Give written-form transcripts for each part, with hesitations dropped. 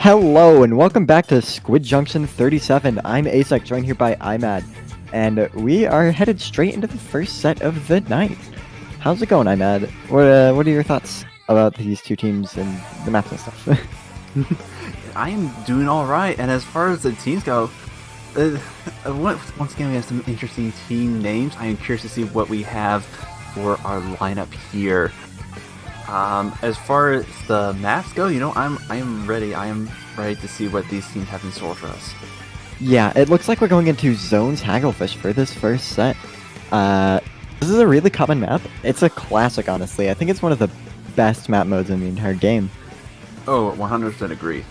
Hello and welcome back to Squid Junction 37. I'm Asek, joined here by Imad, and we are headed straight into the first set of the night. How's it going, Imad? What are your thoughts about these two teams and the maps and stuff? I am doing all right, and as far as the teams go, once again we have some interesting team names. I am curious to see what we have for our lineup here. As far as the maps go, I am ready. I am ready to see what these teams have in store for us. Yeah, it looks like we're going into Zones Hagglefish for this first set. This is a really common map. It's a classic, honestly. I think it's one of the best map modes in the entire game. Oh, 100% agree.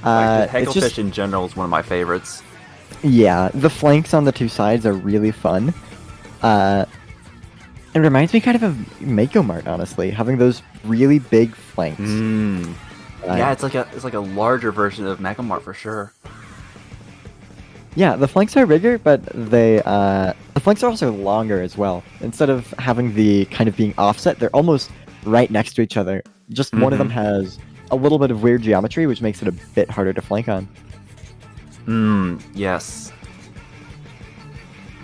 Hagglefish in general is one of my favorites. Yeah, the flanks on the two sides are really fun. It reminds me kind of Mako Mart, honestly, having those really big flanks. Yeah, it's like a larger version of Mako Mart for sure. Yeah, the flanks are bigger, but the flanks are also longer as well. Instead of having the kind of being offset, they're almost right next to each other. Just one of them has a little bit of weird geometry, which makes it a bit harder to flank on. Yes.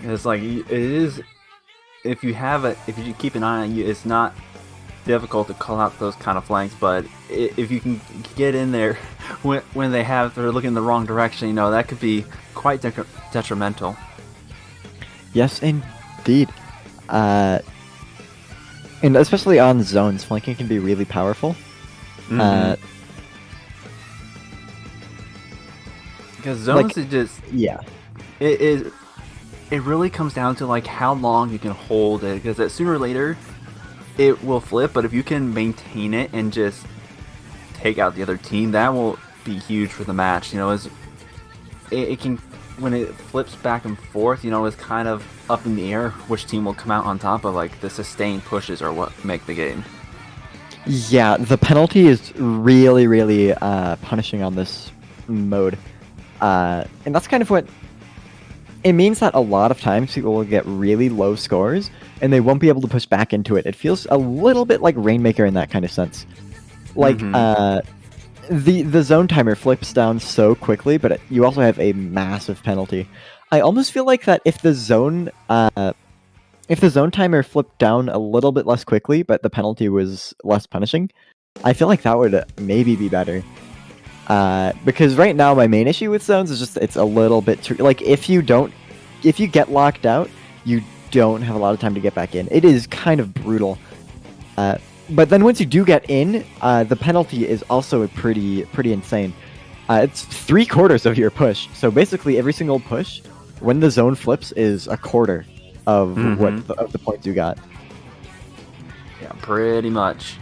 It's like it is. If you keep an eye on you, it's not difficult to call out those kind of flanks. But if you can get in there when they're looking in the wrong direction, that could be quite detrimental. Yes, indeed. And especially on zones, flanking can be really powerful. Because zones is just It really comes down to how long you can hold it, because sooner or later it will flip, but if you can maintain it and just take out the other team, that will be huge for the match. It can, when it flips back and forth, it's kind of up in the air which team will come out on top, of the sustained pushes are what make the game. Yeah, the penalty is really punishing on this mode, and that's kind of what it means, that a lot of times people will get really low scores and they won't be able to push back into it. It feels a little bit like Rainmaker in that kind of sense. The zone timer flips down so quickly, but you also have a massive penalty. I almost feel like that if the zone timer flipped down a little bit less quickly, but the penalty was less punishing, I feel like that would maybe be better. Because right now my main issue with zones is just it's a little bit too, if you get locked out, you don't have a lot of time to get back in. It is kind of brutal. But then once you do get in, the penalty is also pretty insane. It's 3/4 of your push. So basically every single push, when the zone flips, is 1/4 of of the points you got. Yeah, pretty much.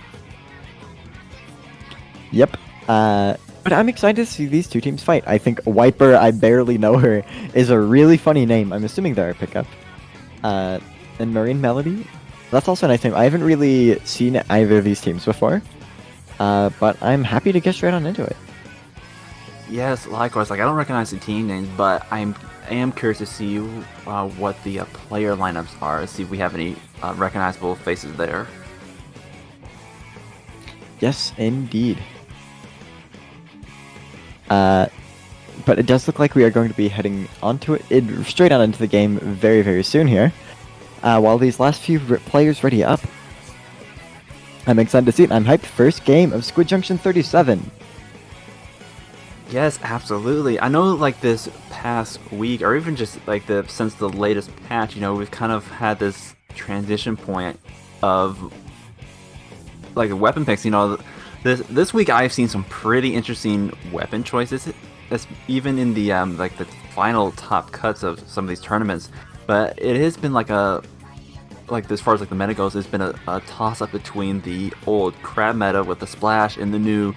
Yep. But I'm excited to see these two teams fight. I think Wiper, I barely know her, is a really funny name. I'm assuming they're a pickup. And Marine Melody, that's also a nice name. I haven't really seen either of these teams before, but I'm happy to get straight on into it. Yes, likewise. I don't recognize the team names, but I am curious to see what the player lineups are. To see if we have any recognizable faces there. Yes, indeed. But it does look like we are going to be heading onto straight on into the game very soon here. While these last few players ready up, I'm excited to see it. I'm hyped. First game of Squid Junction 37. Yes, absolutely. I know this past week, or even just since the latest patch, we've kind of had this transition point of weapon picks. This week I've seen some pretty interesting weapon choices, even in the the final top cuts of some of these tournaments. But it has been as far as the meta goes, it's been a toss up between the old crab meta with the splash and the new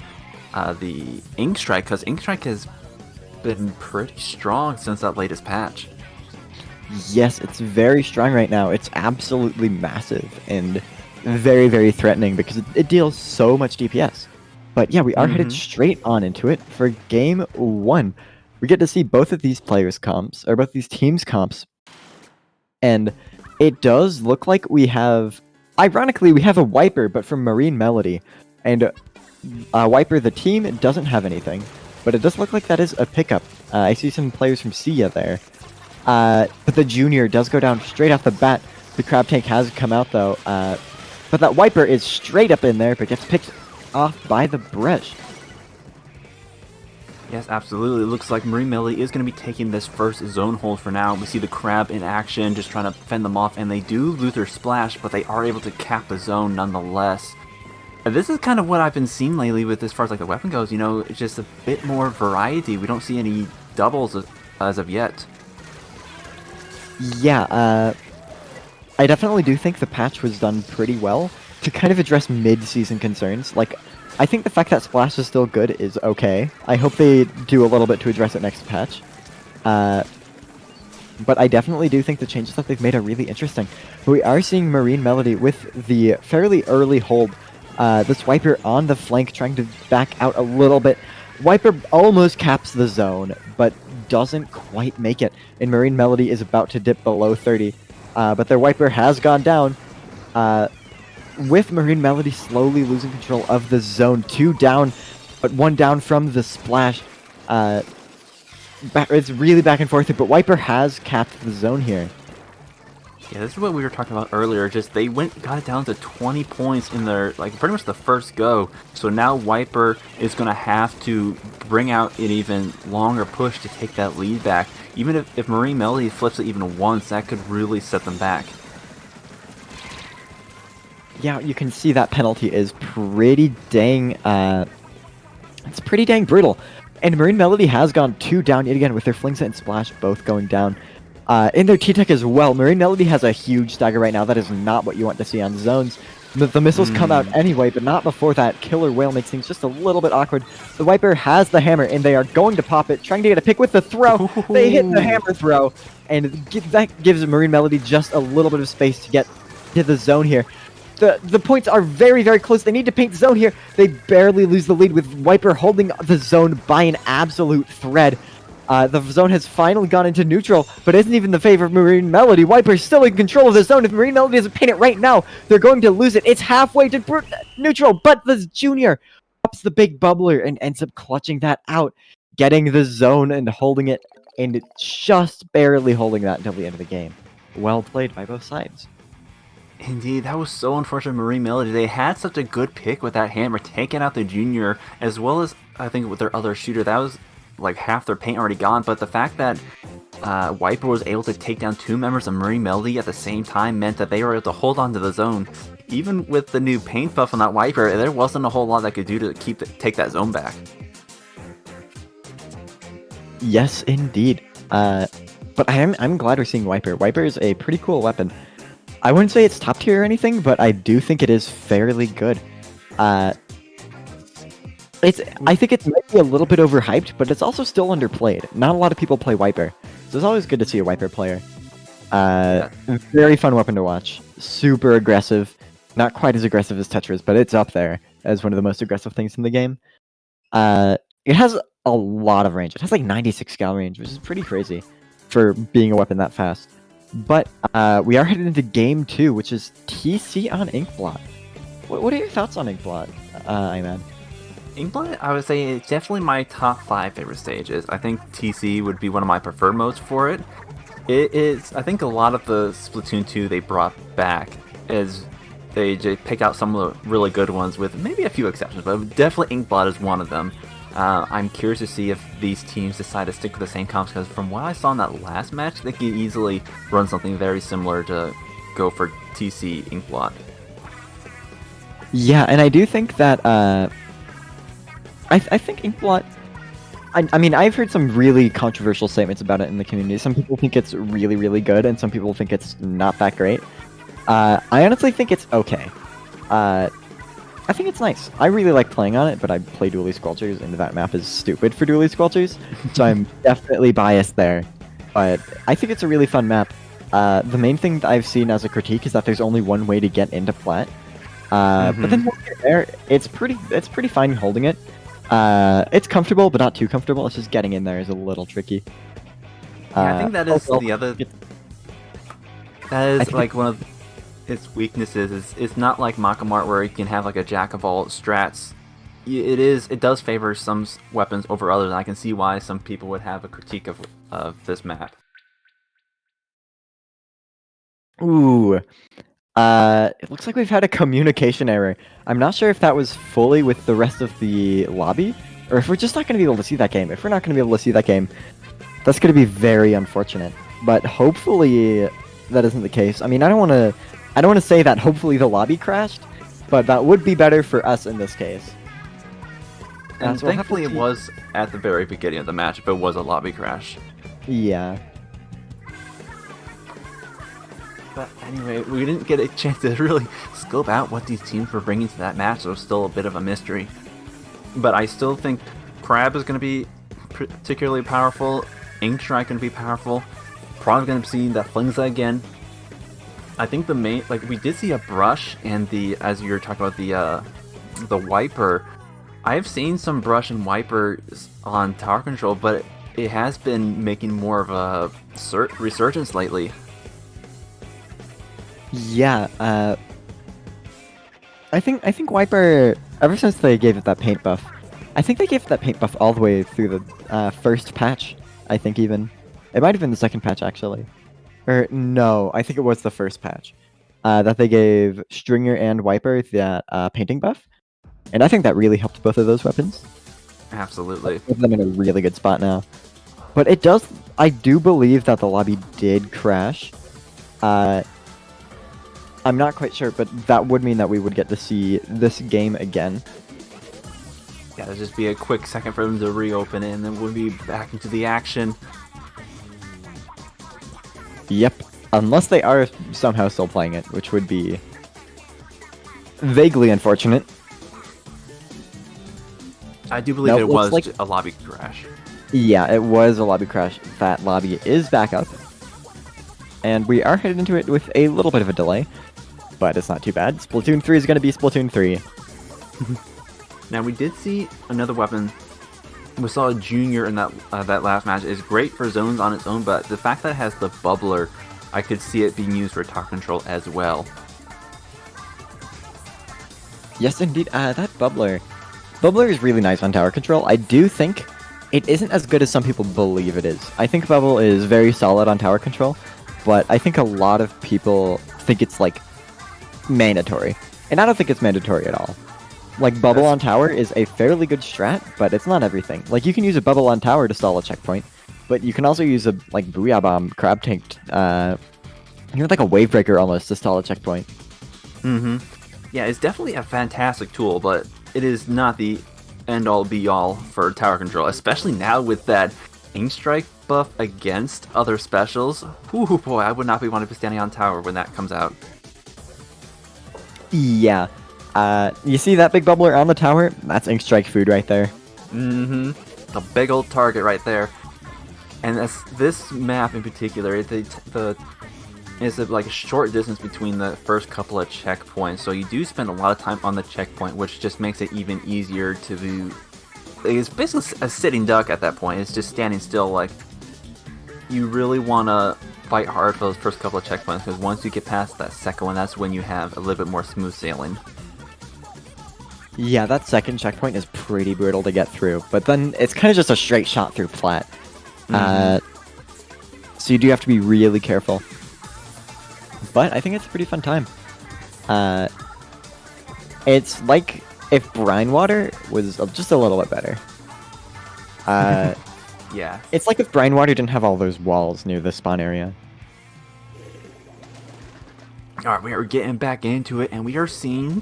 the Ink Strike, because Ink Strike has been pretty strong since that latest patch. Yes, it's very strong right now. It's absolutely massive and very threatening because it deals so much DPS. But yeah, we are headed straight on into it for game 1. We get to see both of these players' comps, or both these teams' comps, and it does look like we have, ironically, we have a Wiper, but from Marine Melody, and Wiper, the team, doesn't have anything, but it does look like that is a pickup. I see some players from Sia there. But the Junior does go down straight off the bat. The Crab Tank has come out, though. But that Wiper is straight up in there, but gets picked off by the Bresh. Yes, absolutely. It looks like Marine Melody is going to be taking this first zone hold for now. We see the Crab in action, just trying to fend them off, and they do lose their splash, but they are able to cap the zone nonetheless. This is kind of what I've been seeing lately with as far as like the weapon goes. You know, it's just a bit more variety. We don't see any doubles as of yet. Yeah, I definitely do think the patch was done pretty well to kind of address mid-season concerns. Like, I think the fact that Splash is still good is okay. I hope they do a little bit to address it next patch. But I definitely do think the changes that they've made are really interesting. We are seeing Marine Melody with the fairly early hold. This Wiper on the flank trying to back out a little bit. Wiper almost caps the zone, but doesn't quite make it. And Marine Melody is about to dip below 30. But their Wiper has gone down. With Marine Melody slowly losing control of the zone. 2 down, but 1 down from the splash. It's really back and forth, but Wiper has capped the zone here. Yeah, this is what we were talking about earlier. Just they got it down to 20 points in their, like, pretty much the first go. So now Wiper is going to have to bring out an even longer push to take that lead back. Even if Marine Melody flips it even once, that could really set them back. Yeah, you can see that penalty is pretty dang, it's pretty dang brutal. And Marine Melody has gone 2 down yet again with their Flingset and Splash both going down. In their T-Tech as well, Marine Melody has a huge stagger right now. That is not what you want to see on zones. The missiles come out anyway, but not before that. Killer Whale makes things just a little bit awkward. The Wiper has the hammer, and they are going to pop it, trying to get a pick with the throw. They hit the hammer throw, and that gives Marine Melody just a little bit of space to get to the zone here. The points are very, very close. They need to paint the zone here. They barely lose the lead with Wiper holding the zone by an absolute thread. The zone has finally gone into neutral, but isn't even the favor of Marine Melody. Wiper is still in control of the zone. If Marine Melody doesn't paint it right now, they're going to lose it. It's halfway to neutral, but the Junior pops the big bubbler and ends up clutching that out, getting the zone and holding it, and just barely holding that until the end of the game. Well played by both sides. Indeed, that was so unfortunate. Marine Melody, they had such a good pick with that hammer, taking out the Junior, as well as, I think, with their other shooter. That was like half their paint already gone, but the fact that Wiper was able to take down 2 members of Marine Melody at the same time meant that they were able to hold on to the zone. Even with the new paint buff on that Wiper, there wasn't a whole lot that could do to take that zone back. Yes, indeed. But I'm glad we're seeing Wiper. Wiper is a pretty cool weapon. I wouldn't say it's top tier or anything, but I do think it is fairly good. I think it might be a little bit overhyped, but it's also still underplayed. Not a lot of people play Wiper, so it's always good to see a Wiper player. Very fun weapon to watch. Super aggressive. Not quite as aggressive as Tetris, but it's up there as one of the most aggressive things in the game. It has a lot of range. It has like 96 scal range, which is pretty crazy for being a weapon that fast. But we are headed into Game 2, which is TC on Inkblot. What are your thoughts on Inkblot, Iman? Inkblot, I would say it's definitely my top 5 favorite stages. I think TC would be one of my preferred modes for it. It is, I think a lot of the Splatoon 2 they brought back is they just picked out some of the really good ones with maybe a few exceptions, but definitely Inkblot is one of them. I'm curious to see if these teams decide to stick with the same comps, because from what I saw in that last match, they can easily run something very similar to go for TC Inkblot. Yeah, and I do think that I think Inkblot. I mean, I've heard some really controversial statements about it in the community. Some people think it's really, really good, and some people think it's not that great. I honestly think it's okay. I think it's nice. I really like playing on it, but I play Dually Squelchers, and that map is stupid for Dually Squelchers, so I'm definitely biased there. But I think it's a really fun map. The main thing that I've seen as a critique is that there's only one way to get into Plat. But then once you're there, it's pretty fine holding it. It's comfortable, but not too comfortable. It's just getting in there is a little tricky. Yeah, I think that is the other. That is like one of its weaknesses. Is it's not like Makamart where you can have like a jack of all strats it does favor some weapons over others, and I can see why some people would have a critique of this map. Ooh. It looks like we've had a communication error. I'm not sure if that was fully with the rest of the lobby, or if we're just not going to be able to see that game. If we're not going to be able to see that game, that's going to be very unfortunate. But hopefully that isn't the case. I mean, I don't want to say that hopefully the lobby crashed, but that would be better for us in this case. And thankfully it was at the very beginning of the match, if it was a lobby crash. Yeah. But anyway, we didn't get a chance to really scope out what these teams were bringing to that match, so it's still a bit of a mystery. But I still think Crab is going to be particularly powerful, Inkstrike going to be powerful, probably going to see that Flingza again. I think the main, like, we did see a Brush and as you were talking about the Wiper. I've seen some Brush and Wiper on tower control, but it has been making more of a resurgence lately. Yeah, I think Wiper, ever since they gave it that paint buff, I think they gave it that paint buff all the way through the first patch, I think even. It might have been the second patch, actually. Or, no, I think it was the first patch. That they gave Stringer and Wiper that painting buff. And I think that really helped both of those weapons. Absolutely. Put them in a really good spot now. But it does, I do believe that the lobby did crash. I'm not quite sure, but that would mean that we would get to see this game again. Yeah, it'll just be a quick second for them to reopen it, and then we'll be back into the action. Yep. Unless they are somehow still playing it, which would be vaguely unfortunate. I do believe it was like a lobby crash. Yeah, it was a lobby crash. That lobby is back up. And we are headed into it with a little bit of a delay. But it's not too bad. Splatoon 3 is going to be Splatoon 3. Now, we did see another weapon. We saw a Junior in that last match. It's great for zones on its own, but the fact that it has the Bubbler, I could see it being used for tower control as well. Yes, indeed. That Bubbler. Bubbler is really nice on tower control. I do think it isn't as good as some people believe it is. I think Bubble is very solid on tower control, but I think a lot of people think it's, like, mandatory. And I don't think it's mandatory at all. Like, Bubble on tower is a fairly good strat, but it's not everything. Like, you can use a Bubble on tower to stall a checkpoint, but you can also use a, like, Booyah Bomb, Crab Tank, like a Wave Breaker almost to stall a checkpoint. Mm-hmm. Yeah, it's definitely a fantastic tool, but it is not the end-all be-all for tower control, especially now with that Inkstrike buff against other specials. Ooh, boy, I would not be wanting to be standing on tower when that comes out. Yeah. You see that big bubbler on the tower? That's Inkstrike food right there. Mm-hmm. A big old target right there. And this map in particular, it's like a short distance between the first couple of checkpoints, so you do spend a lot of time on the checkpoint, which just makes it even easier to do. It's basically a sitting duck at that point. It's just standing still. Like, you really want to fight hard for those first couple of checkpoints, because once you get past that second one, that's when you have a little bit more smooth sailing. Yeah, that second checkpoint is pretty brutal to get through, but then it's kind of just a straight shot through plat. So you do have to be really careful. But I think it's a pretty fun time. It's like if Brine Water was just a little bit better. Yeah. It's like if Brine Water didn't have all those walls near the spawn area. Alright, we are getting back into it, and we are seeing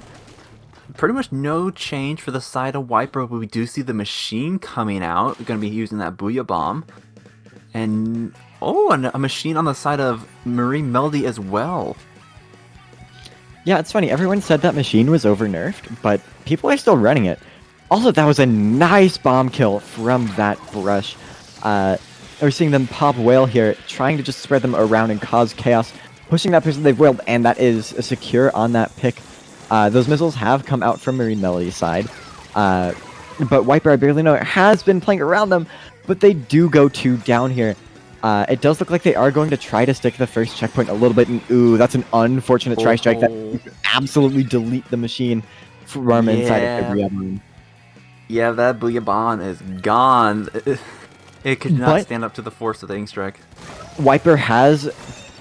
pretty much no change for the side of Wiper, but we do see the machine coming out. We're going to be using that Booyah Bomb. And, oh, a machine on the side of Marine Melody as well. Yeah, it's funny. Everyone said that machine was over-nerfed, but people are still running it. Also, that was a nice bomb kill from that Brush. We're seeing them pop Whale here, trying to just spread them around and cause chaos, pushing that person they've whaled, and that is secure on that pick. Those missiles have come out from Marine Melody's side, but Wiper, I barely know, has been playing around them, but they do go 2 down here. It does look like they are going to try to stick the first checkpoint a little bit, and ooh, that's an unfortunate try strike that absolutely delete the machine from inside of every room. Yeah, that Booyah Bomb is gone. It could not stand up to the force of the Ink Strike. Wiper has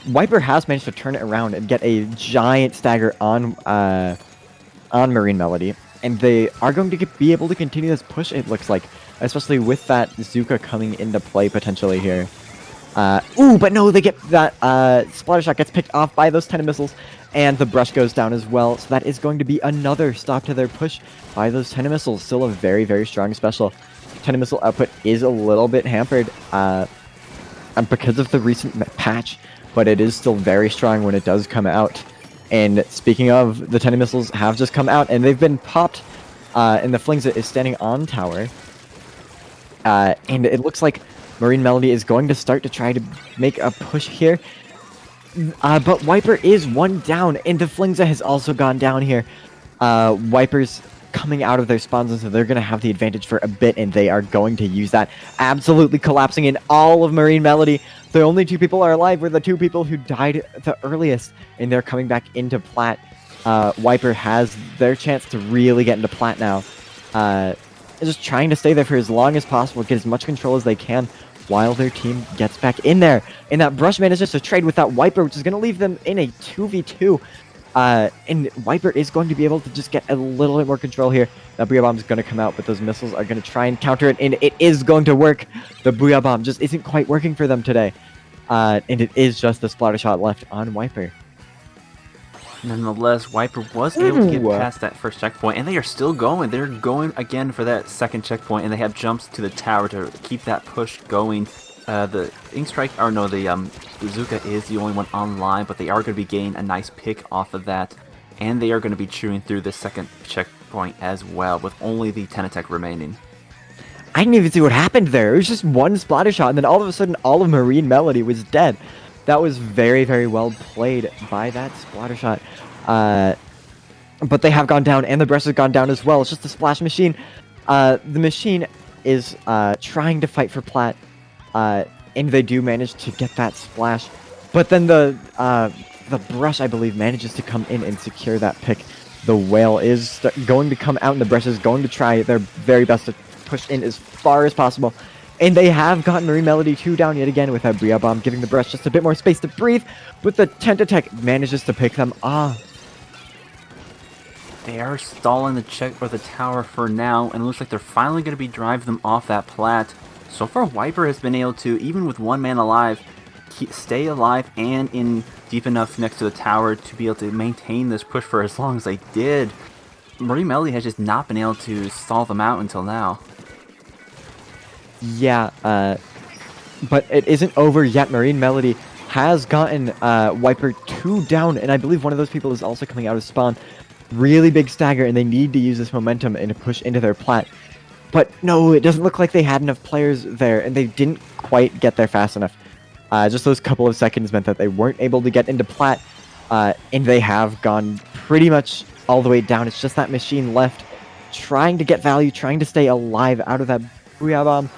managed to turn it around and get a giant stagger on Marine Melody, and they are going to be able to continue this push, it looks like, especially with that Zuka coming into play potentially here. Ooh, but no, they get that Splatter Shot gets picked off by those 10 missiles, and the brush goes down as well, so that is going to be another stop to their push by those 10 missiles. Still a very, very strong special. 10 missile output is a little bit hampered because of the recent patch, but it is still very strong when it does come out. And speaking of, the 10 missiles have just come out, and they've been popped, and the Flings is standing on tower. And it looks like Marine Melody is going to start to try to make a push here. But Wiper is one down, and the Flingza has also gone down here. Wiper's coming out of their spawns, and so they're going to have the advantage for a bit, and they are going to use that. Absolutely collapsing in all of Marine Melody. The only two people are alive were the two people who died the earliest, and they're coming back into Plat. Wiper has their chance to really get into Plat now. Just trying to stay there for as long as possible, get as much control as they can while their team gets back in there. And that Brush manages to trade with that Wiper, which is going to leave them in a 2v2. And Wiper is going to be able to just get a little bit more control here. That Booyah Bomb is going to come out, but those missiles are going to try and counter it, and it is going to work. The Booyah Bomb just isn't quite working for them today. And it is just the Splatter Shot left on Wiper. Nonetheless, Wiper was able to get past that first checkpoint, and they are still going. They're going again for that second checkpoint, and they have jumps to the tower to keep that push going. The Ink Strike, or no, the Bazooka is the only one online, but they are going to be getting a nice pick off of that, and they are going to be chewing through the second checkpoint as well, with only the 10 attack remaining. I didn't even see what happened there. It was just one Splatter Shot, and then all of a sudden, all of Marine Melody was dead. That was very, very well played by that Splatter Shot. But they have gone down, and the Brush has gone down as well. It's just a Splash Machine. The Machine is trying to fight for Plat, and they do manage to get that Splash. But then the Brush, I believe, manages to come in and secure that pick. The Whale is going to come out, and the Brush is going to try their very best to push in as far as possible. And they have gotten Marine Melody 2 down yet again with that Booyah Bomb, giving the Brush just a bit more space to breathe. But the Tent Attack manages to pick them off. They are stalling the check for the tower for now, and it looks like they're finally going to be driving them off that Plat. So far, Wiper has been able to, even with one man alive, stay alive and in deep enough next to the tower to be able to maintain this push for as long as they did. Marine Melody has just not been able to stall them out until now. Yeah, but it isn't over yet. Marine Melody has gotten Wiper 2 down, and I believe one of those people is also coming out of spawn. Really big stagger, and they need to use this momentum and to push into their Plat. But no, it doesn't look like they had enough players there, and they didn't quite get there fast enough. Just those couple of seconds meant that they weren't able to get into Plat, and they have gone pretty much all the way down. It's just that Machine left, trying to get value, trying to stay alive out of that Booyah Bomb.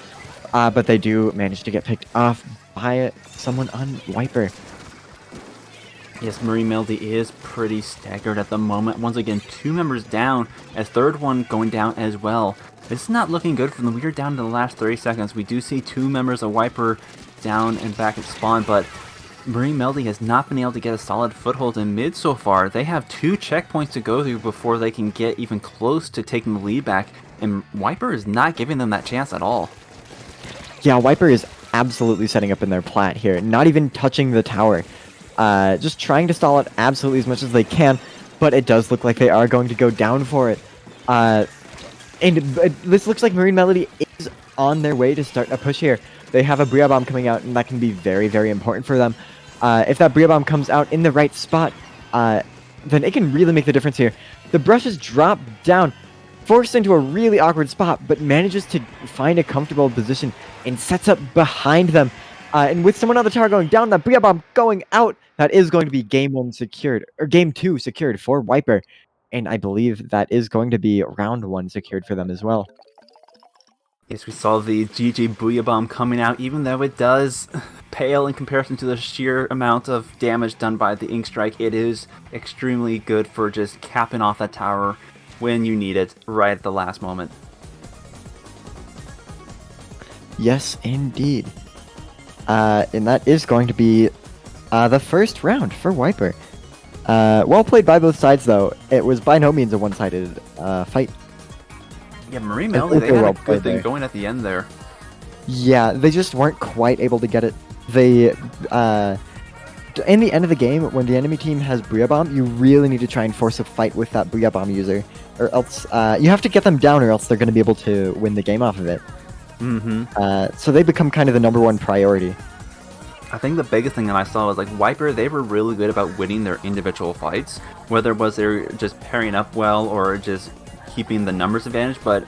But they do manage to get picked off by someone on Wiper. Yes, Marine Melody is pretty staggered at the moment. Once again, 2 members down, a third one going down as well. This is not looking good for them. We are down to the last 30 seconds. We do see 2 members of Wiper down and back at spawn, but Marine Melody has not been able to get a solid foothold in mid so far. They have 2 checkpoints to go through before they can get even close to taking the lead back, and Wiper is not giving them that chance at all. Yeah, Wiper is absolutely setting up in their Plat here, not even touching the tower. Just trying to stall it absolutely as much as they can, but it does look like they are going to go down for it. And this looks like Marine Melody is on their way to start a push here. They have a Booyah Bomb coming out, and that can be very, very important for them. If that Booyah Bomb comes out in the right spot, then it can really make the difference here. The Brush is dropped down, forced into a really awkward spot, but manages to find a comfortable position and sets up behind them. And with someone on the tower going down, that Booyah Bomb going out, that is going to be game 1 secured, or game 2 secured for Wiper. And I believe that is going to be round 1 secured for them as well. Yes, we saw the GG Booyah Bomb coming out, even though it does pale in comparison to the sheer amount of damage done by the Ink Strike. It is extremely good for just capping off that tower when you need it right at the last moment. Yes, indeed. And that is going to be the first round for Wiper. Well played by both sides, though. It was by no means a one-sided fight. Yeah, Marine Melody, they had a good thing going at the end there. Yeah, they just weren't quite able to get it. They, in the end of the game, when the enemy team has Booyah Bomb, you really need to try and force a fight with that Booyah Bomb user. Or else, you have to get them down or else they're going to be able to win the game off of it. So they become kind of the #1 priority. I think the biggest thing that I saw was like Wiper, they were really good about winning their individual fights, whether it was they're just pairing up well or just keeping the numbers advantage, but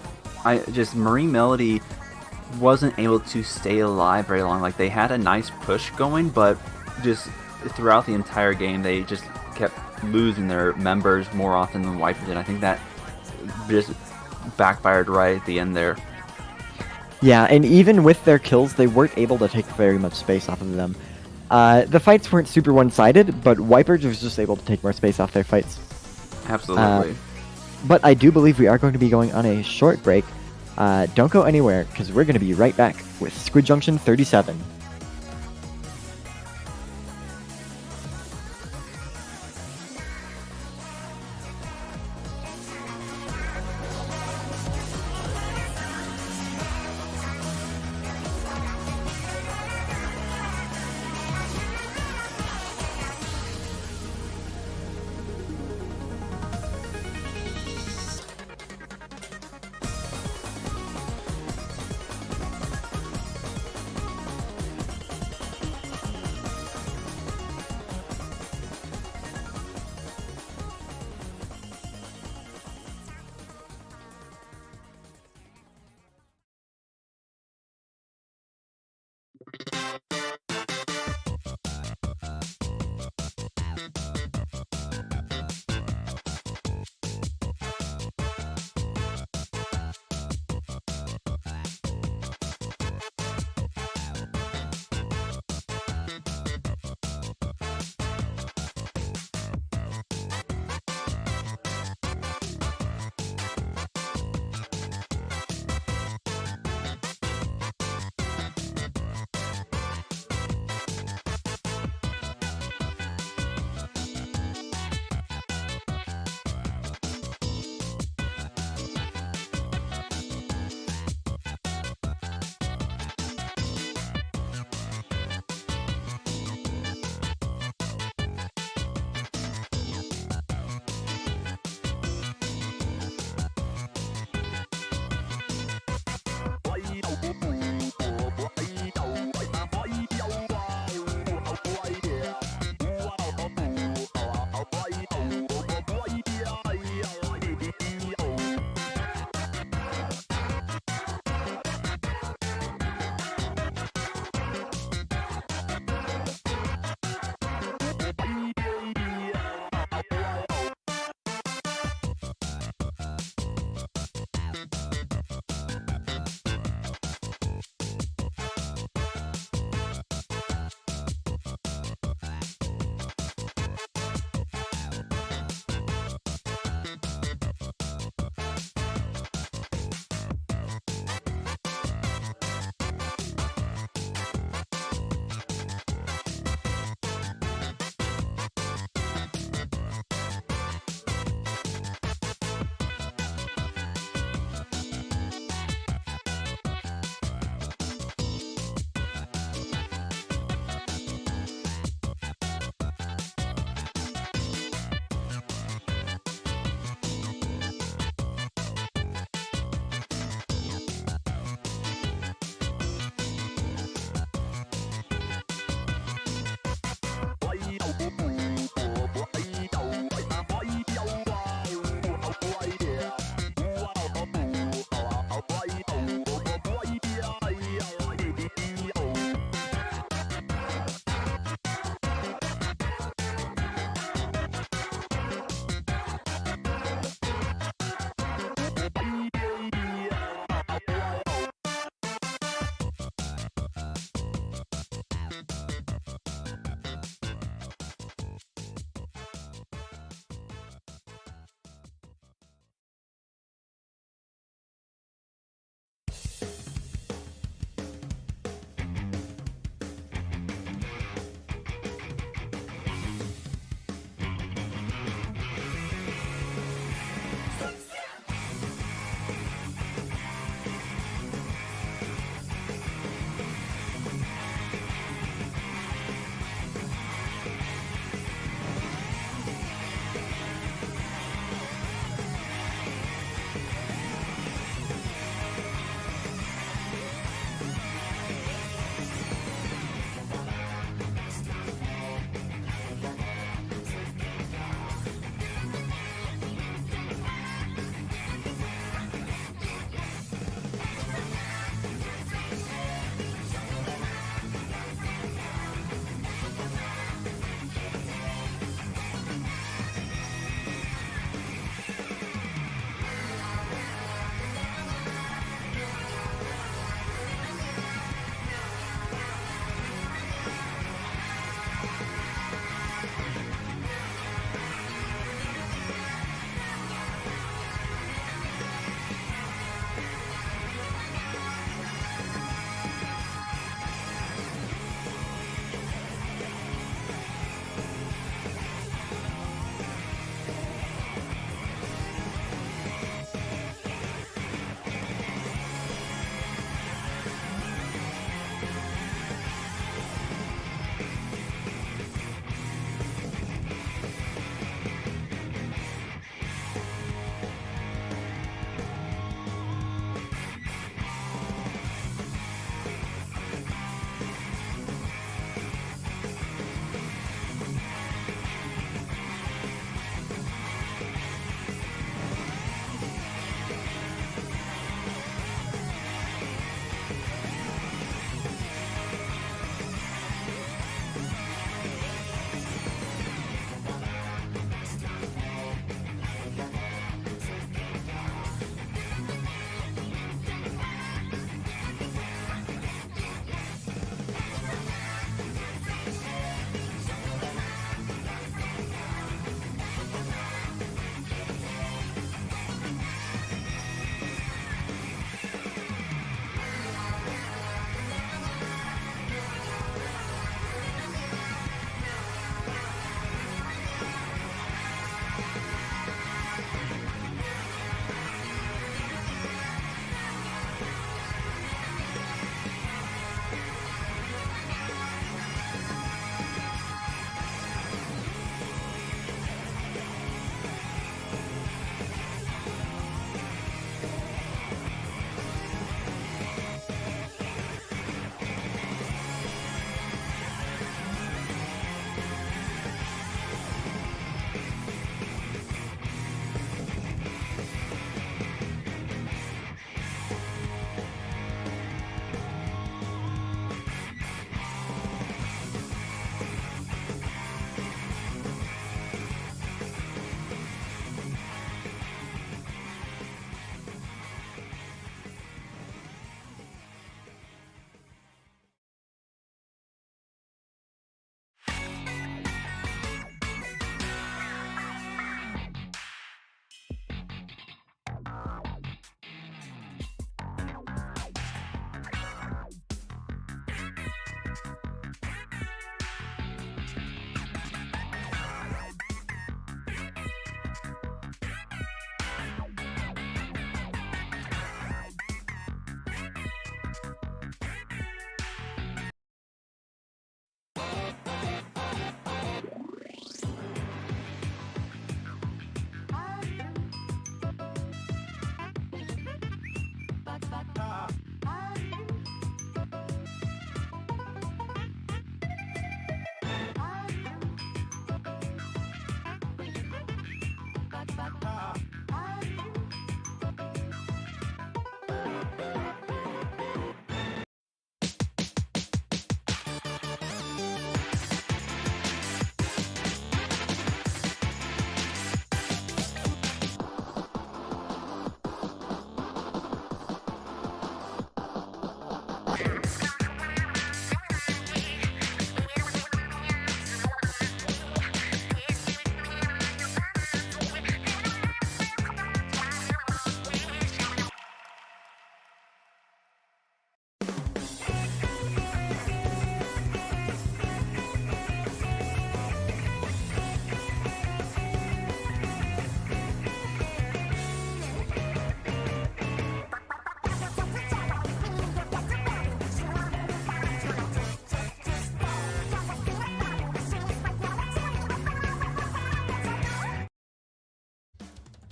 Marine Melody wasn't able to stay alive very long. Like they had a nice push going, but just throughout the entire game they just kept losing their members more often than Wiper did. I think that just backfired right at the end there. Yeah, and even with their kills, they weren't able to take very much space off of them. The fights weren't super one-sided, but Wiper was just able to take more space off their fights. Absolutely. But I do believe we are going to be going on a short break. Don't go anywhere, because we're going to be right back with Squid Junction 37.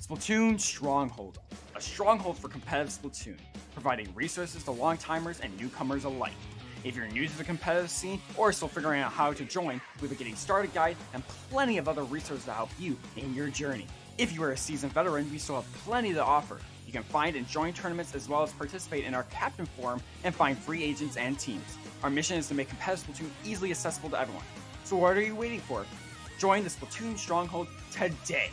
Splatoon Stronghold, a stronghold for competitive Splatoon, providing resources to long-timers and newcomers alike. If you're new to the competitive scene or still figuring out how to join, we have a getting started guide and plenty of other resources to help you in your journey. If you are a seasoned veteran, we still have plenty to offer. You can find and join tournaments as well as participate in our Captain Forum and find free agents and teams. Our mission is to make competitive Splatoon easily accessible to everyone. So what are you waiting for? Join the Splatoon Stronghold today!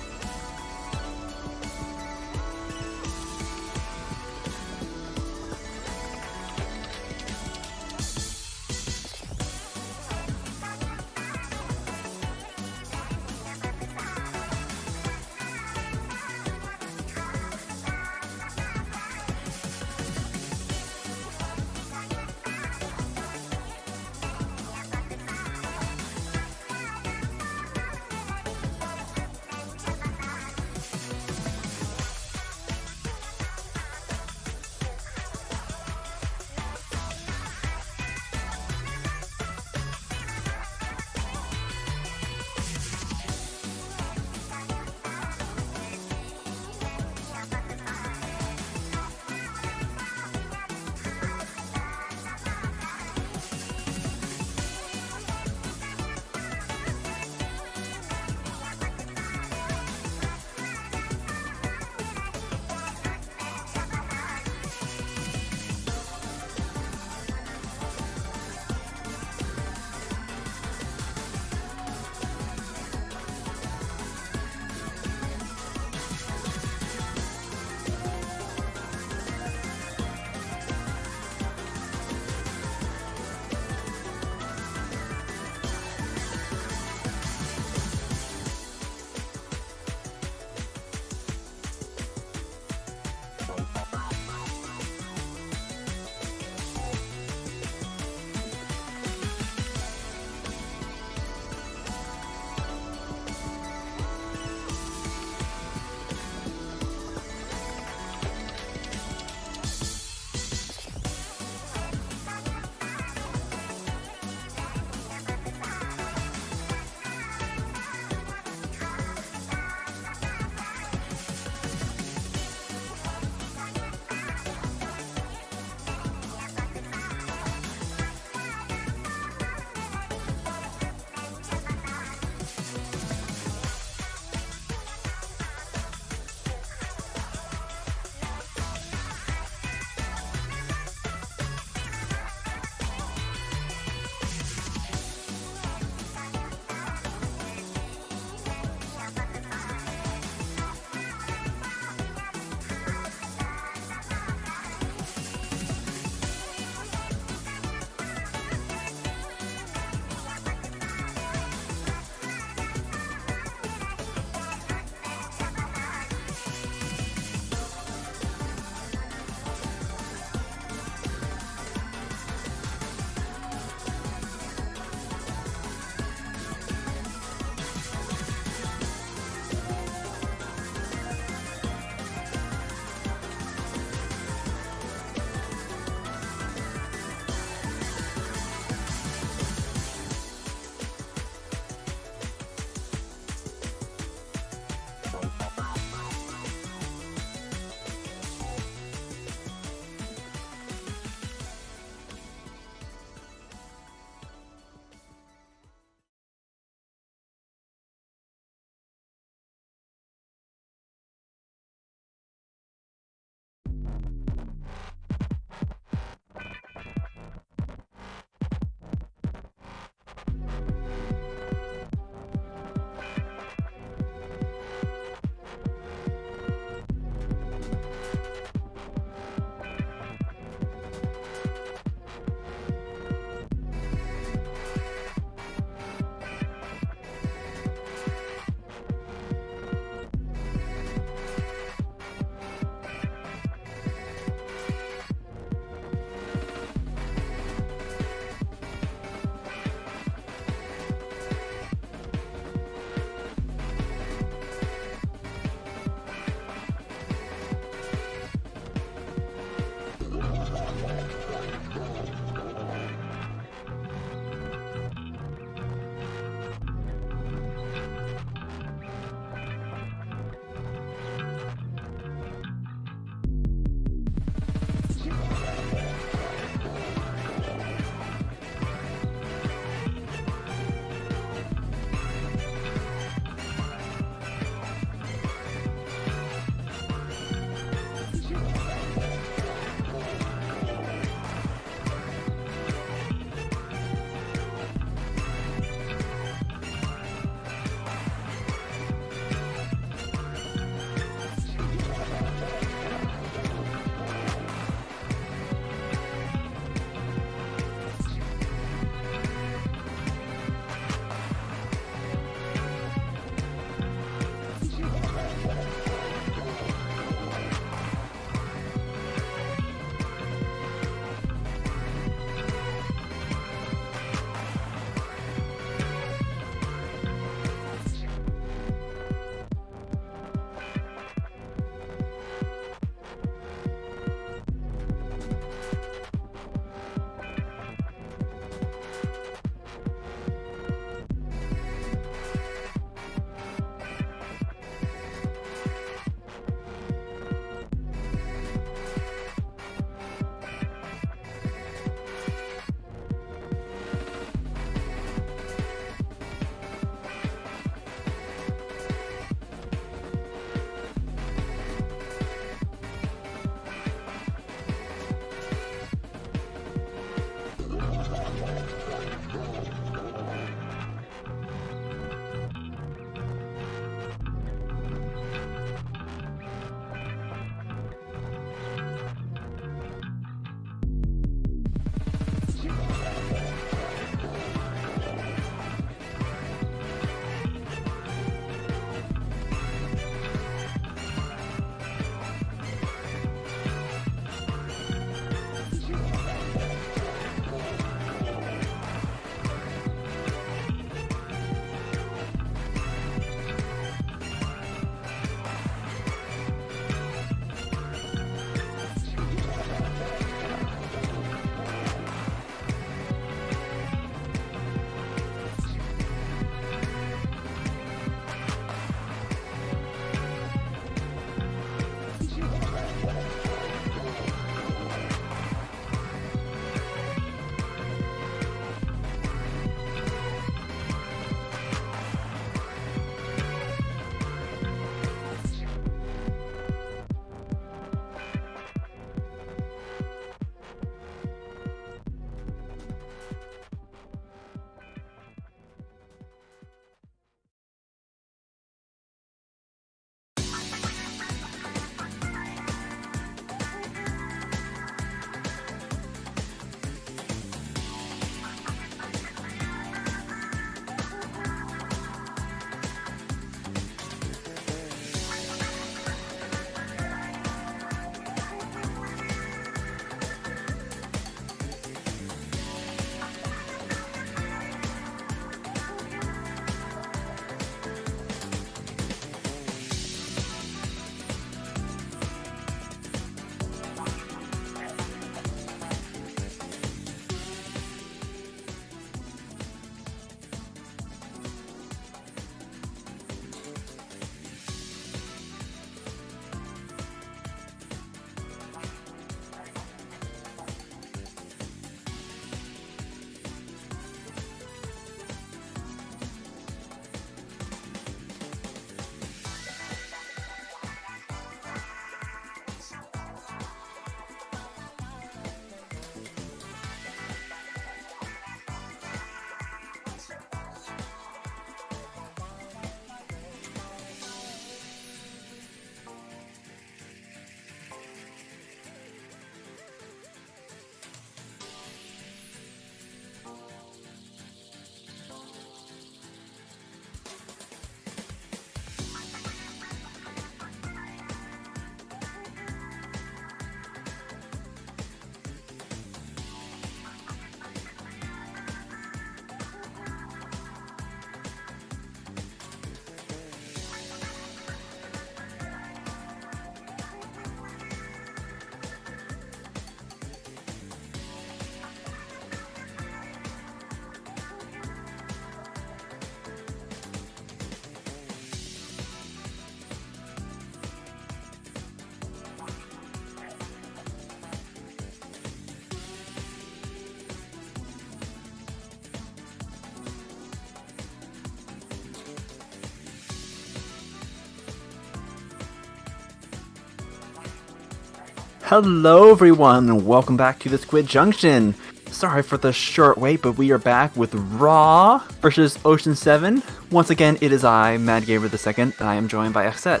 Hello everyone and welcome back to the Squid Junction. Sorry for the short wait, but we are back with RAAAAAH versus Ocean 7. Once again, it is I, Mad Gamer II, and I am joined by Xset.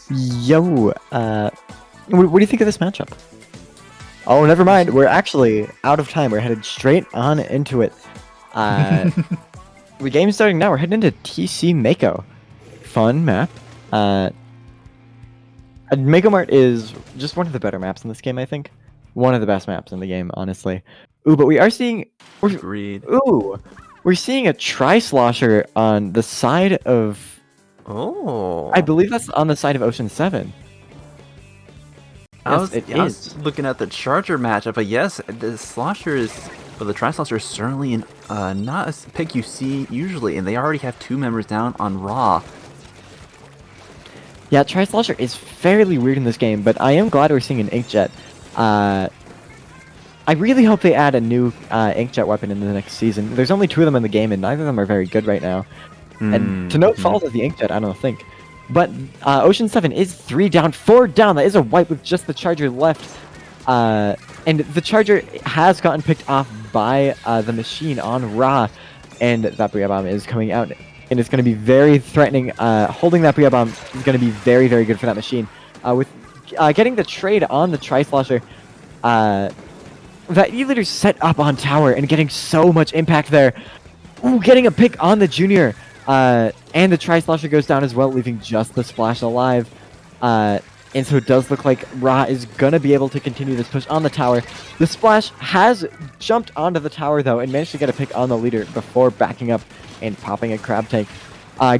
Yo, what do you think of this matchup? Oh, never mind. We're actually out of time. We're headed straight on into it. The game's starting now. We're heading into TC Mako. Fun map. Mako Mart is just one of the better maps in this game, I think. One of the best maps in the game, honestly. Ooh, but we are seeing... Agreed. Ooh, we're seeing a Tri-Slosher on the side of... Oh. I believe that's on the side of Ocean 7. I Yes, was it is. looking at the Charger matchup, but yes, the Slosher is... Well, the Tri-Slosher is certainly not a pick you see usually, and they already have 2 members down on RAAAAAH. Yeah, Tri-Slosher is fairly weird in this game, but I am glad we're seeing an Inkjet. I really hope they add a new Inkjet weapon in the next season. There's only 2 of them in the game, and neither of them are very good right now. And to no fault of the Inkjet, I don't think. But Ocean 7 is 3 down, 4 down. That is a wipe with just the Charger left. And the Charger has gotten picked off by the machine on RAAAAAH. And that Booyah Bomb is coming out. And it's going to be very threatening. Holding that Booyah Bomb is going to be very, very good for that machine. With getting the trade on the Tri-Slosher, that E-Leader's set up on tower and getting so much impact there. Ooh, getting a pick on the Junior. And the Tri-Slosher goes down as well, leaving just the Splash alive. And so it does look like RAAAAAH is going to be able to continue this push on the tower. The Splash has jumped onto the tower, though, and managed to get a pick on the leader before backing up and popping a Crab Tank.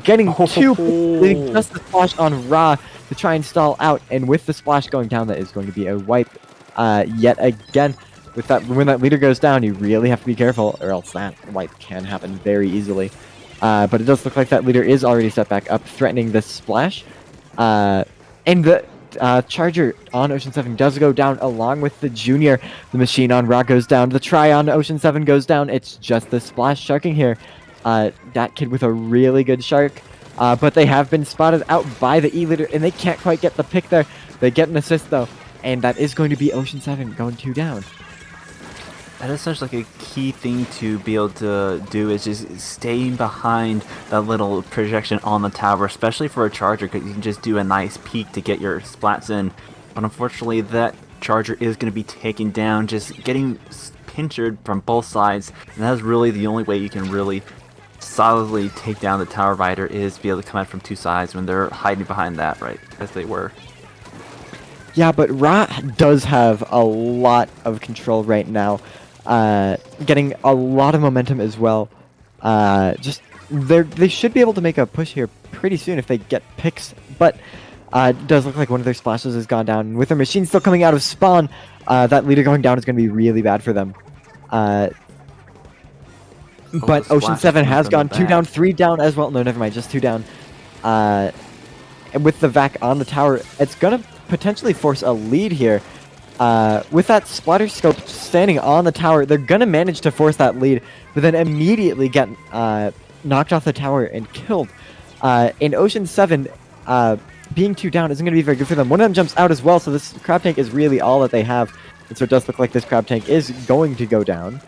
Getting 2, leaving just the Splash on RAAAAAH to try and stall out. And with the Splash going down, that is going to be a wipe yet again. With that, when that leader goes down, you really have to be careful, or else that wipe can happen very easily. But it does look like that leader is already set back up, threatening this Splash. And the Charger on Ocean 7 does go down along with the Junior. The machine on RAAAAAH goes down. The Tri on Ocean 7 goes down. It's just the Splash sharking here. That kid with a really good shark. But they have been spotted out by the E-Leader, and they can't quite get the pick there. They get an assist, though. And that is going to be Ocean 7 going 2 down. That is such like a key thing to be able to do, is just staying behind that little projection on the tower, especially for a Charger, because you can just do a nice peek to get your splats in. But unfortunately, that Charger is going to be taken down, just getting pinchered from both sides, and that is really the only way you can really solidly take down the Tower Rider, is be able to come out from 2 sides when they're hiding behind that, right, as they were. Yeah, but RAAAAAH does have a lot of control right now. Getting a lot of momentum as well. They should be able to make a push here pretty soon if they get picks, but it does look like one of their splashes has gone down. With their machine still coming out of spawn, that leader going down is going to be really bad for them. But Ocean 7 has gone 2 down, 3 down as well. No, never mind, just 2 down. And with the Vac on the tower, it's going to potentially force a lead here. With that Splatter Scope standing on the tower, they're going to manage to force that lead, but then immediately get knocked off the tower and killed. And Ocean 7, being 2 down isn't going to be very good for them. One of them jumps out as well, so this Crab Tank is really all that they have. And so it does look like this Crab Tank is going to go down.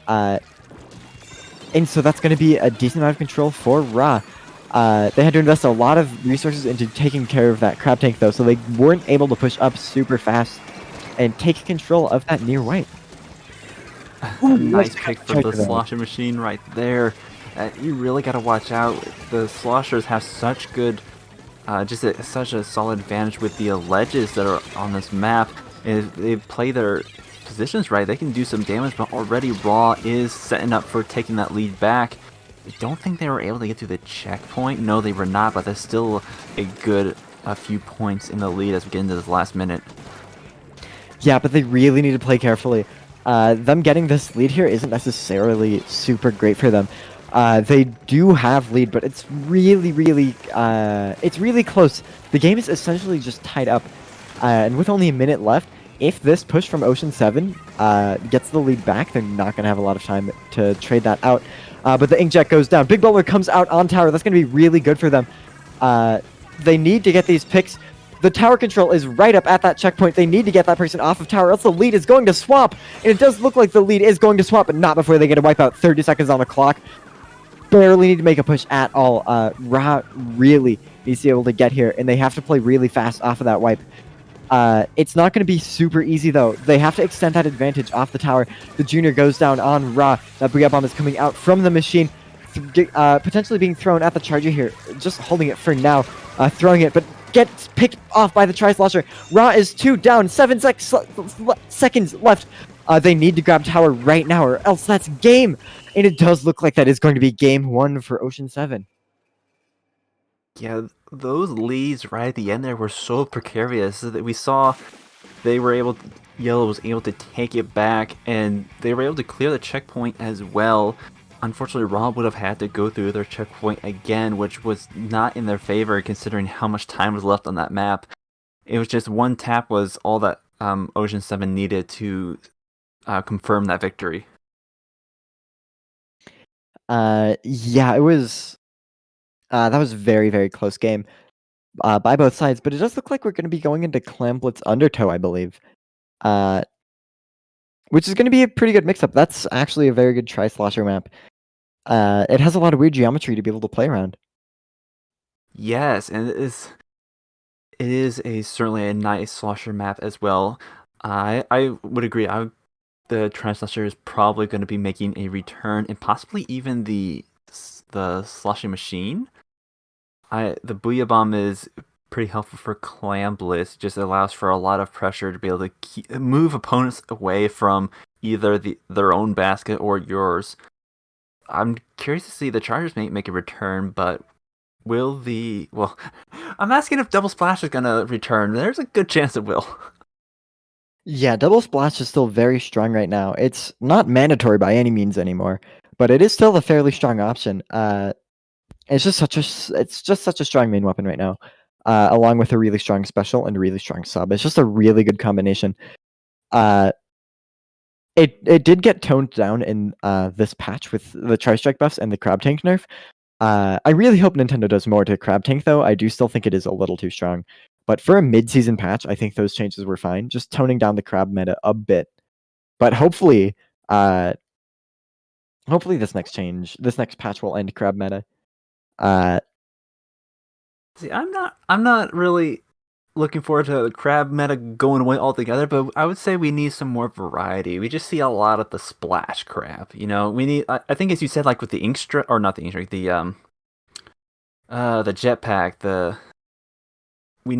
And so that's going to be a decent amount of control for RAAAAAH. They had to invest a lot of resources into taking care of that Crab Tank, though, so they weren't able to push up super fast and take control of that near wipe. Nice pick for the Slosher machine right there. You really got to watch out. The Sloshers have such good, such a solid advantage with the ledges that are on this map. If they play their positions right, they can do some damage, but already RAAAAAH is setting up for taking that lead back. I don't think they were able to get through the checkpoint. No, they were not, but there's still a few points in the lead as we get into this last minute. Yeah, but they really need to play carefully. Them getting this lead here isn't necessarily super great for them. They do have lead, but it's really close. The game is essentially just tied up. And with only a minute left, if this push from Ocean 7 gets the lead back, they're not going to have a lot of time to trade that out. But the Inkjet goes down. Big Bowler comes out on tower. That's going to be really good for them. They need to get these picks. The tower control is right up at that checkpoint. They need to get that person off of tower, else the lead is going to swap. And it does look like the lead is going to swap, but not before they get a wipeout. 30 seconds on the clock. Barely need to make a push at all. RAAAAAH really needs to be able to get here, and they have to play really fast off of that wipe. It's not going to be super easy, though. They have to extend that advantage off the tower. The Junior goes down on RAAAAAH. That Booyah Bomb is coming out from the machine, potentially being thrown at the charger here. Just holding it for now, throwing it, but gets picked off by the Tri-Slosher. RAAAAAH is 2 down, 7 seconds left. They need to grab tower right now, or else that's game. And it does look like that is going to be game 1 for Ocean 7. Yeah, those leads right at the end there were so precarious that we saw they were able to, Yellow was able to take it back, and they were able to clear the checkpoint as well. Unfortunately, RAAAAAH would have had to go through their checkpoint again, which was not in their favor considering how much time was left on that map. It was just one tap was all that Ocean 7 needed to confirm that victory. Yeah, it was... that was a very, very close game by both sides, but it does look like we're going to be going into Clamblitz Undertow, I believe. Which is going to be a pretty good mix-up. That's actually a very good Tri-Slosher map. It has a lot of weird geometry to be able to play around. Yes, and it is certainly a nice slosher map as well. I would agree. The Tri-Slosher is probably going to be making a return, and possibly even the sloshing machine. The Booyah Bomb is pretty helpful for Clamblitz. It just allows for a lot of pressure to be able to move opponents away from either their own basket or yours. I'm curious to see the Chargers make a return, but will well, I'm asking if Double Splash is going to return. There's a good chance it will. Yeah, Double Splash is still very strong right now. It's not mandatory by any means anymore, but it is still a fairly strong option. It's just such a strong main weapon right now, along with a really strong special and a really strong sub. It's just a really good combination. It did get toned down in this patch with the Tri-Strike buffs and the Crab Tank nerf. I really hope Nintendo does more to Crab Tank, though. I do still think it is a little too strong. But for a mid-season patch, I think those changes were fine. Just toning down the Crab meta a bit. But hopefully this next patch will end Crab meta. See, I'm not really looking forward to the Crab meta going away altogether, but I would say we need some more variety. We just see a lot of the Splash Crab. You know, we need. I think as you said, like with the Inkstrike, or not the Inkstrike, the Jetpack, we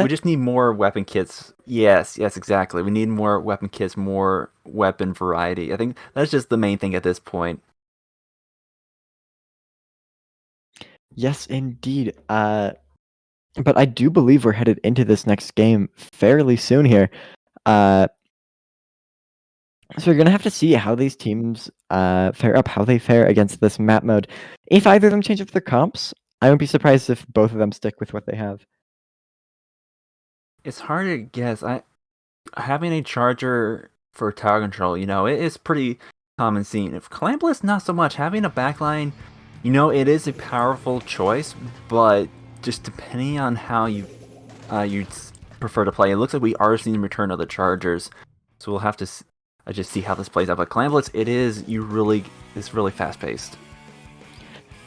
just need more weapon kits. Yes, exactly. We need more weapon kits, more weapon variety. I think that's just the main thing at this point. Yes, indeed. But I do believe we're headed into this next game fairly soon here. So we're going to have to see how these teams fare up, how they fare against this map mode. If either of them change up their comps, I wouldn't be surprised if both of them stick with what they have. It's hard to guess. Having a charger for tower control, you know, it is pretty common scene. If Clamblitz, not so much. Having a backline, you know, it is a powerful choice, but just depending on how you prefer to play, it looks like we are seeing the return of the Chargers, so we'll have to just see how this plays out. But Clamblitz, it's really fast paced.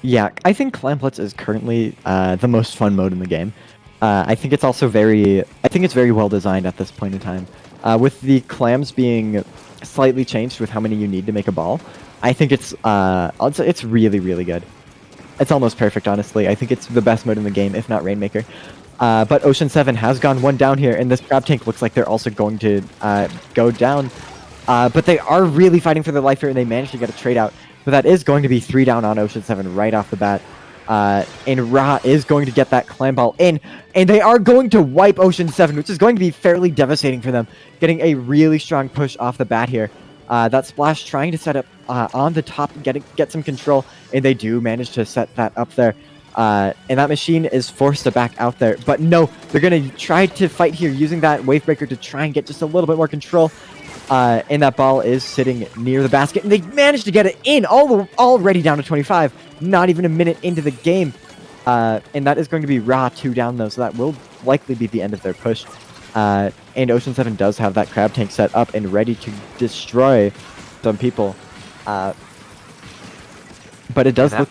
Yeah, I think Clamblitz is currently the most fun mode in the game. I think it's also very well designed at this point in time. With the clams being slightly changed with how many you need to make a ball, I think it's really, really good. It's almost perfect, honestly. I think it's the best mode in the game, if not Rainmaker. But Ocean 7 has gone one down here, and this Crab Tank looks like they're also going to go down. But they are really fighting for their life here, and they managed to get a trade out. But that is going to be 3 down on Ocean 7 right off the bat. And RAAAAAH is going to get that clam ball in, and they are going to wipe Ocean 7, which is going to be fairly devastating for them, getting a really strong push off the bat here. That Splash trying to set up on the top, get some control, and they do manage to set that up there. And that machine is forced to back out there, but no, they're going to try to fight here using that Wave Breaker to try and get just a little bit more control. And that ball is sitting near the basket, and they managed to get it in, already down to 25, not even a minute into the game. And that is going to be RAAAAAH 2 down, though, so that will likely be the end of their push. And Ocean 7 does have that crab tank set up and ready to destroy some people. But it does look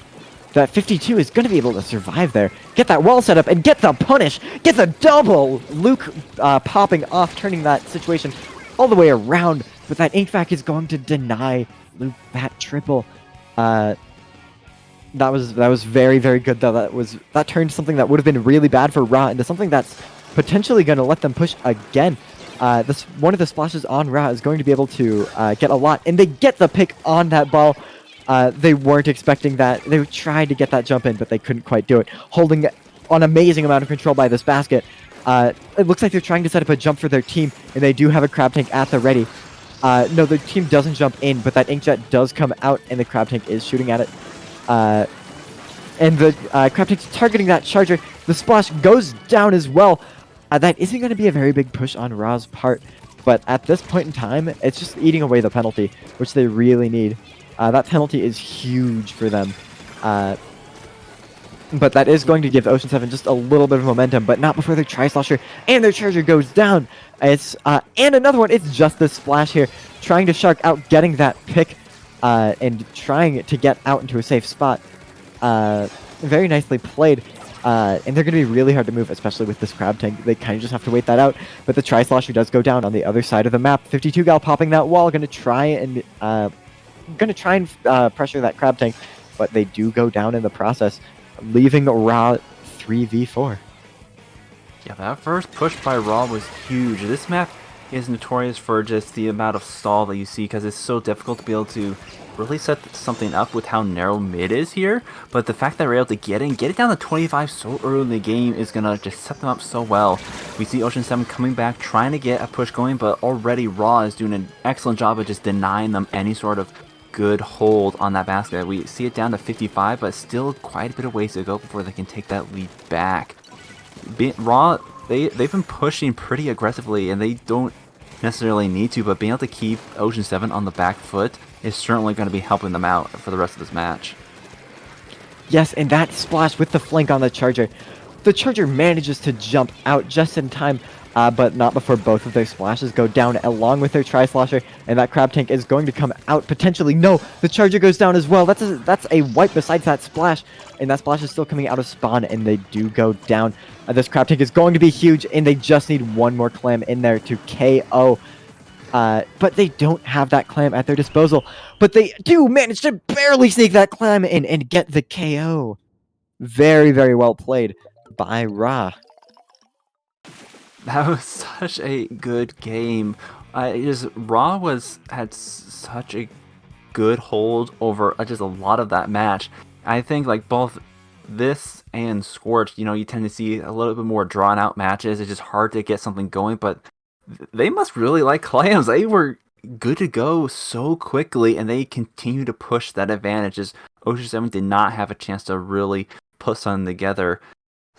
that 52 is going to be able to survive there. Get that wall set up and get the punish. Get the double. Luke popping off, turning that situation all the way around. But that ink vac is going to deny Luke that triple. That was very, very good though. That turned something that would have been really bad for RAAAAAH into something that's potentially going to let them push again. One of the splashes on RAAAAAH is going to be able to get a lot, and they get the pick on that ball. They weren't expecting that. They tried to get that jump in, but they couldn't quite do it. Holding an amazing amount of control by this basket. It looks like they're trying to set up a jump for their team, and they do have a crab tank at the ready. No, their team doesn't jump in, but that inkjet does come out, and the crab tank is shooting at it. And the crab tank's targeting that charger. The splash goes down as well. That isn't going to be a very big push on RAAAAAH's part, but at this point in time, it's just eating away the penalty, which they really need. That penalty is huge for them. But that is going to give Ocean 7 just a little bit of momentum, but not before their Tri-Slosher and their charger goes down. And another one, it's just this splash here, trying to shark out, getting that pick, and trying to get out into a safe spot. Very nicely played. And they're going to be really hard to move, especially with this crab tank. They kind of just have to wait that out. But the Tri-Slosher does go down on the other side of the map. 52 gal popping that wall, going to try and pressure that crab tank, but they do go down in the process, leaving RAAAAAH 3v4. Yeah, that first push by RAAAAAH was huge. This map is notorious for just the amount of stall that you see, because it's so difficult to be able to really set something up with how narrow mid is here. But the fact that we're able to get it down to 25 so early in the game is going to just set them up so well. We see Ocean 7 coming back, trying to get a push going, but already RAAAAAH is doing an excellent job of just denying them any sort of good hold on that basket. We see it down to 55, but still quite a bit of ways to go before they can take that lead back. RAAAAAH, they've been pushing pretty aggressively, and they don't necessarily need to, but being able to keep Ocean 7 on the back foot is certainly going to be helping them out for the rest of this match. Yes, and that splash with the flank on the charger. The charger manages to jump out just in time, but not before both of their splashes go down along with their Tri-Slosher, and that crab tank is going to come out potentially. No, the charger goes down as well. That's a wipe besides that splash, and that splash is still coming out of spawn, and they do go down. This crab tank is going to be huge, and they just need one more clam in there to KO. But they don't have that clam at their disposal. But they do manage to barely sneak that clam in and get the KO. Very, very well played by RAAAAAH. That was such a good game. RAAAAAH had such a good hold over just a lot of that match. I think like both this and Scorch, you tend to see a little bit more drawn out matches. It's just hard to get something going, but they must really like clams. They were good to go so quickly, and they continue to push that advantage as Ocean 7 did not have a chance to really put something together.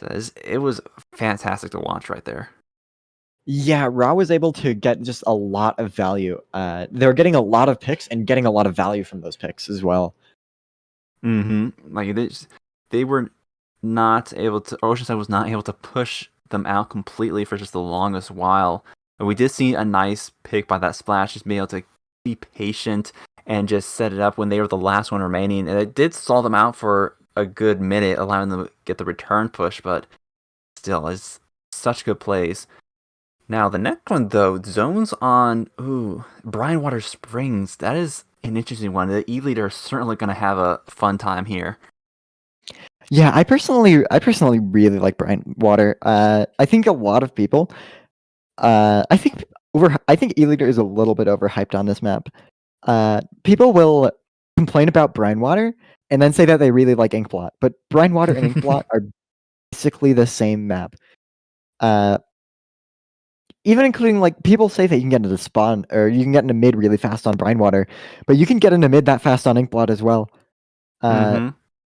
It was fantastic to watch right there. Yeah, RAAAAAH was able to get just a lot of value. They were getting a lot of picks and getting a lot of value from those picks as well. Like they were not able to. Ocean 7 was not able to push them out completely for just the longest while. But we did see a nice pick by that splash, just being able to be patient and just set it up when they were the last one remaining. And it did stall them out for a good minute, allowing them to get the return push, but still, it's such good plays. Now, the next one, though, zones on Brine Springs. That is an interesting one. The E-Leader is certainly going to have a fun time here. Yeah, I personally really like Brine Water. I think a lot of people, I think E-Leader is a little bit overhyped on this map. People will complain about Brine Water and then say that they really like Inkblot, but Brine Water and Inkblot are basically the same map. Even including, like, people say that you can get into spawn, or you can get into mid really fast on Brine Water, but you can get into mid that fast on Inkblot as well.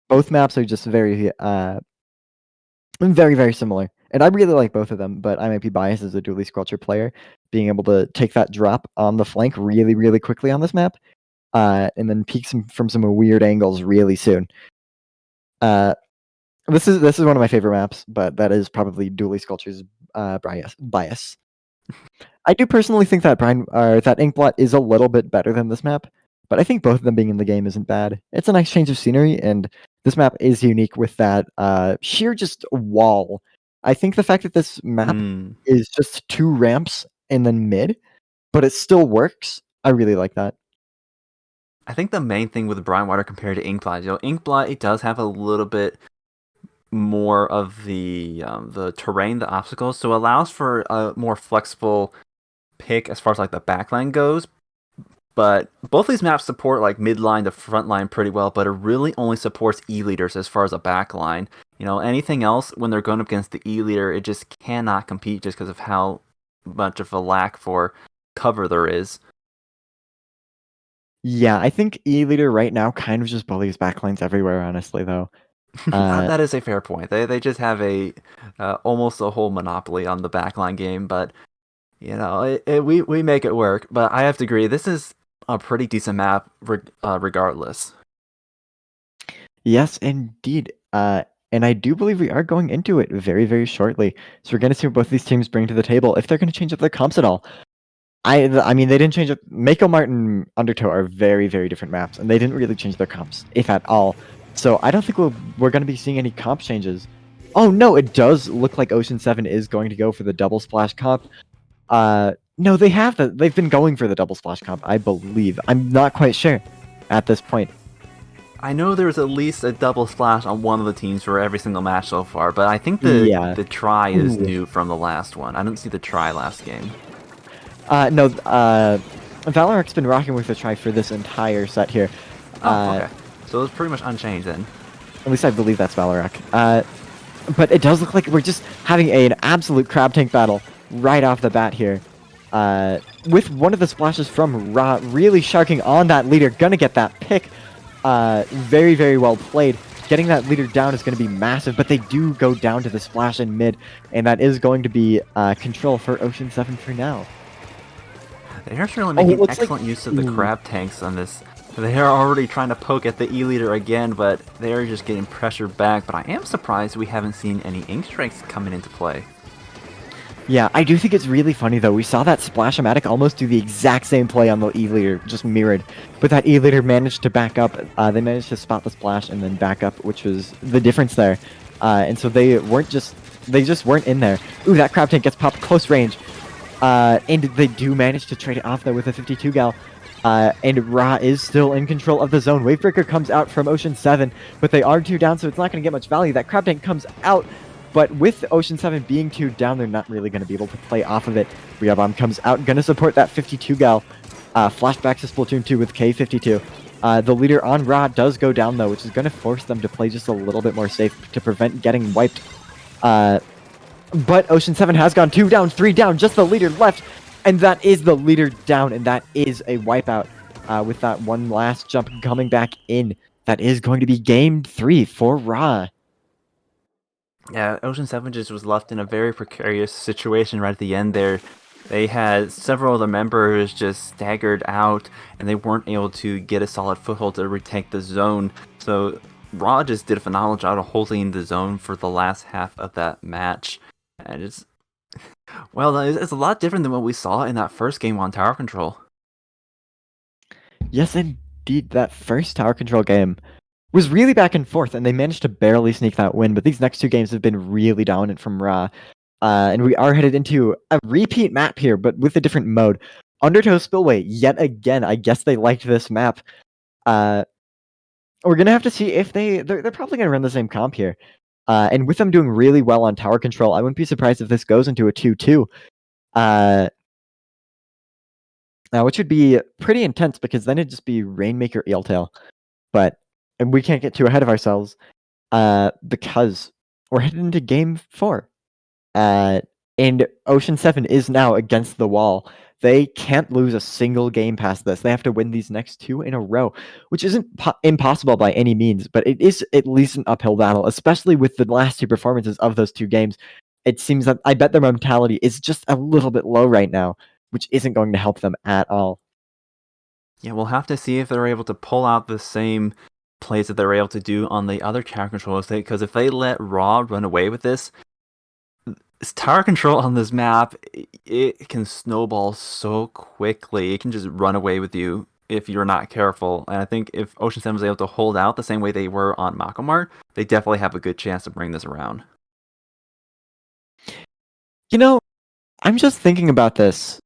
Both maps are just very, very similar. And I really like both of them, but I might be biased as a Dually Squelcher player, being able to take that drop on the flank really, really quickly on this map, and then peek from some weird angles really soon. This is one of my favorite maps, but that is probably Dually Sculpture's bias. I do personally think that that Inkblot is a little bit better than this map, but I think both of them being in the game isn't bad. It's a nice change of scenery, and this map is unique with that sheer just wall. I think the fact that this map is just 2 ramps and then mid, but it still works. I really like that. I think the main thing with Brine Water compared to Inkblot, Inkblot, it does have a little bit more of the terrain, the obstacles, so it allows for a more flexible pick as far as like the backline goes. But both these maps support like midline to frontline pretty well, but it really only supports E-leaders as far as a backline. Anything else when they're going up against the E-leader, it just cannot compete just because of how much of a lack for cover there is. Yeah, I think E-leader right now kind of just bullies backlines everywhere, honestly, though. That is a fair point. They just have almost a whole monopoly on the backline game, but we make it work. But I have to agree, this is a pretty decent map regardless. Yes, indeed. And I do believe we are going into it very, very shortly. So we're going to see what both these teams bring to the table, if they're going to change up their comps at all. I mean, they didn't change up. Mako Mart and Undertow are very, very different maps, and they didn't really change their comps, if at all. So I don't think we're going to be seeing any comp changes. Oh no, it does look like Ocean 7 is going to go for the double splash comp. No, they have they've been going for the double splash comp, I believe. I'm not quite sure at this point. I know there's at least a double splash on one of the teams for every single match so far, but I think the try is new from the last one. I didn't see the try last game. No, Valorac's been rocking with the try for this entire set here. Okay. So it's pretty much unchanged then. At least I believe that's Valorant. But it does look like we're just having an absolute crab tank battle right off the bat here. With one of the splashes from RAAAAAH really sharking on that leader, gonna get that pick. Very, very well played. Getting that leader down is going to be massive, but they do go down to the splash in mid, and that is going to be control for Ocean 7 for now. They are really making excellent use of the crab tanks on this. They are already trying to poke at the E-leader again, but they are just getting pressured back. But I am surprised we haven't seen any ink strikes coming into play. Yeah, I do think it's really funny though. We saw that Splash-O-Matic almost do the exact same play on the E-leader, just mirrored. But that E-leader managed to back up. They managed to spot the splash and then back up, which was the difference there. And so they just weren't in there. Ooh, that crab tank gets popped close range. And they do manage to trade it off though with a 52 gal. And RAAAAAH is still in control of the zone. Wavebreaker comes out from Ocean 7, but they are 2 down, so it's not going to get much value. That crab tank comes out, but with Ocean 7 being 2 down, they're not really going to be able to play off of it. Bomb comes out, going to support that 52 gal. Flashback to Splatoon 2 with K52. The leader on RAAAAAH does go down though, which is going to force them to play just a little bit more safe to prevent getting wiped. But Ocean 7 has gone 2 down, 3 down, just the leader left. And that is the leader down, and that is a wipeout with that one last jump coming back in. That is going to be game 3 for RAAAAAH. Yeah, Ocean 7 just was left in a very precarious situation right at the end there. They had several of the members just staggered out, and they weren't able to get a solid foothold to retake the zone. So RAAAAAH just did a phenomenal job of holding the zone for the last half of that match. And it's a lot different than what we saw in that first game on tower control. Yes, indeed. That first tower control game was really back and forth, and they managed to barely sneak that win. But these next 2 games have been really dominant from RAAAAAH. And we are headed into a repeat map here, but with a different mode. Undertow Spillway, yet again. I guess they liked this map. We're going to have to see if they're probably going to run the same comp here. And with them doing really well on tower control, I wouldn't be surprised if this goes into a 2-2. Which would be pretty intense, because then it'd just be Rainmaker Eeltail. But we can't get too ahead of ourselves, because we're headed into game 4. And Ocean 7 is now against the wall. They can't lose a single game past this. They have to win these next 2 in a row, which isn't impossible by any means, but it is at least an uphill battle, especially with the last 2 performances of those 2 games. It seems that I bet their mentality is just a little bit low right now, which isn't going to help them at all. Yeah, we'll have to see if they're able to pull out the same plays that they're able to do on the other tower controls. Because if they let RAAAAAH run away with this tower control on this map, it can snowball so quickly. It can just run away with you if you're not careful. And I think if Ocean 7 was able to hold out the same way they were on Makomart, they definitely have a good chance to bring this around. You know, I'm just thinking about this,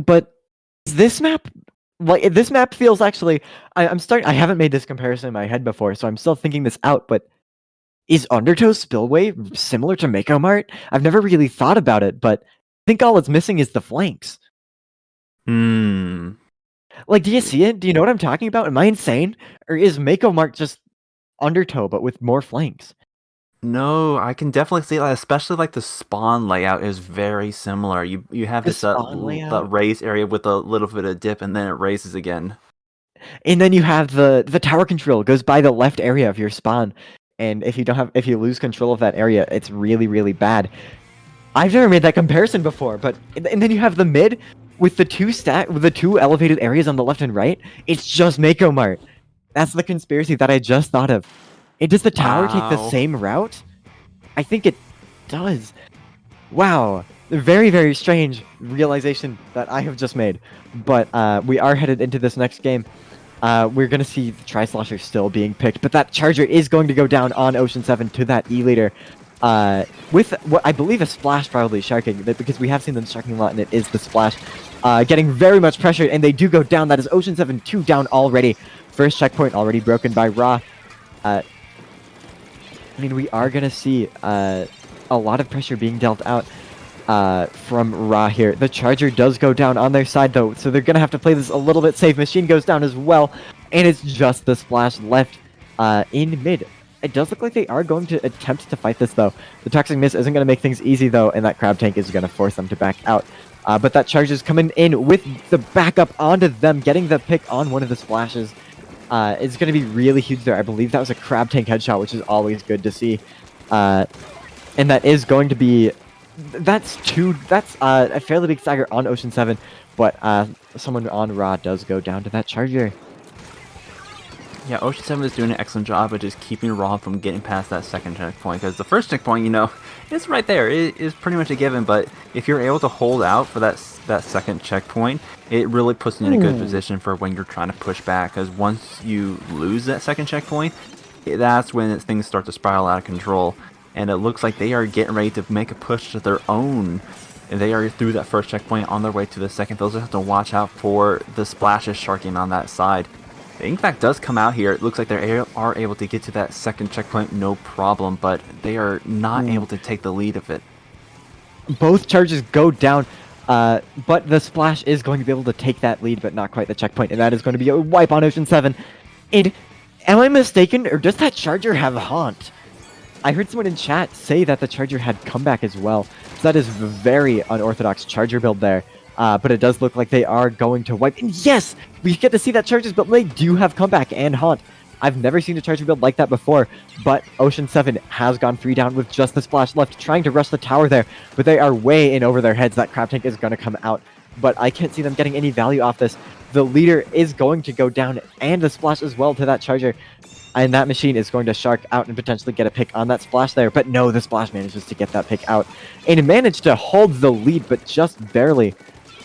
but this map, like this map feels actually. I haven't made this comparison in my head before, so I'm still thinking this out. But is Undertow Spillway similar to Makomart? I've never really thought about it, but I think all it's missing is the flanks. Like, do you see it? Do you know what I'm talking about? Am I insane? Or is Makomart just Undertow, but with more flanks? No, I can definitely see that, especially like the spawn layout is very similar. You have The this spawn layout? that raised area with a little bit of dip, and then it raises again. And then you have the tower control goes by the left area of your spawn, and if you lose control of that area, it's really, really bad. I've never made that comparison before, but and then you have the mid with the two elevated areas on the left and right. It's just Makomart. That's the conspiracy that I just thought of. And does the tower take the Wow. same route? I think it does. Wow. Very, very strange realization that I have just made. But we are headed into this next game. We're going to see the Tri-Slosher still being picked, but that Charger is going to go down on Ocean 7 to that E-Leader. With what I believe a splash, probably sharking, because we have seen them sharking a lot, and it is the splash. Getting very much pressured, and they do go down. That is Ocean 7 2 down already. First checkpoint already broken by RAAAAAH. I mean, we are going to see a lot of pressure being dealt out from RAAAAAH here. The Charger does go down on their side, though, so they're going to have to play this a little bit safe. Machine goes down as well, and it's just the splash left in mid. It does look like they are going to attempt to fight this, though. The Toxic Mist isn't going to make things easy, though, and that Crab Tank is going to force them to back out. But that Charger's coming in with the backup onto them, getting the pick on one of the splashes. It's going to be really huge there. I believe that was a Crab Tank headshot, which is always good to see. And that is going to be... That's a fairly big stagger on Ocean 7, but someone on RAAAAAH does go down to that Charger. Yeah, Ocean 7 is doing an excellent job of just keeping RAAAAAH from getting past that second checkpoint, because the first checkpoint, you know, it's right there. It is pretty much a given, but if you're able to hold out for that second checkpoint, it really puts you in a good position for when you're trying to push back, because once you lose that second checkpoint, that's when things start to spiral out of control. And it looks like they are getting ready to make a push to their own. And they are through that first checkpoint on their way to the second. They'll just have to watch out for the splashes sharking on that side. The Inkvac does come out here. It looks like they are able to get to that second checkpoint no problem, but they are not able to take the lead of it. Both charges go down, but the splash is going to be able to take that lead, but not quite the checkpoint, and that is going to be a wipe on Ocean 7. And am I mistaken, or does that Charger have Haunt? I heard someone in chat say that the Charger had comeback as well. So that is a very unorthodox Charger build there. But it does look like they are going to wipe. And yes, we get to see that Charger's build. They do have comeback and Haunt. I've never seen a Charger build like that before. But Ocean 7 has gone 3 down with just the splash left, trying to rush the tower there. But they are way in over their heads. That Crab Tank is going to come out. But I can't see them getting any value off this. The leader is going to go down, and the splash as well to that Charger. And that machine is going to shark out and potentially get a pick on that splash there. But no, the splash manages to get that pick out. And managed to hold the lead, but just barely.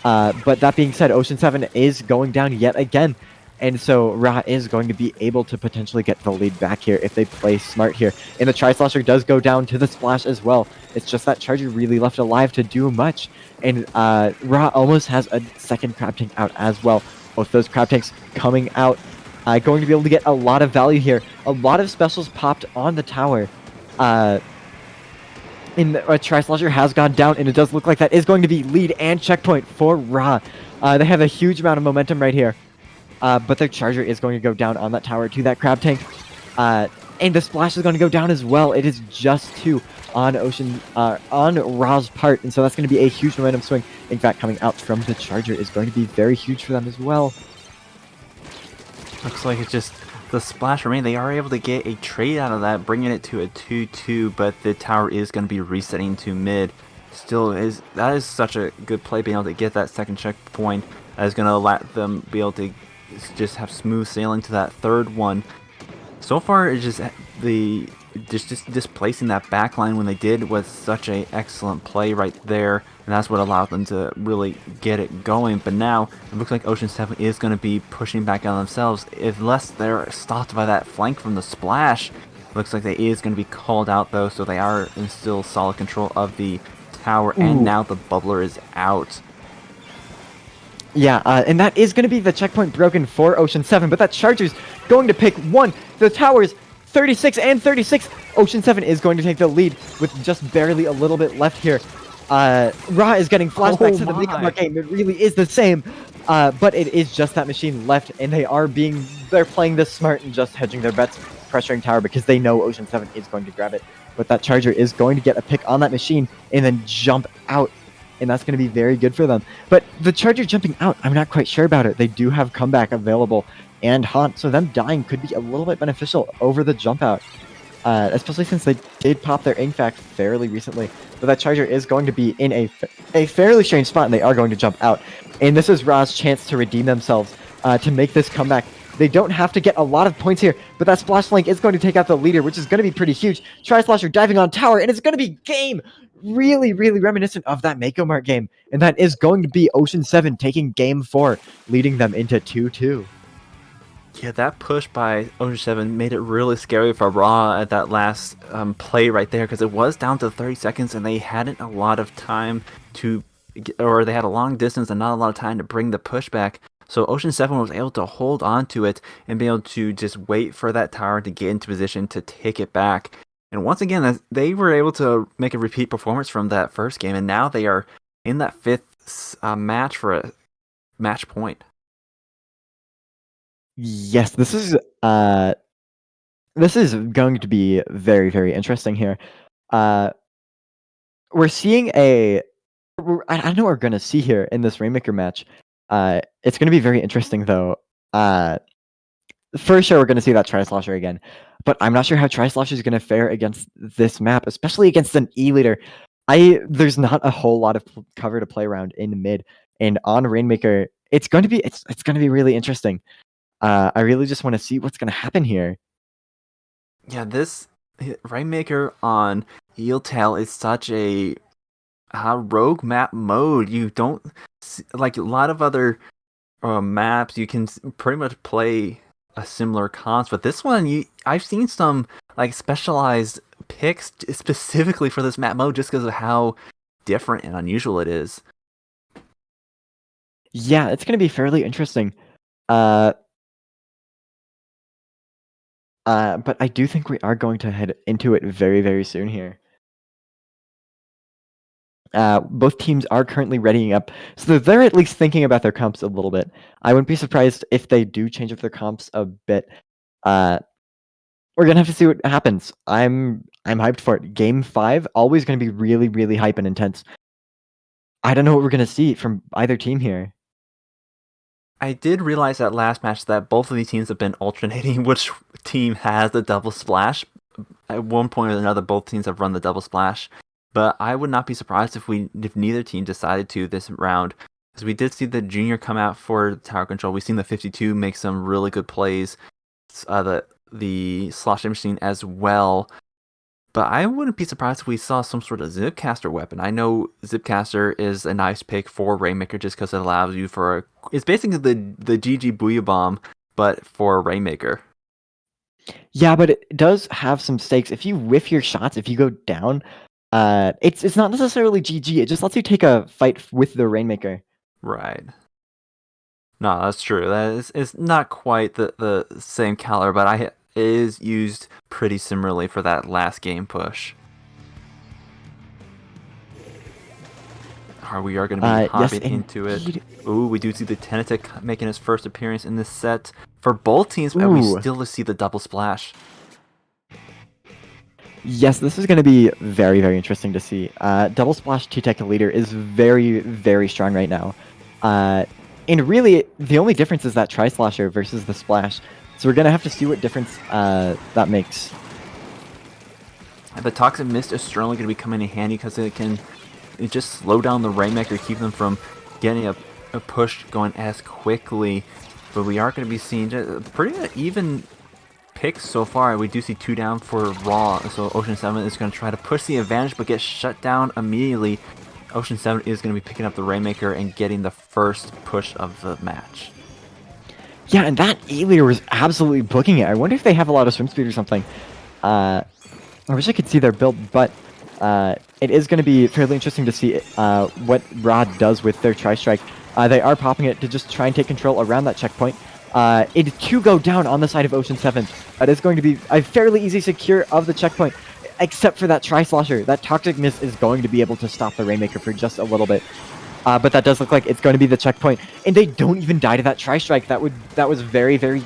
But that being said, Ocean 7 is going down yet again. And so RAAAAAH is going to be able to potentially get the lead back here if they play smart here. And the Tri-Slosher does go down to the splash as well. It's just that Charger really left alive to do much. And RAAAAAH almost has a second Crab Tank out as well. Both those Crab Tanks coming out. Going to be able to get a lot of value here. A lot of specials popped on the tower. And Tri-Slosher has gone down, and it does look like that is going to be lead and checkpoint for RAAAAAH. They have a huge amount of momentum right here. But their Charger is going to go down on that tower to that Crab Tank. And the splash is going to go down as well. It is just 2 on RAAAAAH's part, and so that's going to be a huge momentum swing. In fact, coming out from the Charger is going to be very huge for them as well. Looks like it's just the splash remain. They are able to get a trade out of that, bringing it to a 2-2, but the tower is going to be resetting to mid. That is such a good play, being able to get that second checkpoint. That is going to let them be able to just have smooth sailing to that third one. So far, it's just displacing that backline when they did was such a excellent play right there, and that's what allowed them to really get it going. But now it looks like Ocean 7 is going to be pushing back on themselves unless they're stopped by that flank from the splash. Looks like they is going to be called out though, so they are in still solid control of the tower. Ooh. And now the bubbler is out. Yeah, and that is going to be the checkpoint broken for Ocean 7, but that Charger's going to pick one. The towers 36 and 36. Ocean 7 is going to take the lead with just barely a little bit left here. RAAAAAH is getting flashbacks to the Legato game. It really is the same, but it is just that machine left, and they're playing this smart and just hedging their bets, pressuring tower because they know Ocean 7 is going to grab it. But that Charger is going to get a pick on that machine and then jump out, and that's going to be very good for them. But the Charger jumping out, I'm not quite sure about it. They do have comeback available and haunt, so them dying could be a little bit beneficial over the jump out, especially since they did pop their Ingfact fairly recently. But that Charger is going to be in a fairly strange spot, and they are going to jump out. And this is RAAAAAH's chance to redeem themselves, to make this comeback. They don't have to get a lot of points here, but that splash flank is going to take out the leader, which is going to be pretty huge. Tri-Slasher diving on tower, and it's going to be game! Really, really reminiscent of that Mako Mart game. And that is going to be Ocean 7 taking game 4, leading them into 2-2. Yeah, that push by Ocean 7 made it really scary for RAAAAAH at that last play right there, because it was down to 30 seconds and they hadn't a lot of time to, or they had a long distance and not a lot of time to bring the push back. So Ocean 7 was able to hold on to it and be able to just wait for that tower to get into position to take it back. And once again, they were able to make a repeat performance from that first game, and now they are in that fifth match for a match point. Yes, this is going to be very, very interesting here. We're seeing I don't know what we're going to see here in this Rainmaker match. It's going to be very interesting, though. For sure, we're going to see that Tri-Slosher again. But I'm not sure how Tri-Slosher is going to fare against this map, especially against an E-leader. There's not a whole lot of cover to play around in mid. And on Rainmaker, it's going to be really interesting. I really just want to see what's going to happen here. Yeah, this Rainmaker on Eeltail is such a rogue map mode. You don't see, like a lot of other maps, you can pretty much play a similar cons, but this one, I've seen some like specialized picks specifically for this map mode just because of how different and unusual it is. Yeah, it's going to be fairly interesting. But I do think we are going to head into it very, very soon here. Both teams are currently readying up, so they're at least thinking about their comps a little bit. I wouldn't be surprised if they do change up their comps a bit. We're gonna have to see what happens. I'm hyped for it. Game 5 always gonna be really, really hype and intense. I don't know what we're gonna see from either team here. I did realize that last match that both of these teams have been alternating which team has the double splash. At one point or another, both teams have run the double splash. But I would not be surprised if neither team decided to this round. Because we did see the Junior come out for tower control. We've seen the 52 make some really good plays. The Slosh machine as well. But I wouldn't be surprised if we saw some sort of Zipcaster weapon. I know Zipcaster is a nice pick for Rainmaker just because it allows you for... It's basically the GG Booyah Bomb, but for Rainmaker. Yeah, but it does have some stakes. If you whiff your shots, if you go down, it's not necessarily GG. It just lets you take a fight with the Rainmaker. Right. No, that's true. That is not quite the same caliber, but it is used pretty similarly for that last game push. We are going to be hopping into it. Ooh, we do see the Tenetic making his first appearance in this set for both teams, but we still see the double splash. Yes, this is going to be very, very interesting to see. Double Splash T-Tech leader is very, very strong right now. And really, the only difference is that Tri-Slasher versus the Splash. So we're going to have to see what difference that makes. The Toxic Mist is certainly going to be coming in handy because it just slow down the Rainmaker, keep them from getting a push going as quickly. But we are going to be seeing a pretty even picks so far. We do see 2 down for Raw, so Ocean 7 is going to try to push the advantage, but get shut down immediately. Ocean 7 is going to be picking up the Rainmaker and getting the first push of the match. Yeah, and that E-leader was absolutely booking it. I wonder if they have a lot of swim speed or something. I wish I could see their build, but it is going to be fairly interesting to see what RAAAAAH does with their Tri-Strike. They are popping it to just try and take control around that checkpoint. It to go down on the side of Ocean 7. It is going to be a fairly easy secure of the checkpoint, except for that Tri-Slosher. That Toxic Mist is going to be able to stop the Rainmaker for just a little bit. But that does look like it's going to be the checkpoint, and they don't even die to that Tri-Strike. That was very, very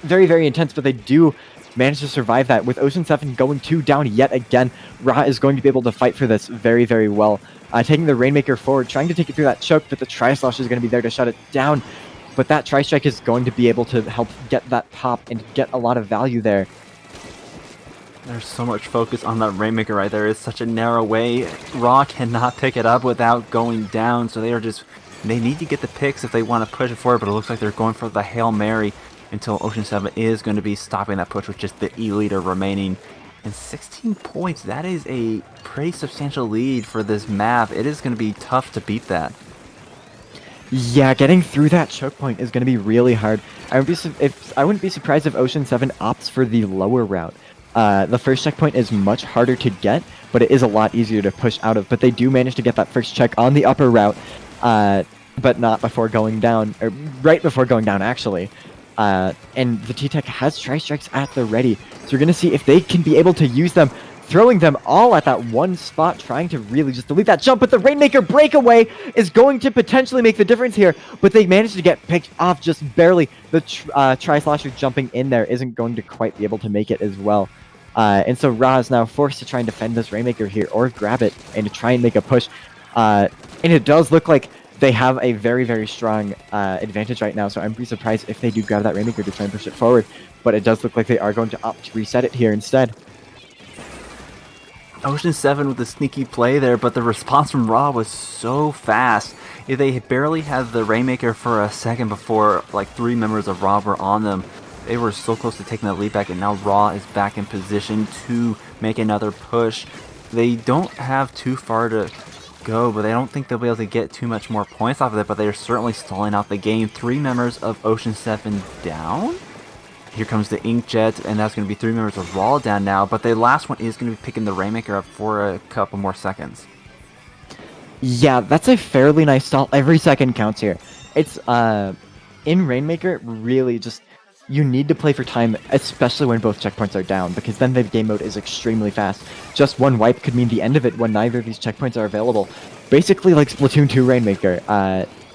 intense, but they do manage to survive that. With Ocean 7 going 2 down yet again, RAAAAAH is going to be able to fight for this very, very well. Taking the Rainmaker forward, trying to take it through that choke, but the Tri-Slosh is going to be there to shut it down. But that Tri-Strike is going to be able to help get that pop and get a lot of value there. There's so much focus on that Rainmaker right there. It's such a narrow way. RAAAAAH cannot pick it up without going down, so they need to get the picks if they want to push it forward, but it looks like they're going for the Hail Mary until Ocean 7 is going to be stopping that push with just the E-leader remaining. And 16 points, that is a pretty substantial lead for this map. It is going to be tough to beat that. Yeah, getting through that choke point is going to be really hard. I wouldn't be surprised if Ocean 7 opts for the lower route. The first checkpoint is much harder to get, but it is a lot easier to push out of. But they do manage to get that first check on the upper route, but not before going down, or right before going down, actually. And the T-Tech has Tri-Strikes at the ready, so you're going to see if they can be able to use them, throwing them all at that one spot, trying to really just delete that jump. But the Rainmaker breakaway is going to potentially make the difference here, but they managed to get picked off just barely. The Tri-Slosher jumping in there isn't going to quite be able to make it as well. And so RAAAAAH is now forced to try and defend this Rainmaker here, or grab it, and to try and make a push. And it does look like they have a very, very strong advantage right now, so I'm pretty surprised if they do grab that Rainmaker to try and push it forward. But it does look like they are going to opt to reset it here instead. Ocean 7 with a sneaky play there, but the response from RAAAAAH was so fast. They barely had the Rainmaker for a second before like 3 members of RAAAAAH were on them. They were so close to taking the lead back, and now RAAAAAH is back in position to make another push. They don't have too far to go, but I don't think they'll be able to get too much more points off of it, but they're certainly stalling out the game. 3 members of Ocean 7 down. Here comes the Inkjet, and that's going to be 3 members of RAAAAAH down now, but the last one is going to be picking the Rainmaker up for a couple more seconds. Yeah, that's a fairly nice stall. Every second counts here. It's, in Rainmaker, really just, you need to play for time, especially when both checkpoints are down, because then the game mode is extremely fast. Just one wipe could mean the end of it when neither of these checkpoints are available. Basically like Splatoon 2 Rainmaker.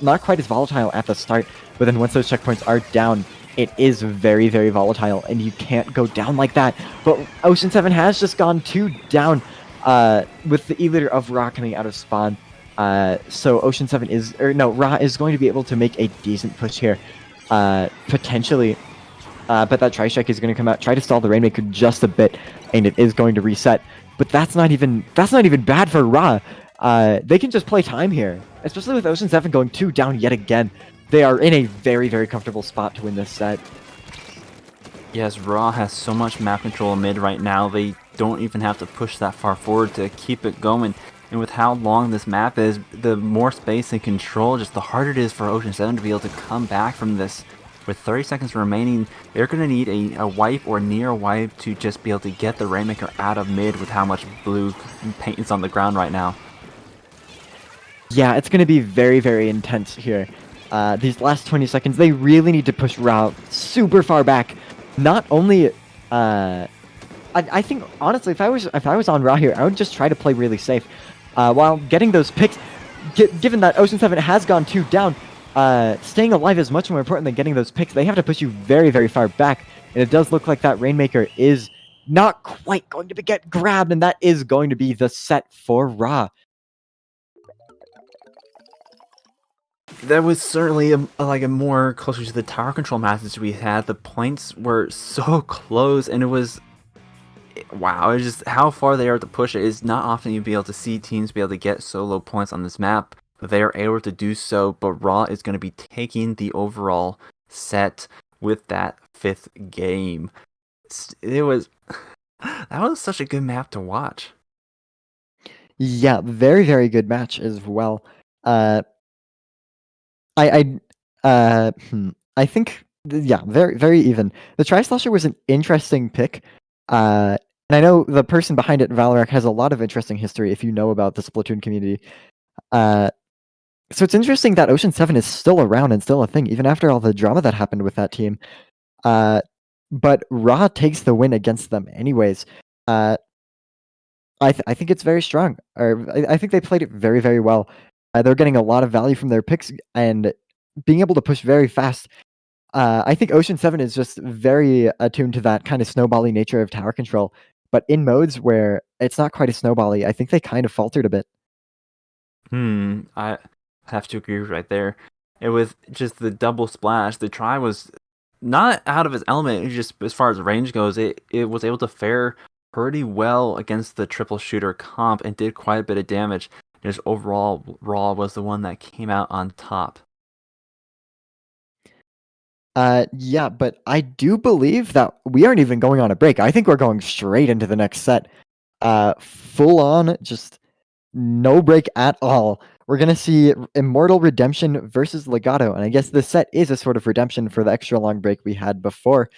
Not quite as volatile at the start, but then once those checkpoints are down, it is very, very volatile, and you can't go down like that. But Ocean 7 has just gone 2 down with the E-leader of RAAAAAH coming out of spawn. So Ocean 7 is, or no, RAAAAAH is going to be able to make a decent push here, potentially. But that Tri-Strike is going to come out, try to stall the Rainmaker just a bit, and it is going to reset. But that's not even bad for RAAAAAH. They can just play time here, especially with Ocean 7 going 2 down yet again. They are in a very, very comfortable spot to win this set. Yes, RAAAAAH has so much map control mid right now, they don't even have to push that far forward to keep it going. And with how long this map is, the more space and control, just the harder it is for Ocean 7 to be able to come back from this. With 30 seconds remaining, they're going to need a wipe or near wipe to just be able to get the Rainmaker out of mid with how much blue paint is on the ground right now. Yeah, it's going to be very, very intense here. These last 20 seconds, they really need to push RAAAAAH super far back. Not only, I think honestly, if I was on RAAAAAH here, I would just try to play really safe, while getting those picks. Given that Ocean 7 has gone 2 down, staying alive is much more important than getting those picks. They have to push you very, very far back, and it does look like that Rainmaker is not quite going to get grabbed, and that is going to be the set for RAAAAAH. That was certainly a more closer to the tower control matches we had. The points were so close, and it was, wow, it's just how far they are to push it. It's not often you'd be able to see teams be able to get so low points on this map, but they are able to do so. But RAAAAAH is going to be taking the overall set with that 5th game. It was that was such a good map to watch. Yeah, very, very good match as well. I think, yeah, very, very even. The Tri-Slasher was an interesting pick. And I know the person behind it, Valorant, has a lot of interesting history if you know about the Splatoon community. So it's interesting that Ocean 7 is still around and still a thing, even after all the drama that happened with that team. But RAAAAAH takes the win against them anyways. I think it's very strong. I think they played it very, very well. They're getting a lot of value from their picks and being able to push very fast. I think Ocean 7 is just very attuned to that kind of snowbally nature of tower control. But in modes where it's not quite as snowbally, I think they kind of faltered a bit. I have to agree right there. It was just the double splash. The try was not out of its element. Just as far as range goes, it was able to fare pretty well against the triple shooter comp and did quite a bit of damage. Just overall, RAAAAAH was the one that came out on top. Yeah, but I do believe that we aren't even going on a break. I think we're going straight into the next set. Full on, just no break at all. We're gonna see Immortal Redemption versus Legato, and I guess this set is a sort of redemption for the extra long break we had before,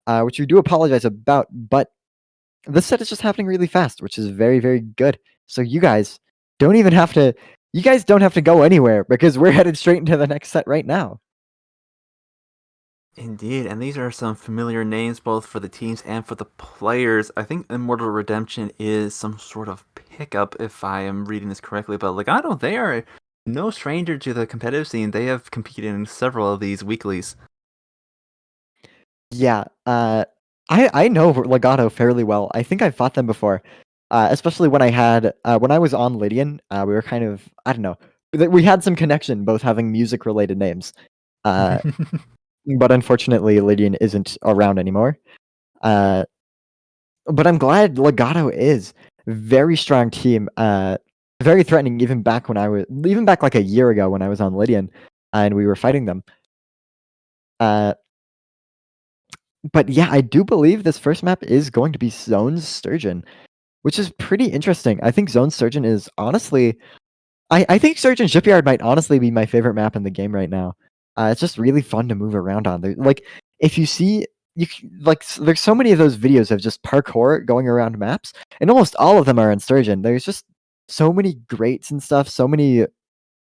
which we do apologize about, but this set is just happening really fast, which is very, very good. So you guys don't have to go anywhere because we're headed straight into the next set right now. Indeed, and these are some familiar names both for the teams and for the players. I think Immortal Redemption is some sort of pickup, if I am reading this correctly, but Legato, they are no stranger to the competitive scene. They have competed in several of these weeklies. Yeah, I know Legato fairly well. I think I've fought them before, especially when I was on Lydian. We were kind of, I don't know, we had some connection, both having music-related names. But unfortunately, Lydian isn't around anymore. But I'm glad Legato is very strong team. Very threatening, even back like a year ago when I was on Lydian, and we were fighting them. But yeah, I do believe this first map is going to be Zone's Sturgeon, which is pretty interesting. I think Zone's Sturgeon is honestly, I think Sturgeon Shipyard might honestly be my favorite map in the game right now. It's just really fun to move around on. Like, if you see, there's so many of those videos of just parkour going around maps, and almost all of them are in Sturgeon. There's just so many grates and stuff, so many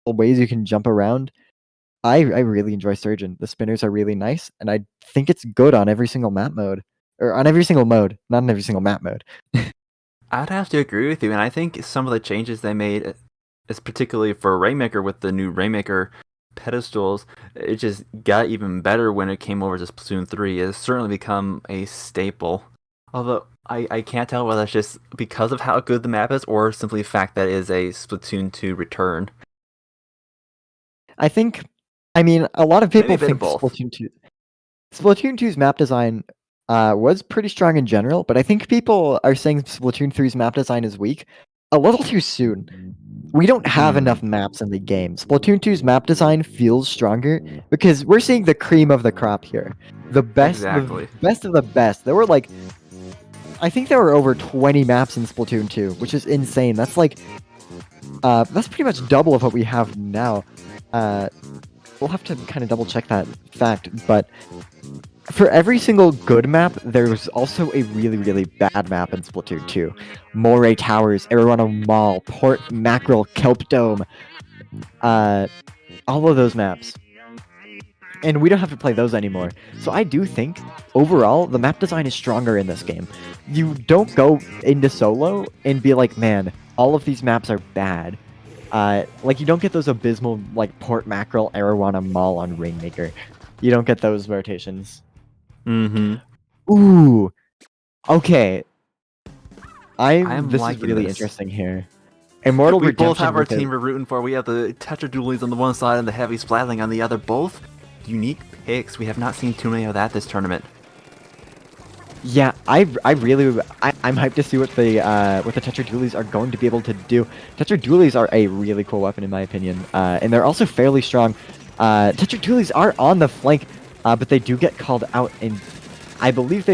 ways you can jump around. I really enjoy Sturgeon. The spinners are really nice, and I think it's good on every single map mode. Or on every single mode, not on every single map mode. I'd have to agree with you, and I think some of the changes they made, is particularly for Rainmaker with the new Rainmaker pedestals, it just got even better when it came over to Splatoon 3. It's certainly become a staple. Although I can't tell whether it's just because of how good the map is or simply the fact that it is a Splatoon 2 return. I mean, a lot of people Maybe a bit think of both. Splatoon 2's map design was pretty strong in general, but I think people are saying Splatoon 3's map design is weak a little too soon. We don't have enough maps in the game. Splatoon 2's map design feels stronger because we're seeing the cream of the crop here. The best, Exactly. the best of the best. I think there were over 20 maps in Splatoon 2, which is insane. That's that's pretty much double of what we have now. We'll have to kind of double check that fact, but for every single good map, there's also a really, really bad map in Splatoon 2. Moray Towers, Arowana Mall, Port Mackerel, Kelp Dome. All of those maps. And we don't have to play those anymore. So I do think, overall, the map design is stronger in this game. You don't go into solo and be like, man, all of these maps are bad. You don't get those abysmal, Port Mackerel, Arowana Mall on Rainmaker. You don't get those rotations. Ooh. Okay. This is really interesting here. Immortal We Redemption. both have our team we're rooting for. We have the Tetra Dualies on the one side and the Heavy Splatling on the other. Both unique picks. We have not seen too many of that this tournament. Yeah, I'm hyped to see what the Tetra Dualies are going to be able to do. Tetra Dualies are a really cool weapon in my opinion, and they're also fairly strong. Tetra Dualies are on the flank. but they do get called out, and I believe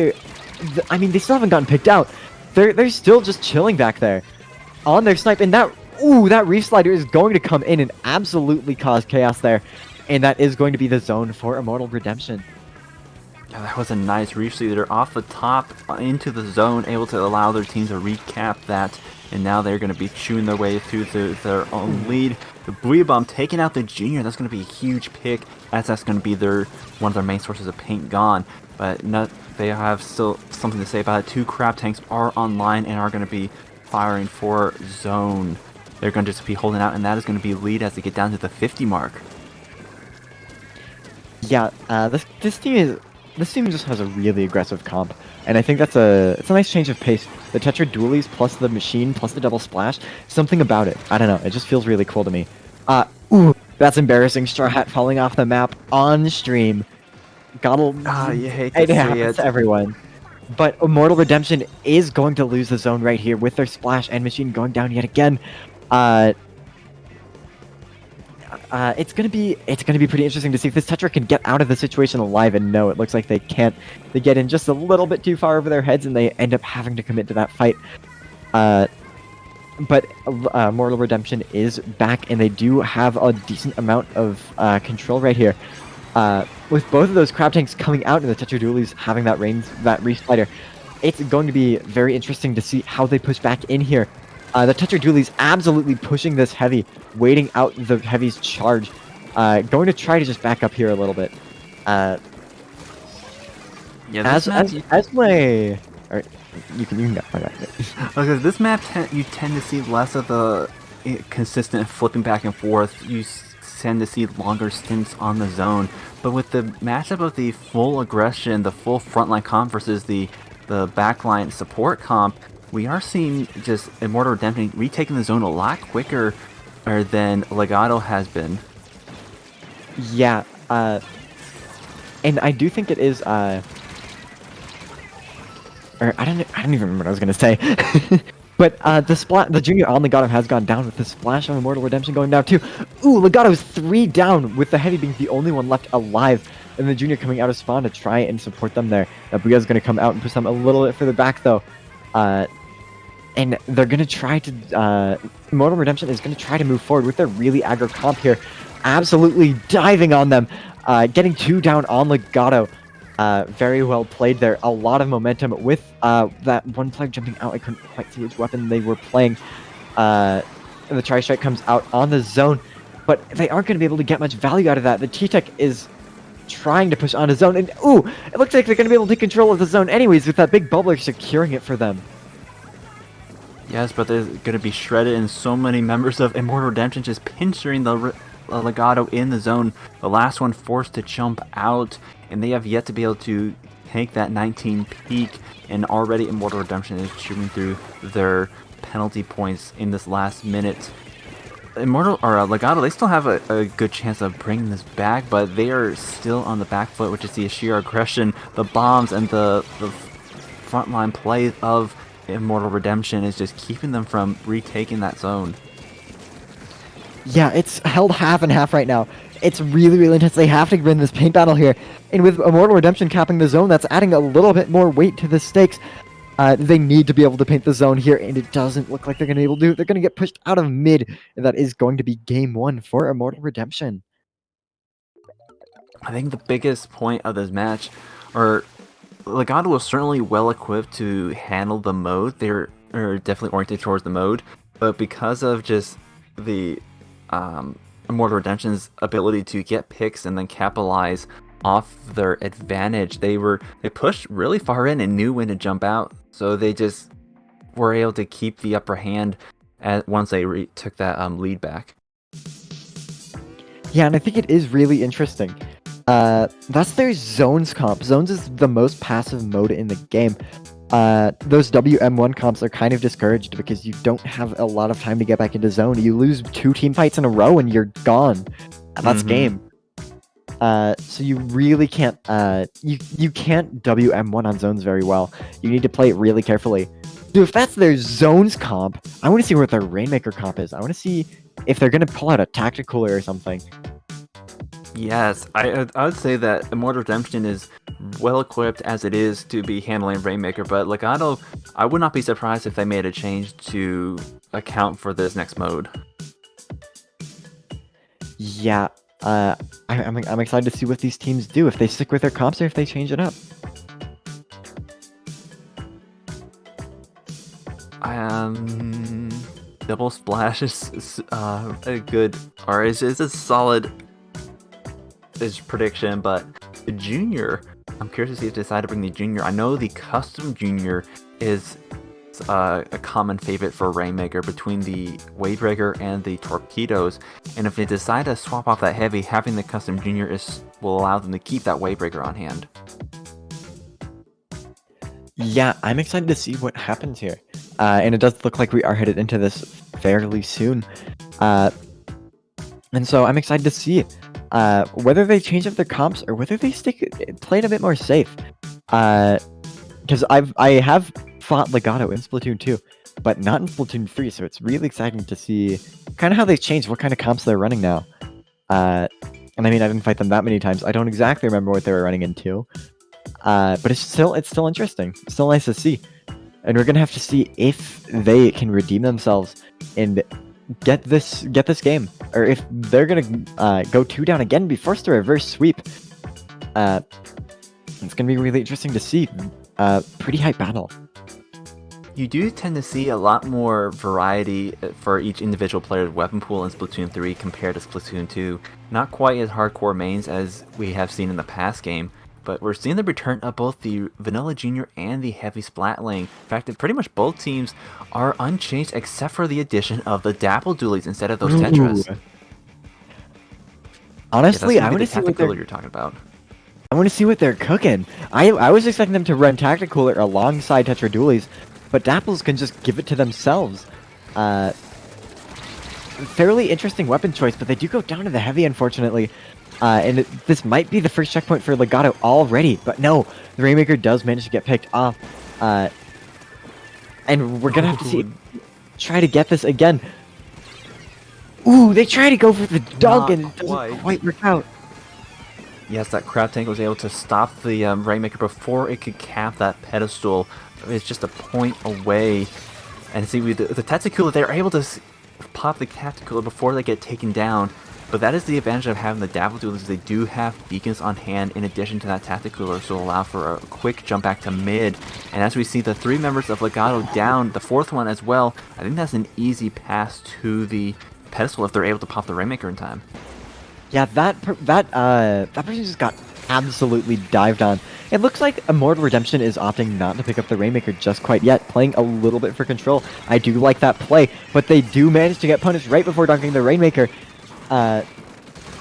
I mean, they still haven't gotten picked out. They're still just chilling back there on their snipe, and that Reef Slider is going to come in and absolutely cause chaos there, and that is going to be the zone for Immortal Redemption. Yeah, that was a nice Reef Slider off the top into the zone, able to allow their team to recap that, and now they're going to be chewing their way through their own lead. The Booyah Bomb taking out the Junior, that's going to be a huge pick, as that's going to be one of their main sources of paint gone. But they have still something to say about it. 2 Crab Tanks are online and are going to be firing for zone. They're going to just be holding out, and that is going to be lead as they get down to the 50 mark. Yeah, this team just has a really aggressive comp, and I think it's a nice change of pace. The Tetra Dualies plus the machine plus the double splash, something about it. I don't know, it just feels really cool to me. Ooh, that's embarrassing. Straw Hat falling off the map on stream. You hate to see happens it. to everyone. But Immortal Redemption is going to lose the zone right here with their splash and machine going down yet again. It's gonna be pretty interesting to see if this Tetra can get out of the situation alive, and no, it looks like they can't. They get in just a little bit too far over their heads, and they end up having to commit to that fight. But Immortal Redemption is back, and they do have a decent amount of control right here. With both of those Crab Tanks coming out and the Tetra Dualies having that Reef Slider, it's going to be very interesting to see how they push back in here. The Tetra Dualies absolutely pushing this heavy, waiting out the heavy's charge. Going to try to just back up here a little bit. Yeah, as my... Alright, you can go. Okay, this map you tend to see less of the consistent flipping back and forth. You tend to see longer stints on the zone. But with the matchup of the full aggression, the full frontline comp versus the backline support comp, we are seeing just Immortal Redemption retaking the zone a lot quicker than Legato has been. Yeah, and I do think it is, or I don't even remember what I was gonna say. But the Junior on Legato has gone down with the splash of Immortal Redemption going down too. Ooh, Legato's 3 down with the heavy being the only one left alive, and the Junior coming out of spawn to try and support them there. Now Booyah's gonna come out and push them a little bit further back though. And they're going to try to... Immortal Redemption is going to try to move forward with their really aggro comp here. Absolutely diving on them. Getting 2 down on Legato. Very well played there. A lot of momentum with that one player jumping out. I couldn't quite see which weapon they were playing. And the Tri-Strike comes out on the zone. But they aren't going to be able to get much value out of that. The T-Tech is trying to push on a zone. And ooh, it looks like they're going to be able to take control of the zone anyways with that big bubbler securing it for them. Yes, but they're going to be shredded, and so many members of Immortal Redemption just pinching the Legato in the zone. The last one forced to jump out, and they have yet to be able to take that 19 peak, and already Immortal Redemption is chewing through their penalty points in this last minute. Legato, they still have a good chance of bringing this back, but they are still on the back foot, which is the sheer aggression, the bombs, and the frontline play of Immortal Redemption is just keeping them from retaking that zone. Yeah, it's held half and half right now. It's really, really intense. They have to win this paint battle here. And with Immortal Redemption capping the zone, that's adding a little bit more weight to the stakes. They need to be able to paint the zone here, and it doesn't look like they're going to be able to do it. They're going to get pushed out of mid, and that is going to be game 1 for Immortal Redemption. I think the biggest point of this match, Legato was certainly well equipped to handle the mode. They're definitely oriented towards the mode, but because of just the Immortal Redemption's ability to get picks and then capitalize off their advantage, they pushed really far in and knew when to jump out, so they just were able to keep the upper hand once they took that lead back. Yeah, and I think it is really interesting. That's their zones comp. Zones is the most passive mode in the game. Those WM1 comps are kind of discouraged because you don't have a lot of time to get back into zone. You lose 2 team fights in a row and you're gone. And that's game. So you really can't, you can't WM1 on zones very well. You need to play it really carefully. Dude, if that's their zones comp, I want to see what their Rainmaker comp is. I want to see if they're going to pull out a tactical or something. Yes, I would say that Immortal Redemption is well equipped as it is to be handling Rainmaker, but Legato, I would not be surprised if they made a change to account for this next mode. Yeah, I'm excited to see what these teams do, if they stick with their comps or if they change it up. Double Splash is a good, or is a solid prediction, but the Junior, I'm curious to see if they decide to bring the Junior. I know the Custom Junior is a common favorite for Rainmaker between the Wavebreaker and the Torpedoes, and if they decide to swap off that Heavy, having the Custom Junior will allow them to keep that Wavebreaker on hand. Yeah, I'm excited to see what happens here. And it does look like we are headed into this fairly soon. And so I'm excited to see whether they change up their comps or whether they play it a bit more safe. Because I have fought Legato in Splatoon 2, but not in Splatoon 3, so it's really exciting to see kind of how they've changed, what kind of comps they're running now. And I mean, I didn't fight them that many times. I don't exactly remember what they were running in 2. But it's still interesting. It's still nice to see. And we're gonna have to see if they can redeem themselves and get this game, or if they're gonna go 2 down again, be forced to reverse sweep. It's gonna be really interesting to see. Pretty hype battle. You do tend to see a lot more variety for each individual player's weapon pool in Splatoon 3 compared to Splatoon 2. Not quite as hardcore mains as we have seen in the past game, but we're seeing the return of both the Vanilla Junior and the Heavy Splatling. In fact, pretty much both teams are unchanged except for the addition of the Dapple Dualies instead of those Tetras. Honestly, I want want to see what you're talking about. I want to see what they're cooking. I was expecting them to run Tacticooler alongside Tetra Dualies, but Dapples can just give it to themselves. Fairly interesting weapon choice, but they do go down to the Heavy, unfortunately. And this might be the first checkpoint for Legato already, but no, the Rainmaker does manage to get picked off. And we're gonna have to see, try to get this again. Ooh, they try to go for the dunk and it doesn't quite work out. Yes, that Crab Tank was able to stop the Rainmaker before it could cap that pedestal. It's just a point away. And see, the Tacticooler, they're able to pop the Tacticooler before they get taken down. But that is the advantage of having the Dapple Dualies. They do have beacons on hand in addition to that Tacticooler, so allow for a quick jump back to mid. And as we see the 3 members of Legato down, the 4th one as well, I think that's an easy pass to the pedestal if they're able to pop the Rainmaker in time. Yeah, that person just got absolutely dived on. It looks like Immortal Redemption is opting not to pick up the Rainmaker just quite yet, playing a little bit for control. I do like that play, but they do manage to get punished right before dunking the Rainmaker.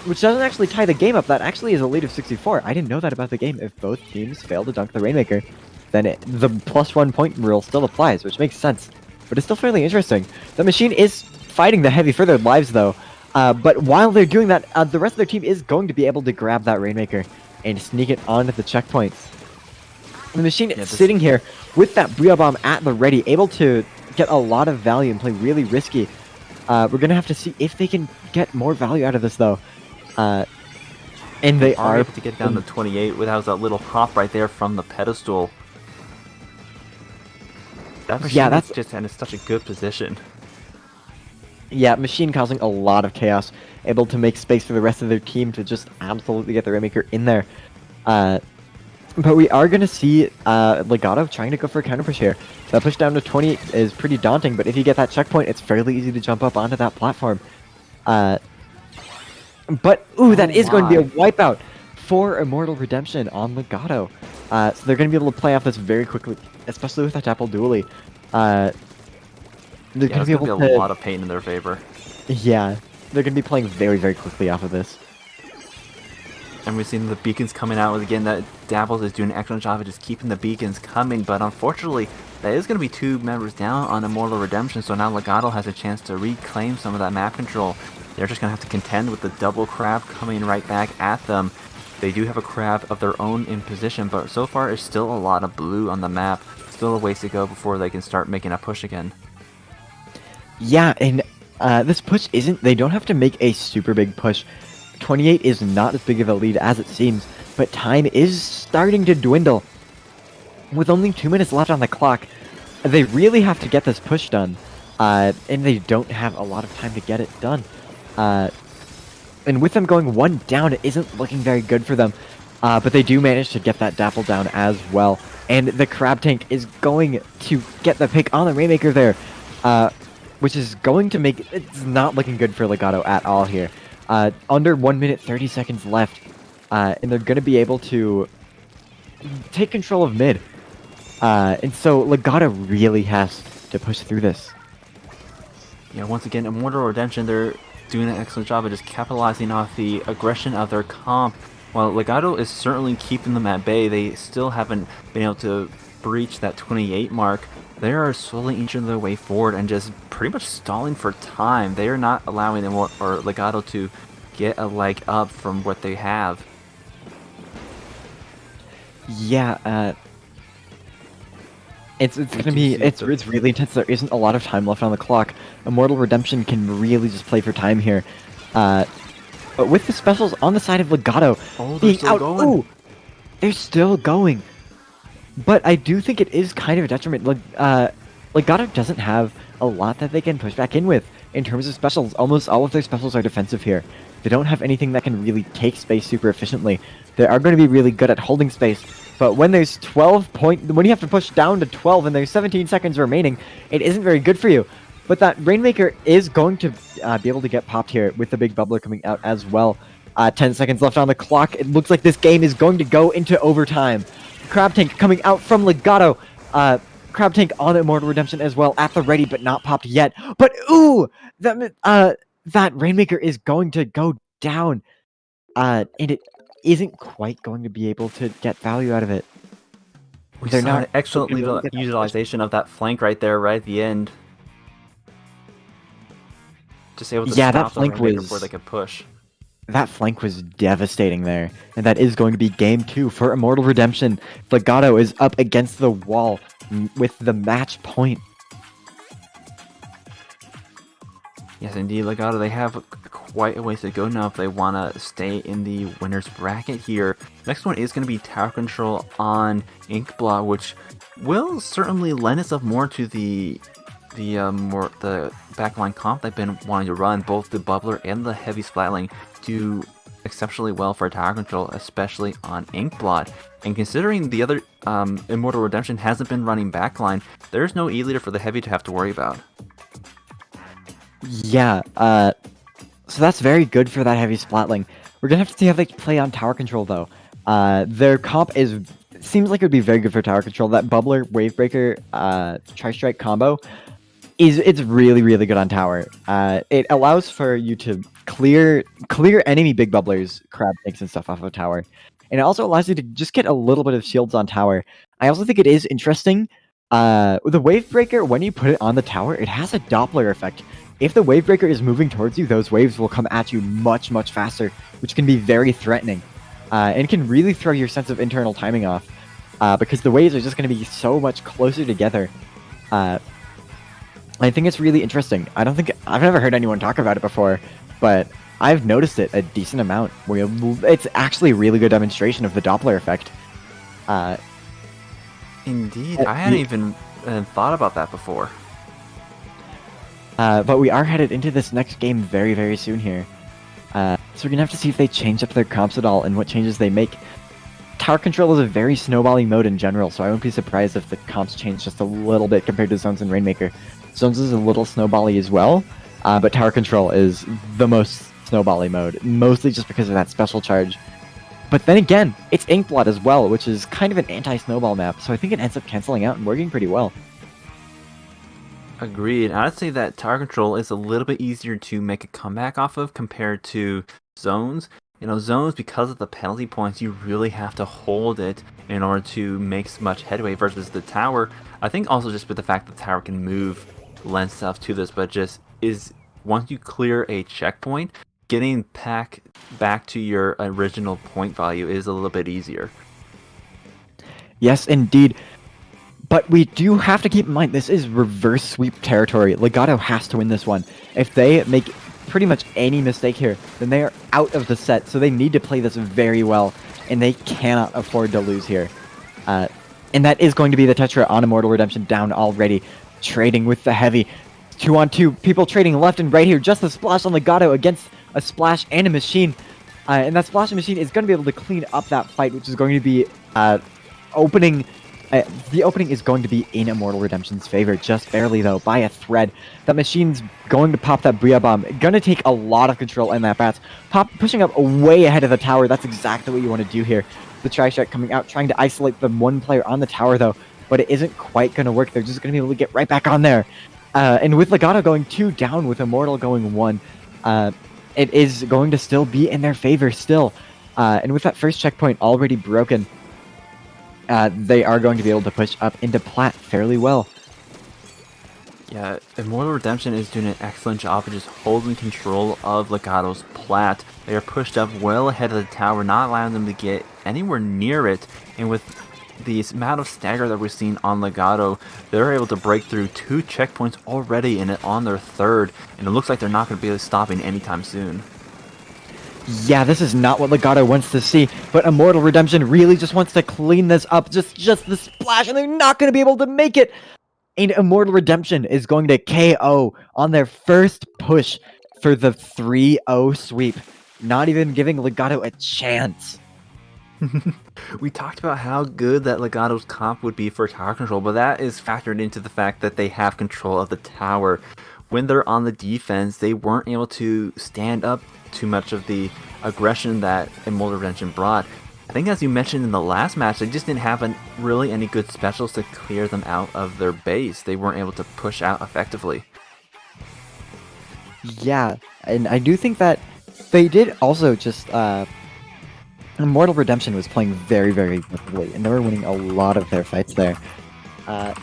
Which doesn't actually tie the game up. That actually is a lead of 64. I didn't know that about the game. If both teams fail to dunk the Rainmaker, then the +1 point rule still applies, which makes sense. But it's still fairly interesting. The machine is fighting the Heavy for their lives, though. But while they're doing that, the rest of their team is going to be able to grab that Rainmaker and sneak it onto the checkpoints. The machine is sitting here with that Booyah Bomb at the ready, able to get a lot of value and play really risky. We're going to have to see if they can get more value out of this, though. And they are able to get down to 28 without that little hop right there from the pedestal. That machine is just in such a good position. Yeah, machine causing a lot of chaos, able to make space for the rest of their team to just absolutely get the Rainmaker in there. But we are going to see Legato trying to go for a counter push here. That push down to 20 is pretty daunting, but if you get that checkpoint, it's fairly easy to jump up onto that platform. But, ooh, that is going to be a wipeout for Immortal Redemption on Legato. So they're going to be able to play off this very quickly, especially with that Dapple Dualie. They're going to be able to... a lot of pain in their favor. Yeah, they're going to be playing very, very quickly off of this. And we've seen the beacons coming out. Again, that Dabbles is doing an excellent job of just keeping the beacons coming. But unfortunately, that is going to be 2 members down on Immortal Redemption. So now Legato has a chance to reclaim some of that map control. They're just going to have to contend with the double crab coming right back at them. They do have a crab of their own in position, but so far it's still a lot of blue on the map. Still a ways to go before they can start making a push again. Yeah, and this push isn't... They don't have to make a super big push 28 is not as big of a lead as it seems, but time is starting to dwindle. With only 2 minutes left on the clock, they really have to get this push done, and they don't have a lot of time to get it done. And with them going 1 down, it isn't looking very good for them, but they do manage to get that Dapple down as well. And the Crab Tank is going to get the pick on the Rainmaker there, which is going to make it's not looking good for Legato at all here. Under 1 minute 30 seconds left, and they're going to be able to take control of mid. And so Legato really has to push through this. Yeah, once again, Immortal Redemption, they're doing an excellent job of just capitalizing off the aggression of their comp. While Legato is certainly keeping them at bay, they still haven't been able to breach that 28 mark. They are slowly inching their way forward and just pretty much stalling for time. They are not allowing Legato to get a leg up from what they have. Yeah, it's gonna be it's really intense. There isn't a lot of time left on the clock. Immortal Redemption can really just play for time here. But with the specials on the side of Legato being out, ooh, they're still going. But I do think it is kind of a detriment. Legato doesn't have a lot that they can push back in with in terms of specials. Almost all of their specials are defensive here. They don't have anything that can really take space super efficiently. They are going to be really good at holding space, but when there's when you have to push down to 12 and there's 17 seconds remaining, it isn't very good for you. But that Rainmaker is going to be able to get popped here with the big bubbler coming out as well. 10 seconds left on the clock. It looks like this game is going to go into overtime. Crab Tank coming out from Legato. Crab Tank on Immortal Redemption as well at the ready, but not popped yet. But ooh, that Rainmaker is going to go down, and it isn't quite going to be able to get value out of it. They're not an excellent utilization of that flank right there, right at the end. Just able to stop that flank was before they could push. That flank was devastating there, and that is going to be game 2 for Immortal Redemption. Legato is up against the wall with the match point. Yes, indeed, Legato, they have quite a ways to go now if they want to stay in the winner's bracket here. Next one is going to be Tower Control on Inkblot, which will certainly lend itself more to the backline comp they've been wanting to run. Both the Bubbler and the Heavy Splatling do exceptionally well for Tower Control, especially on Inkblot. And considering the other Immortal Redemption hasn't been running backline, there's no E-leader for the Heavy to have to worry about. Yeah, so that's very good for that Heavy Splatling. We're gonna have to see how they play on Tower Control though. Their comp seems like it would be very good for Tower Control. That Bubbler Wavebreaker Tri-Strike combo it's really good on Tower. It allows for you to clear enemy big bubblers, crab tanks and stuff off of Tower. And it also allows you to just get a little bit of shields on Tower. I also think it is interesting. With the Wavebreaker, when you put it on the tower, it has a Doppler effect. If the Wavebreaker is moving towards you, those waves will come at you much faster, which can be very threatening. And can really throw your sense of internal timing off. Because the waves are just going to be so much closer together. I think it's really interesting. I've never heard anyone talk about it before, but I've noticed it a decent amount. It's actually a really good demonstration of the Doppler effect. Indeed, I hadn't even thought about that before. But we are headed into this next game very soon here. So we're gonna have to see if they change up their comps at all and what changes they make. Tower Control is a very snowballing mode in general, so I won't be surprised if the comps change just a little bit compared to Zones and Rainmaker. Zones is a little snowbally as well, but Tower Control is the most snowbally mode, mostly just because of that special charge. But then again, it's Inkblot as well, which is kind of an anti-snowball map, so I think it ends up canceling out and working pretty well. Agreed. I'd say that Tower Control is a little bit easier to make a comeback off of compared to Zones. You know, Zones, because of the penalty points, you really have to hold it in order to make much headway versus the Tower. I think also just with the fact that the Tower can move lends stuff to this, but just once you clear a checkpoint, getting back to your original point value is a little bit easier. Yes, indeed. But we do have to keep in mind, this is reverse sweep territory. Legato has to win this one. If they make pretty much any mistake here, then they are out of the set. So they need to play this very well, and they cannot afford to lose here. And that is going to be the Tetra on Immortal Redemption down already. Trading with the heavy. 2-on-2. People trading left and right here. Just a splash on Legato against a splash and a machine. And that splash and machine is going to be able to clean up that fight, which is going to be opening. The opening is going to be in Immortal Redemption's favor, just barely though, by a thread. That machine's going to pop that Booyah Bomb. Gonna take a lot of control in that Bats. Pushing up way ahead of the tower. That's exactly what you want to do here. The Tri-Strike coming out, trying to isolate the one player on the tower though, but it isn't quite going to work. They're just going to be able to get right back on there. And with Legato going 2 down, with Immortal going 1, it is going to still be in their favor still. And with that first checkpoint already broken, they are going to be able to push up into plat fairly well. Yeah, Immortal Redemption is doing an excellent job of just holding control of Legato's plat. They are pushed up well ahead of the tower, not allowing them to get anywhere near it. And with the amount of stagger that we've seen on Legato, they're able to break through 2 checkpoints already and on their 3rd. And it looks like they're not going to be stopping anytime soon. Yeah, this is not what Legato wants to see, but Immortal Redemption really just wants to clean this up. Just the splash, and they're not going to be able to make it. And Immortal Redemption is going to KO on their first push for the 3-0 sweep, not even giving Legato a chance. We talked about how good that Legato's comp would be for tower control, but that is factored into the fact that they have control of the tower. When they're on the defense, they weren't able to stand up too much of the aggression that Immortal Redemption brought. I think, as you mentioned in the last match, they just didn't have really any good specials to clear them out of their base. They weren't able to push out effectively. Yeah, and I do think that they did also just... Immortal Redemption was playing very, very quickly, and they were winning a lot of their fights there. So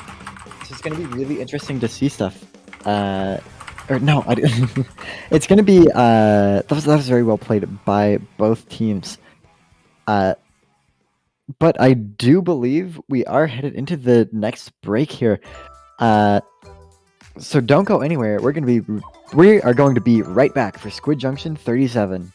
it's going to be really interesting to see stuff. Or no, it's going to be... that was very well played by both teams. But I do believe we are headed into the next break here. So don't go anywhere. We are going to be right back for Squid Junction 37.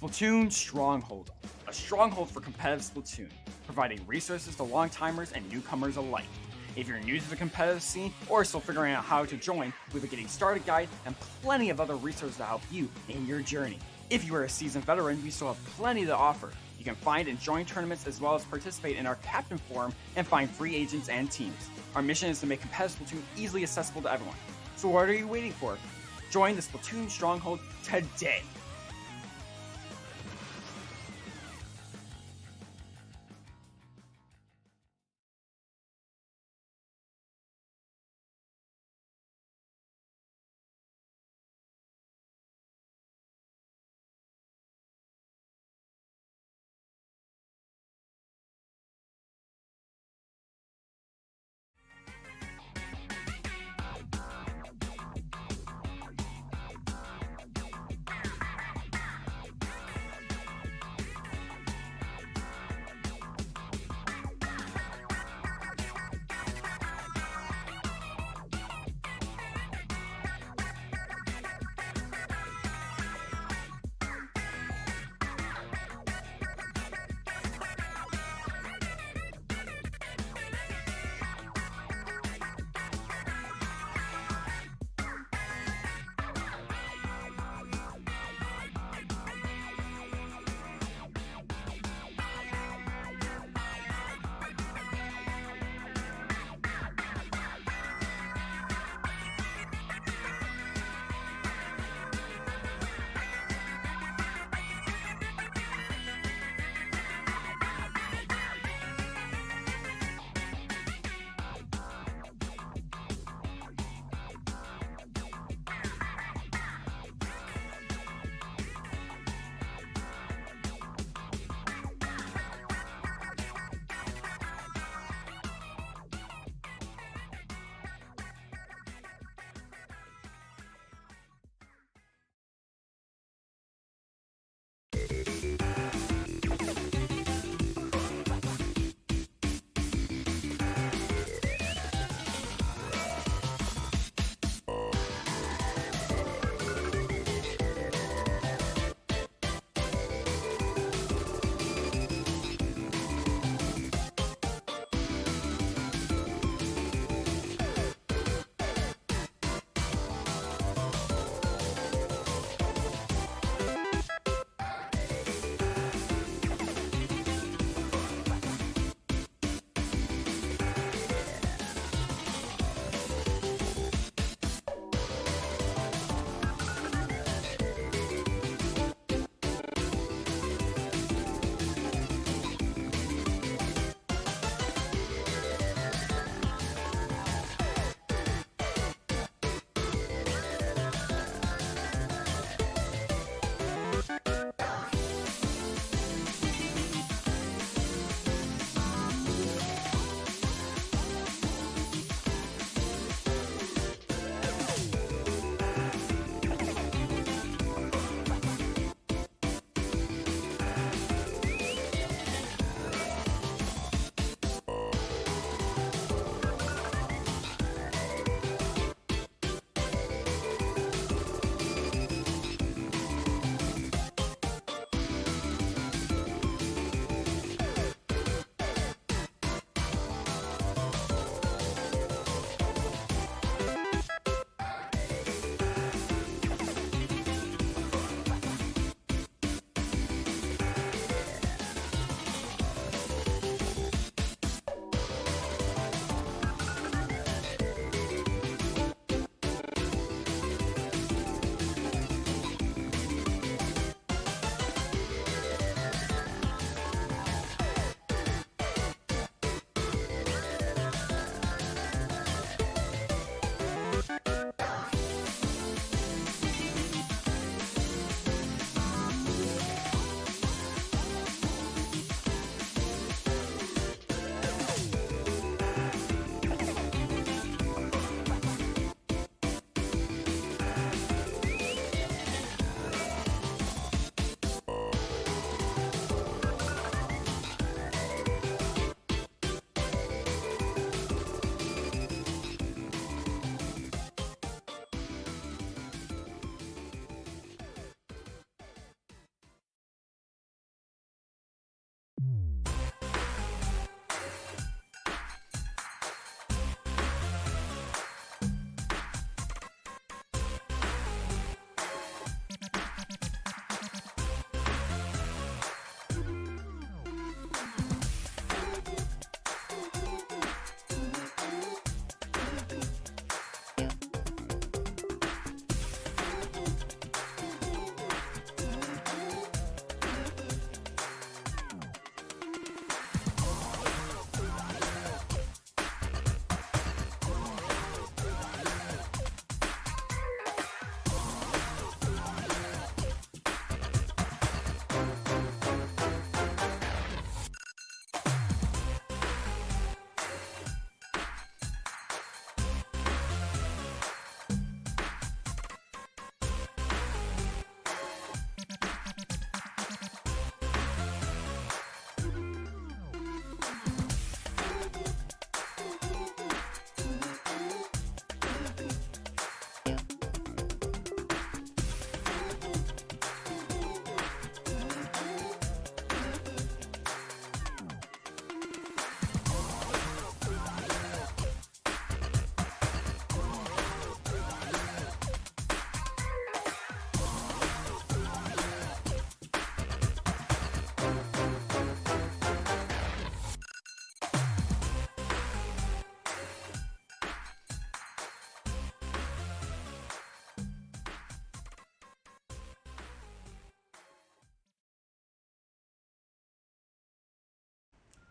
Splatoon Stronghold, a stronghold for competitive Splatoon, providing resources to long-timers and newcomers alike. If you're new to the competitive scene or still figuring out how to join, we have a getting started guide and plenty of other resources to help you in your journey. If you are a seasoned veteran, we still have plenty to offer. You can find and join tournaments as well as participate in our Captain Forum and find free agents and teams. Our mission is to make competitive Splatoon easily accessible to everyone. So what are you waiting for? Join the Splatoon Stronghold today!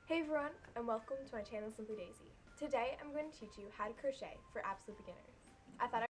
Hey everyone, and welcome to my channel Simply Daisy. Today I'm going to teach you how to crochet for absolute beginners. I thought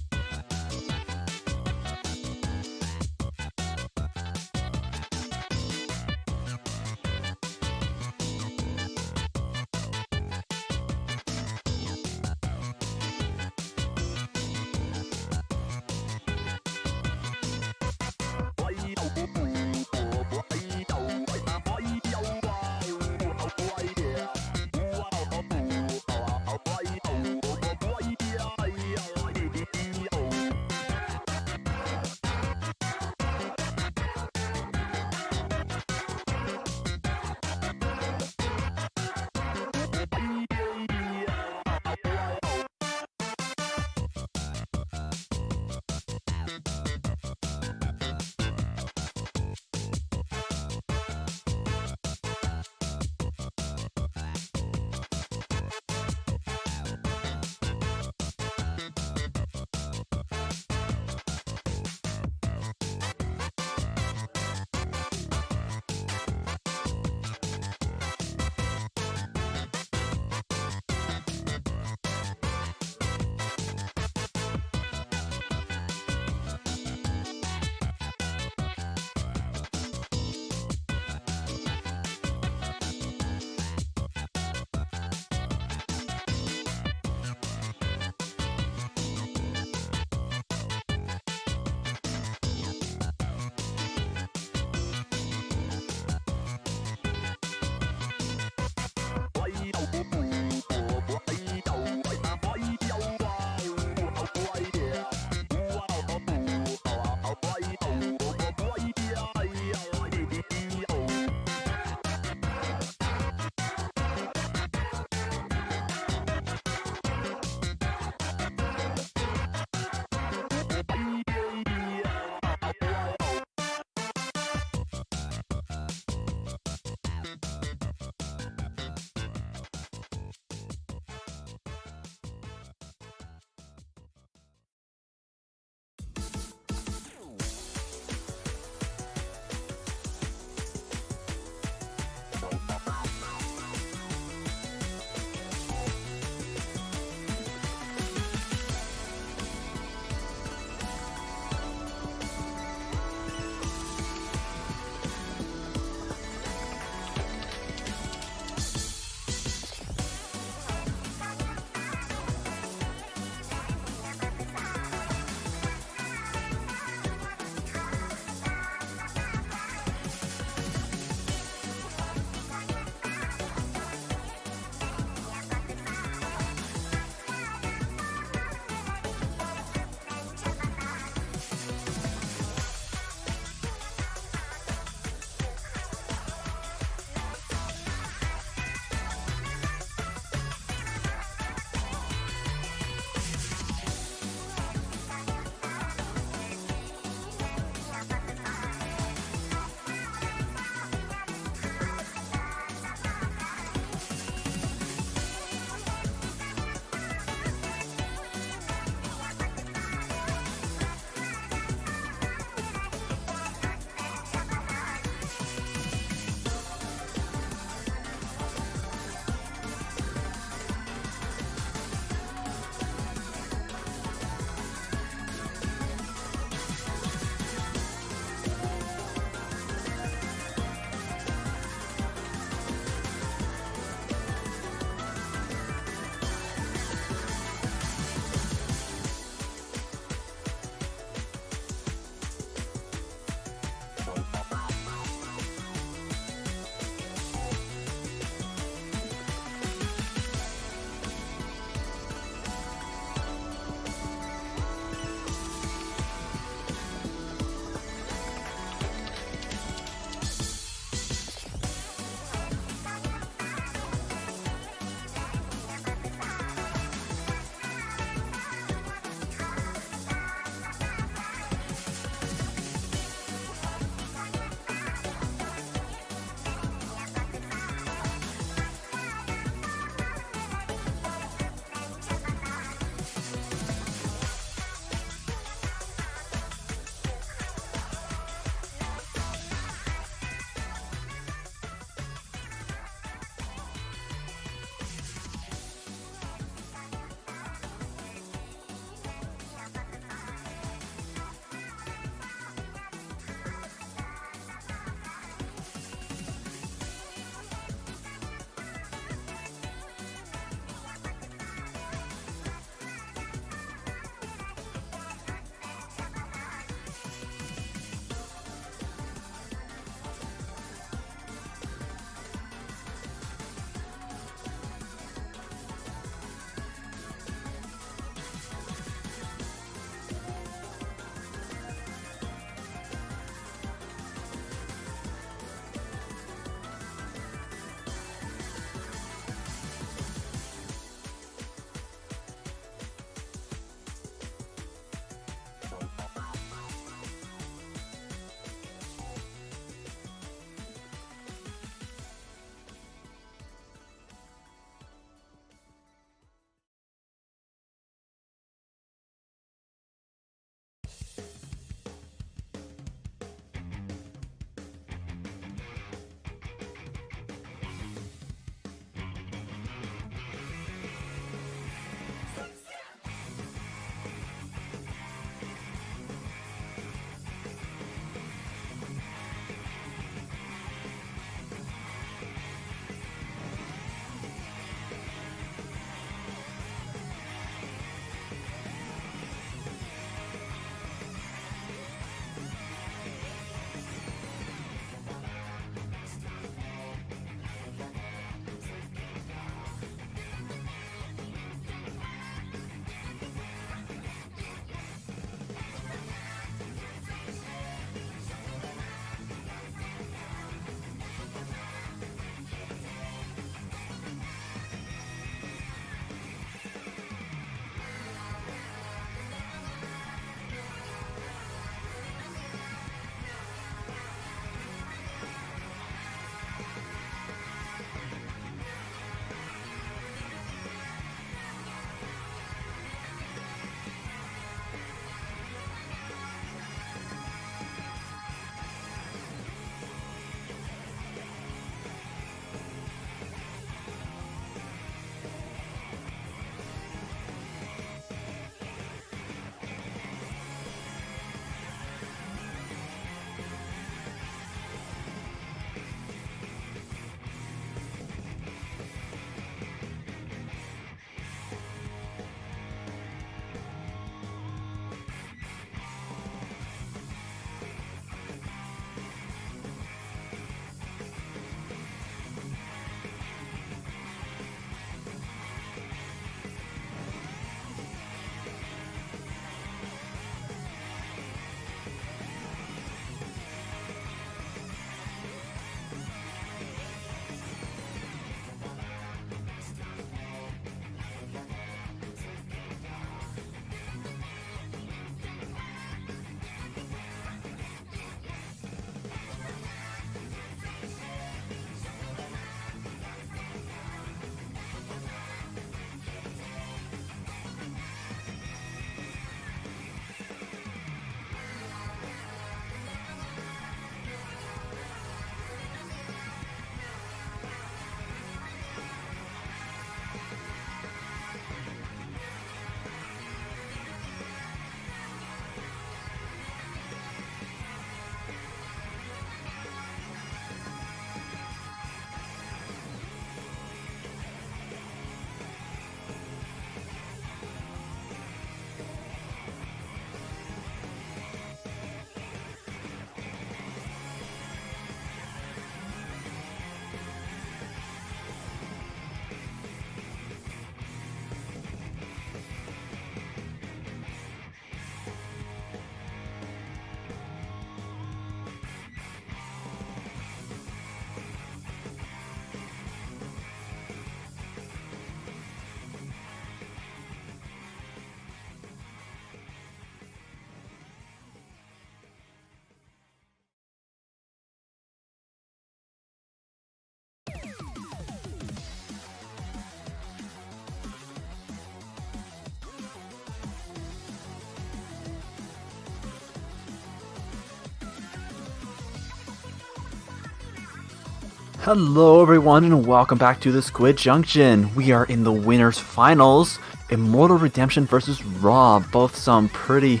Hello everyone and welcome back to the Squid Junction. We are in the winners finals. Immortal Redemption versus RAAAAAH. Both some pretty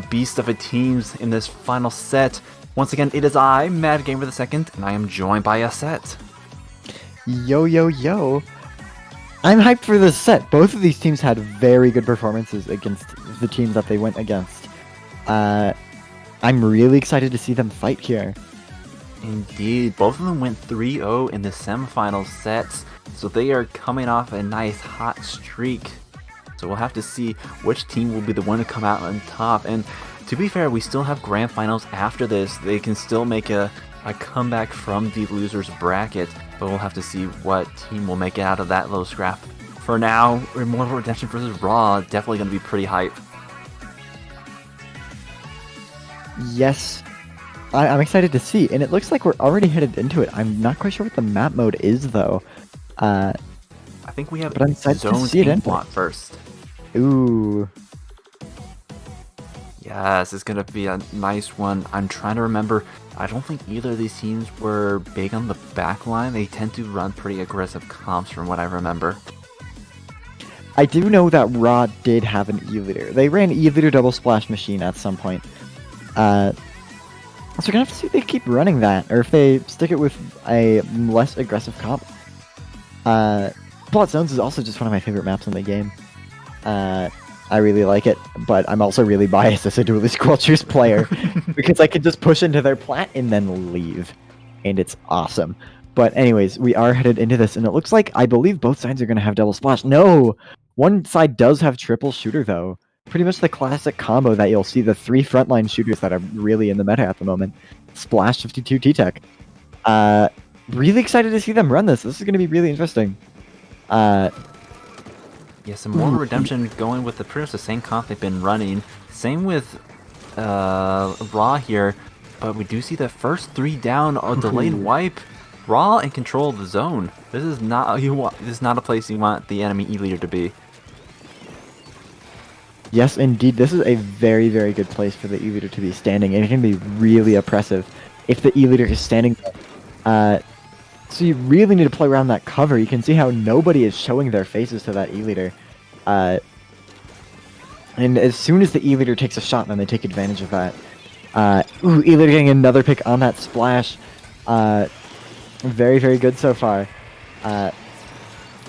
beast of a teams in this final set. Once again, it is I, Mad Gamer II, and I am joined by a set. Yo, yo, yo. I'm hyped for this set. Both of these teams had very good performances against the teams that they went against. I'm really excited to see them fight here. Indeed, both of them went 3-0 in the semifinal sets, so they are coming off a nice hot streak. So we'll have to see which team will be the one to come out on top. And to be fair, we still have grand finals after this. They can still make a comeback from the losers bracket, but we'll have to see what team will make it out of that little scrap. For now, Immortal Redemption versus RAAAAAH, definitely going to be pretty hype. Yes, I'm excited to see, and it looks like we're already headed into it. I'm not quite sure what the map mode is, though. I think we have but I'm excited to Zones see it Inkblot first. Ooh. Yes, it's going to be a nice one. I'm trying to remember. I don't think either of these teams were big on the back line. They tend to run pretty aggressive comps from what I remember. I do know that RAAAAAH did have an E-Liter. They ran E-Liter double splash machine at some point. So we're gonna have to see if they keep running that, or if they stick it with a less aggressive comp. Plot Zones is also just one of my favorite maps in the game. I really like it, but I'm also really biased as a Duelist Squelchers player, because I can just push into their plat and then leave, and it's awesome. But anyways, we are headed into this, and it looks like, I believe both sides are gonna have double splash. No! One side does have triple shooter, though. Pretty much the classic combo that you'll see the three frontline shooters that are really in the meta at the moment. Splash 52 T-Tech. Really excited to see them run this. This is going to be really interesting. Yes, Immortal Redemption going with pretty much the same comp they've been running. Same with RAAAAAH here, but we do see the first three down, a delayed wipe. RAAAAAH in control of the zone. This is not this is not a place you want the enemy E-Leader to be. Yes, indeed. This is a very, very good place for the E-Leader to be standing, and it can be really oppressive if the E-Leader is standing there. So you really need to play around that cover. You can see how nobody is showing their faces to that E-Leader. And as soon as the E-Leader takes a shot, then they take advantage of that. Ooh, E-Leader getting another pick on that splash. Very, very good so far.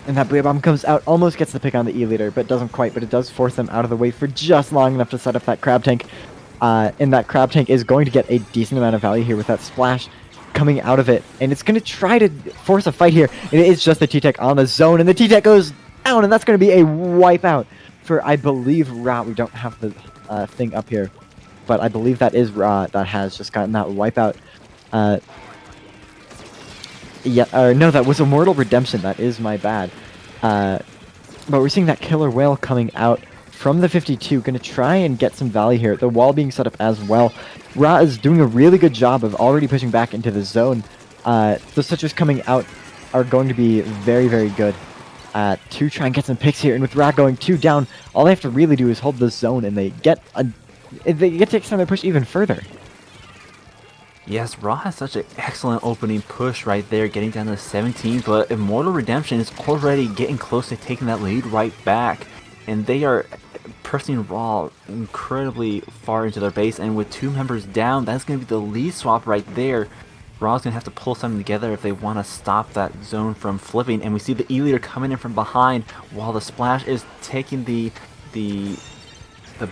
And that Booyah Bomb comes out, almost gets the pick on the E-Leader, but doesn't quite, but it does force them out of the way for just long enough to set up that Crab Tank. And that Crab Tank is going to get a decent amount of value here with that splash coming out of it. And it's going to try to force a fight here. And it is just the T-Tech on the zone, and the T-Tech goes down, and that's going to be a wipeout for, I believe, RAAAAAH. We don't have the thing up here, but I believe that is RAAAAAH that has just gotten that wipeout. Yeah, no, that was Immortal Redemption. That is my bad. But we're seeing that Killer Whale coming out from the 52. Going to try and get some value here. The wall being set up as well. RAAAAAH is doing a really good job of already pushing back into the zone. The Citrus coming out are going to be very, very good to try and get some picks here. And with RAAAAAH going 2 down, all they have to really do is hold the zone, and they get to extend their push even further. Yes, RAAAAAH has such an excellent opening push right there, getting down to 17, but Immortal Redemption is already getting close to taking that lead right back, and they are pressing RAAAAAH incredibly far into their base, and with 2 members down, that's going to be the lead swap right there. RAAAAAH's going to have to pull something together if they want to stop that zone from flipping, and we see the E-Leader coming in from behind, while the Splash is taking the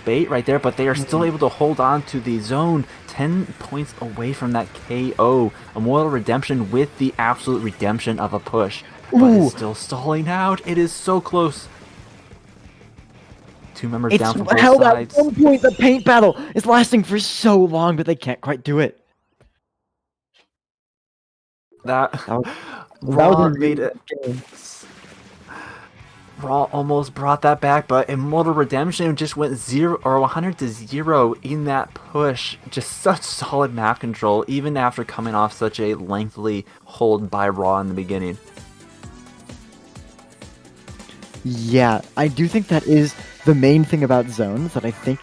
bait right there, but they are still able to hold on to the zone. 10 points away from that KO. Immortal Redemption with the absolute redemption of a push, but it's still stalling out. It is so close. 2 members down from both sides. At one point, the paint battle is lasting for so long, but they can't quite do it. RAAAAAH made it. RAAAAAH almost brought that back, but Immortal Redemption just went 100 to 0 in that push. Just such solid map control, even after coming off such a lengthy hold by RAAAAAH in the beginning. Yeah, I do think that is the main thing about zones that I think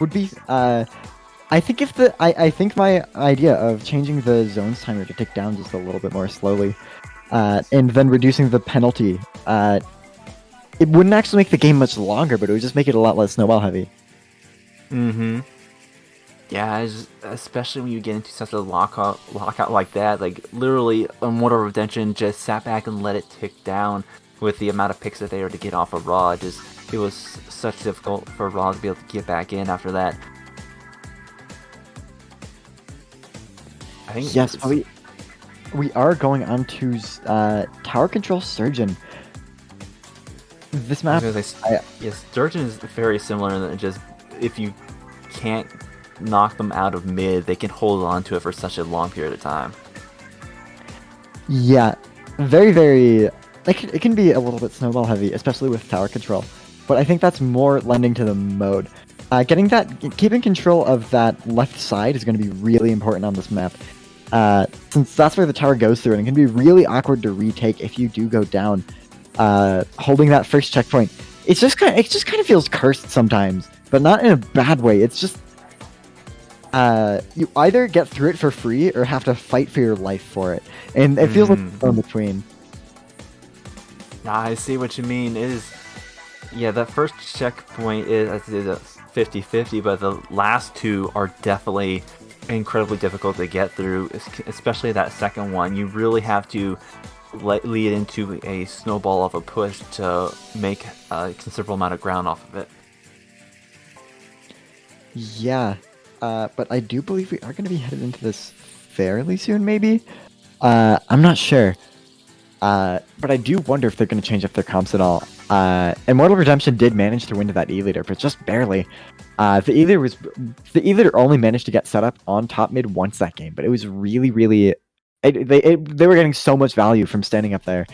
would be I think I think my idea of changing the zones timer to tick down just a little bit more slowly, and then reducing the penalty, it wouldn't actually make the game much longer, but it would just make it a lot less snowball heavy. Mm-hmm. Yeah, especially when you get into such a lockout like that, like literally Immortal Redemption just sat back and let it tick down with the amount of picks that they were to get off of Raw. It was such difficult for Raw to be able to get back in after that. I think Yes, we are going on to Tower Control Surgeon. This map, yes, Surgeon is very similar in that just if you can't knock them out of mid, they can hold on to it for such a long period of time. yeah, very. It can be a little bit snowball heavy, especially with tower control. But I think that's more lending to the mode. Keeping control of that left side is going to be really important on this map. Since that's where the tower goes through, and it can be really awkward to retake if you do go down. Holding that first checkpoint, it just kind of feels cursed sometimes, but not in a bad way. It's just you either get through it for free or have to fight for your life for it, and it feels like in between. I see what you mean. Yeah, that first checkpoint is 50-50, but the last two are definitely incredibly difficult to get through, especially that second one. You really have to lead into a snowball of a push to make a considerable amount of ground off of it. Yeah, but I do believe we are going to be headed into this fairly soon, maybe? I'm not sure. But I do wonder if they're going to change up their comps at all. Immortal Redemption did manage to win to that E-Leader, but just barely. The E-Leader only managed to get set up on top mid once that game, but it was really... They were getting so much value from standing up there.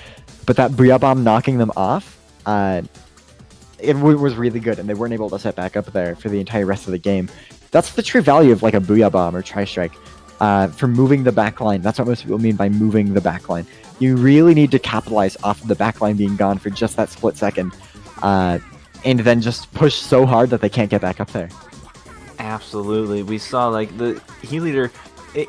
But that Booyah Bomb knocking them off, it was really good, and they weren't able to set back up there for the entire rest of the game. That's the true value of like a Booyah Bomb or Tri-Strike. For moving the backline. That's what most people mean by moving the backline. You really need to capitalize off of the backline being gone for just that split second, and then just push so hard that they can't get back up there. Absolutely. We saw like the E-Leader,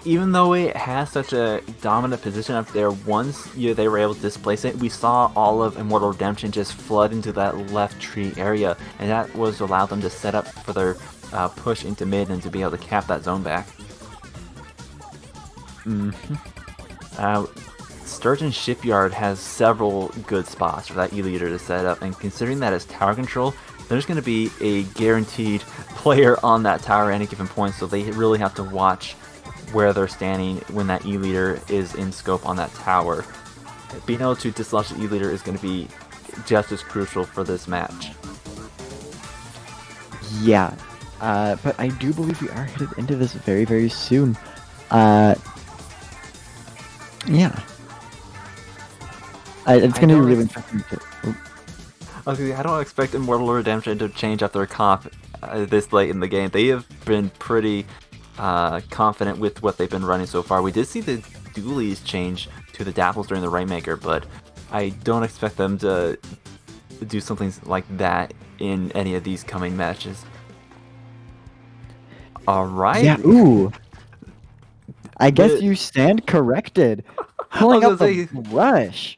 even though it has such a dominant position up there, once they were able to displace it, we saw all of Immortal Redemption just flood into that left tree area, and that was allowed them to set up for their push into mid and to be able to cap that zone back. Sturgeon Shipyard has several good spots for that E-Leader to set up, and considering that it's tower control, there's going to be a guaranteed player on that tower at any given point, so they really have to watch where they're standing when that E-Leader is in scope on that tower. Being able to dislodge the E-Leader is going to be just as crucial for this match. Yeah, but I do believe we are headed into this very, very soon. Yeah. It's going to be really interesting. Okay, I don't expect Immortal Redemption to change up their comp this late in the game. They have been pretty confident with what they've been running so far. We did see the dualies change to the Dapples during the Rainmaker, but I don't expect them to do something like that in any of these coming matches. Alright. Yeah, ooh. I guess you stand corrected. Pulling up the brush.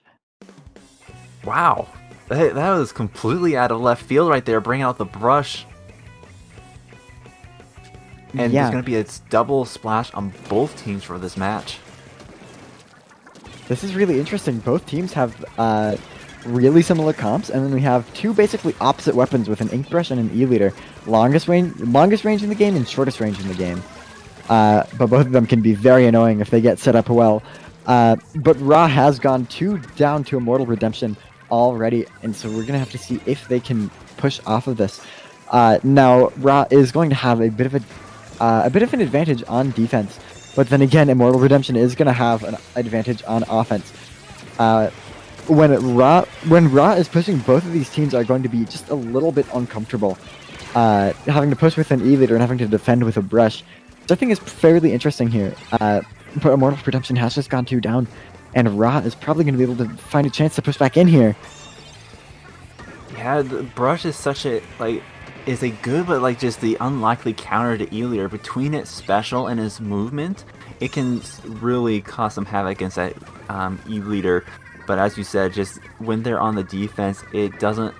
Wow. That was completely out of left field right there, bringing out the brush. And there's going to be a double splash on both teams for this match. This is really interesting. Both teams have really similar comps, and then we have two basically opposite weapons with an ink brush and an E-Leader. Longest range in the game and shortest range in the game. But both of them can be very annoying if they get set up well. But RAAAAAH has gone 2 down to Immortal Redemption already, and so we're gonna have to see if they can push off of this. Now RAAAAAH is going to have a bit of an advantage on defense, but then again, Immortal Redemption is gonna have an advantage on offense. When RAAAAAH is pushing, both of these teams are going to be just a little bit uncomfortable, having to push with an E-Leader and having to defend with a brush, which I think is fairly interesting here. But Immortal Redemption has just gone 2 down, and RAAAAAH is probably going to be able to find a chance to push back in here. Yeah, the brush is such a, like, is a good, but like just the unlikely counter to E-Leader. Between its special and its movement, it can really cause some havoc against that E-Leader. But as you said, just when they're on the defense, it doesn't.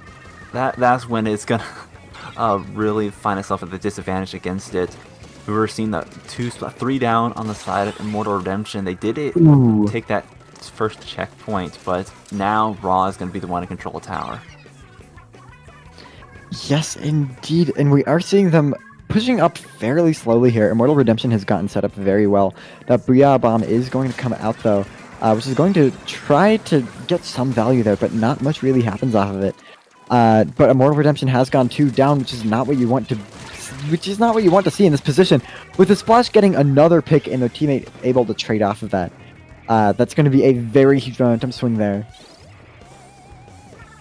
That's when it's gonna really find itself at the disadvantage against it. We were seeing the 3 down on the side of Immortal Redemption. They did it take that first checkpoint, but now RAAAAAH is going to be the one to control the tower. Yes, indeed, and we are seeing them pushing up fairly slowly here. Immortal Redemption has gotten set up very well. That Booyah Bomb is going to come out though, which is going to try to get some value there, but not much really happens off of it. But Immortal Redemption has gone 2 down, which is not what you want to see in this position. With the Splash getting another pick and their teammate able to trade off of that. That's going to be a very huge momentum swing there.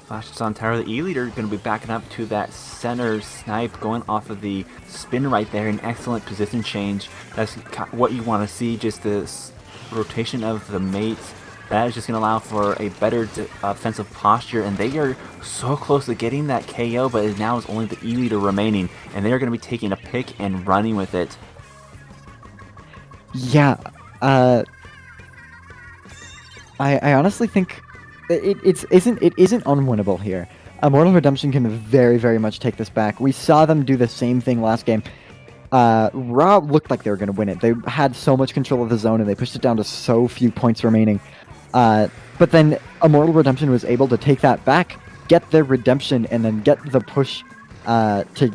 Flashes on tower. The E-Leader going to be backing up to that center snipe, going off of the spin right there. An excellent position change. That's what you want to see, just this rotation of the mates. That is just going to allow for a better offensive posture, and they are so close to getting that KO, but now is only the E-Leader remaining, and they are going to be taking a pick and running with it. Yeah, I honestly think it isn't unwinnable here. Immortal Redemption can very, very much take this back. We saw them do the same thing last game. RAAAAAH looked like they were going to win it. They had so much control of the zone, and they pushed it down to so few points remaining. But then Immortal Redemption was able to take that back, get their redemption, and then get the push to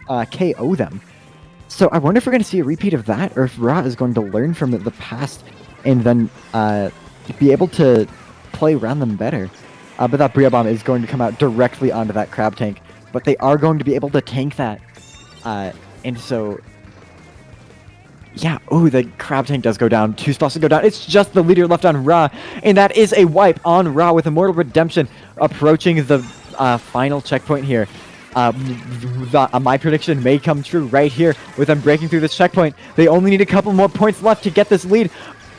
KO them. So I wonder if we're going to see a repeat of that, or if RAAAAAH is going to learn from the past and then be able to play around them better. But that Booyah Bomb is going to come out directly onto that Crab Tank, but they are going to be able to tank that. And so, yeah, oh, the Crab Tank does go down. 2 spots to go down. It's just the leader left on RAAAAAH, and that is a wipe on RAAAAAH with Immortal Redemption approaching the final checkpoint here. My prediction may come true right here with them breaking through this checkpoint. They only need a couple more points left to get this lead.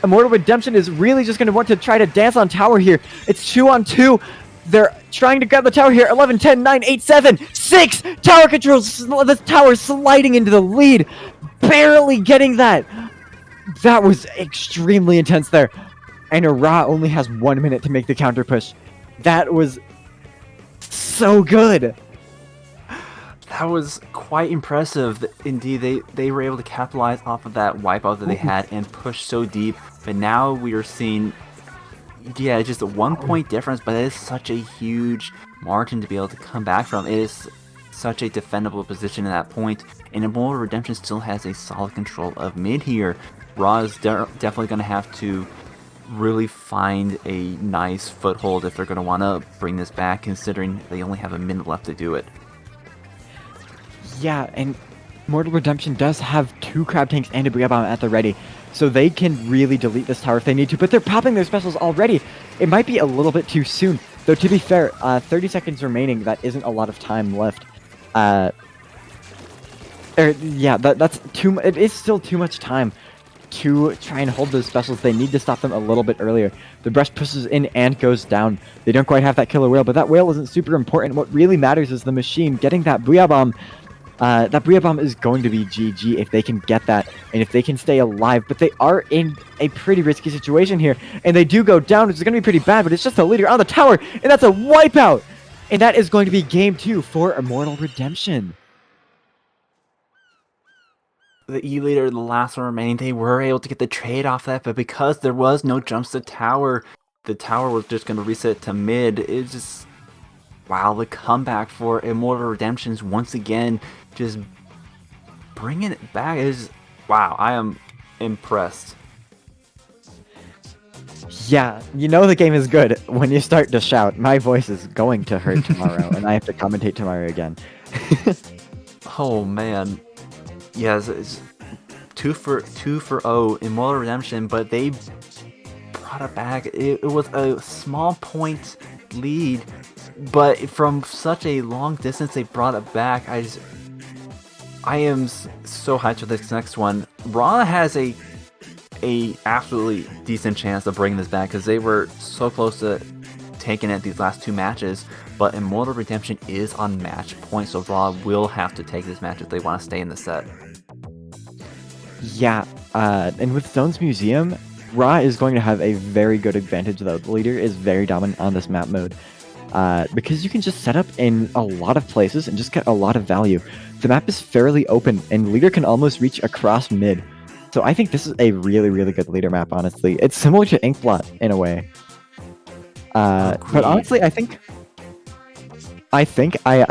Immortal Redemption is really just going to want to try to dance on tower here. It's 2-on-2. They're trying to grab the tower here. 11, 10, 9, 8, 7, 6! Tower controls. The tower sliding into the lead. Barely getting that. That was extremely intense there. And RAAAAAH only has 1 minute to make the counter push. That was so good. That was quite impressive. Indeed, they were able to capitalize off of that wipeout that they had and push so deep. But now we are seeing, yeah, just a 1 point difference, but it is such a huge margin to be able to come back from. It is such a defendable position at that point, and Immortal Redemption still has a solid control of mid here. RAAAAAH is definitely going to have to really find a nice foothold if they're going to want to bring this back, considering they only have a minute left to do it. Yeah, and Immortal Redemption does have 2 Crab Tanks and a Booyah Bomb at the ready, so they can really delete this tower if they need to, but they're popping their specials already. It might be a little bit too soon, though to be fair, 30 seconds remaining, that isn't a lot of time left. Yeah, that's too. It is still too much time to try and hold those specials. They need to stop them a little bit earlier. The brush pushes in and goes down. They don't quite have that killer whale, but that whale isn't super important. What really matters is the machine getting that Booyah Bomb. That Booyah Bomb is going to be GG if they can get that, and if they can stay alive, but they are in a pretty risky situation here, and they do go down, which is going to be pretty bad, but it's just a leader on the tower, and that's a wipeout! And that is going to be game 2 for Immortal Redemption. The E-Leader, the last one remaining, they were able to get the trade off that, but because there was no jumps to tower, the tower was just going to reset to mid. It's just, wow, the comeback for Immortal Redemptions once again, just bringing it back is, wow, I am impressed. Yeah, you know the game is good when you start to shout. My voice is going to hurt tomorrow, and I have to commentate tomorrow again. Oh man, yes, it's 2 for 0 Immortal Redemption, but they brought it back. It was a small point lead, but from such a long distance they brought it back. I am so hyped for this next one. RAAAAAH has a absolutely decent chance of bringing this back because they were so close to taken it these last 2 matches, but Immortal Redemption is on match point, so RAAAAAH will have to take this match if they want to stay in the set. Yeah, and with Zone's Museum, RAAAAAH is going to have a very good advantage, though. The leader is very dominant on this map mode, because you can just set up in a lot of places and just get a lot of value. The map is fairly open, and leader can almost reach across mid. So I think this is a really, really good leader map, honestly. It's similar to Inkblot in a way. But honestly, I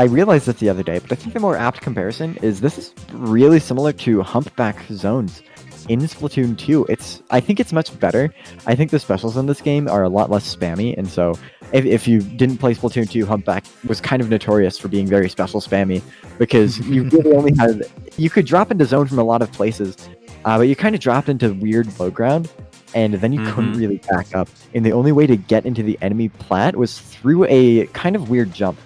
realized this the other day, but I think the more apt comparison is this is really similar to Humpback Zones in Splatoon 2. I think it's much better. I think the specials in this game are a lot less spammy, and so if you didn't play Splatoon 2, Humpback was kind of notorious for being very special spammy, because you really only had... You could drop into zone from a lot of places, but you kind of dropped into weird low ground, and then you couldn't really back up. And the only way to get into the enemy plat was through a kind of weird jump.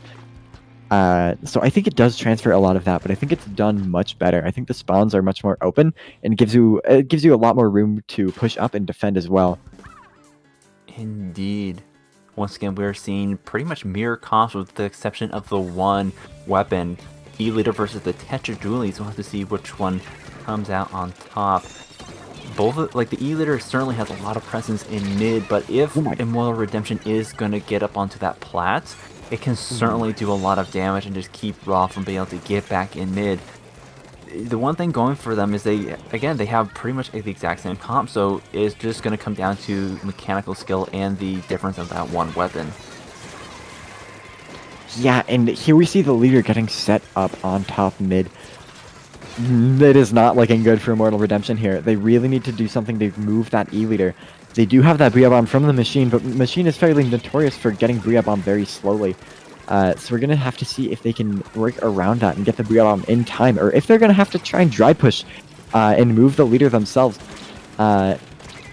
So I think it does transfer a lot of that, but I think it's done much better. I think the spawns are much more open, and gives you a lot more room to push up and defend as well. Indeed. Once again, we're seeing pretty much mirror comps with the exception of the one weapon. E-Leader versus the Tetrajulies. We'll have to see which one comes out on top. Both, like, the E-Leader certainly has a lot of presence in mid, but if Immortal Redemption is going to get up onto that plat, it can certainly do a lot of damage and just keep RAAAAAH from being able to get back in mid. The one thing going for them is they have pretty much the exact same comp, so it's just going to come down to mechanical skill and the difference of that one weapon. Yeah, and here we see the leader getting set up on top mid. It is not looking good for Immortal Redemption here. They really need to do something to move that E-Leader. They do have that Booyah Bomb from the Machine, but Machine is fairly notorious for getting Booyah Bomb very slowly. So we're going to have to see if they can work around that and get the Booyah Bomb in time, or if they're going to have to try and dry push and move the leader themselves. And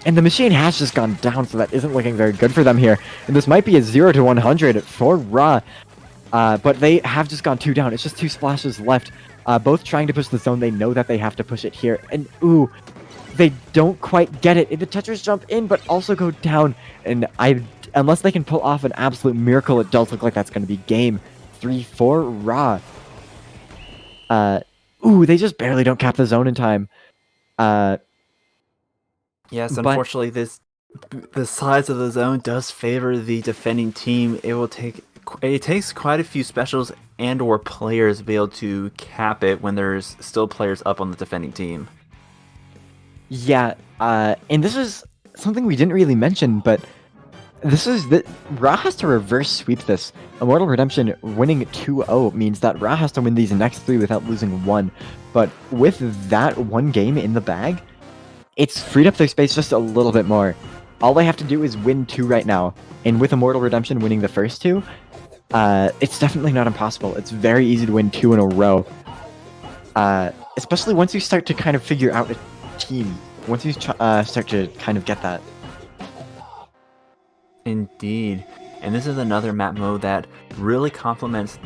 the Machine has just gone down, so that isn't looking very good for them here. And this might be a 0 to 100 for RAAAAAH, but they have just gone 2 down. It's just 2 splashes left, both trying to push the zone. They know that they have to push it here, and ooh, they don't quite get it. The Tetris jump in, but also go down, and unless they can pull off an absolute miracle, it does look like that's going to be game 3 for RAAAAAH. Ooh, they just barely don't cap the zone in time. Yes, unfortunately, the size of the zone does favor the defending team. It takes quite a few specials and or players to be able to cap it when there's still players up on the defending team. Yeah, and this is something we didn't really mention, but RAAAAAH has to reverse sweep this. Immortal Redemption winning 2-0 means that RAAAAAH has to win these next 3 without losing 1. But with that one game in the bag, it's freed up their space just a little bit more. All they have to do is win 2 right now, and with Immortal Redemption winning the first 2, it's definitely not impossible. It's very easy to win 2 in a row, especially once you start to kind of figure out a team. Once you start to kind of get that. Indeed. And this is another map mode that really complements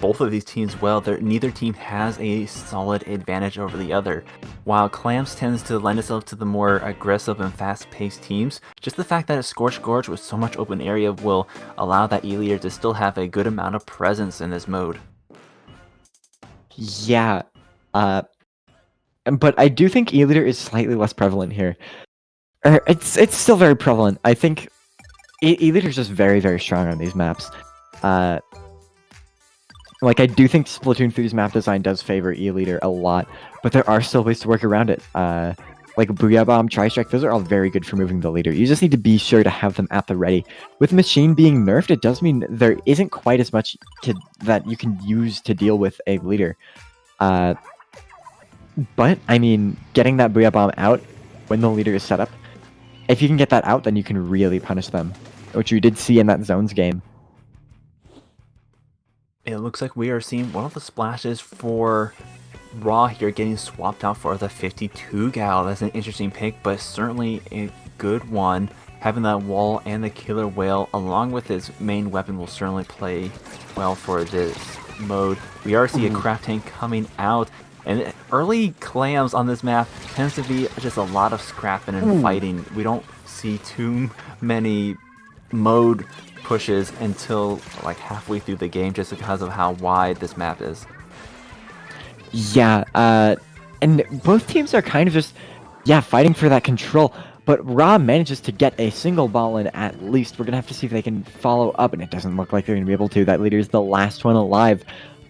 both of these teams well. Neither team has a solid advantage over the other. While Clams tends to lend itself to the more aggressive and fast-paced teams, just the fact that it's Scorched Gorge with so much open area will allow that E-Leader to still have a good amount of presence in this mode. Yeah, but I do think E-Leader is slightly less prevalent here. It's still very prevalent. I think E-Leader is just very, very strong on these maps. Like, I do think Splatoon 3's map design does favor E-Leader a lot, but there are still ways to work around it. Like Booyah Bomb, Tri-Strike, those are all very good for moving the leader. You just need to be sure to have them at the ready. With Machine being nerfed, it does mean there isn't quite as much that you can use to deal with a leader. But, I mean, getting that Booyah Bomb out when the leader is set up, if you can get that out, then you can really punish them, which you did see in that Zones game. It looks like we are seeing one of the splashes for RAAAAAH here getting swapped out for the 52 gal. That's an interesting pick, but certainly a good one. Having that wall and the killer whale along with his main weapon will certainly play well for this mode. We are seeing a craft tank coming out, and early clams on this map tends to be just a lot of scrapping and fighting. We don't see too many mode pushes until like halfway through the game, just because of how wide this map is. Yeah, and both teams are kind of just, yeah, fighting for that control. But RAAAAAH manages to get a single ball in at least. We're going to have to see if they can follow up, and it doesn't look like they're going to be able to. That leader is the last one alive,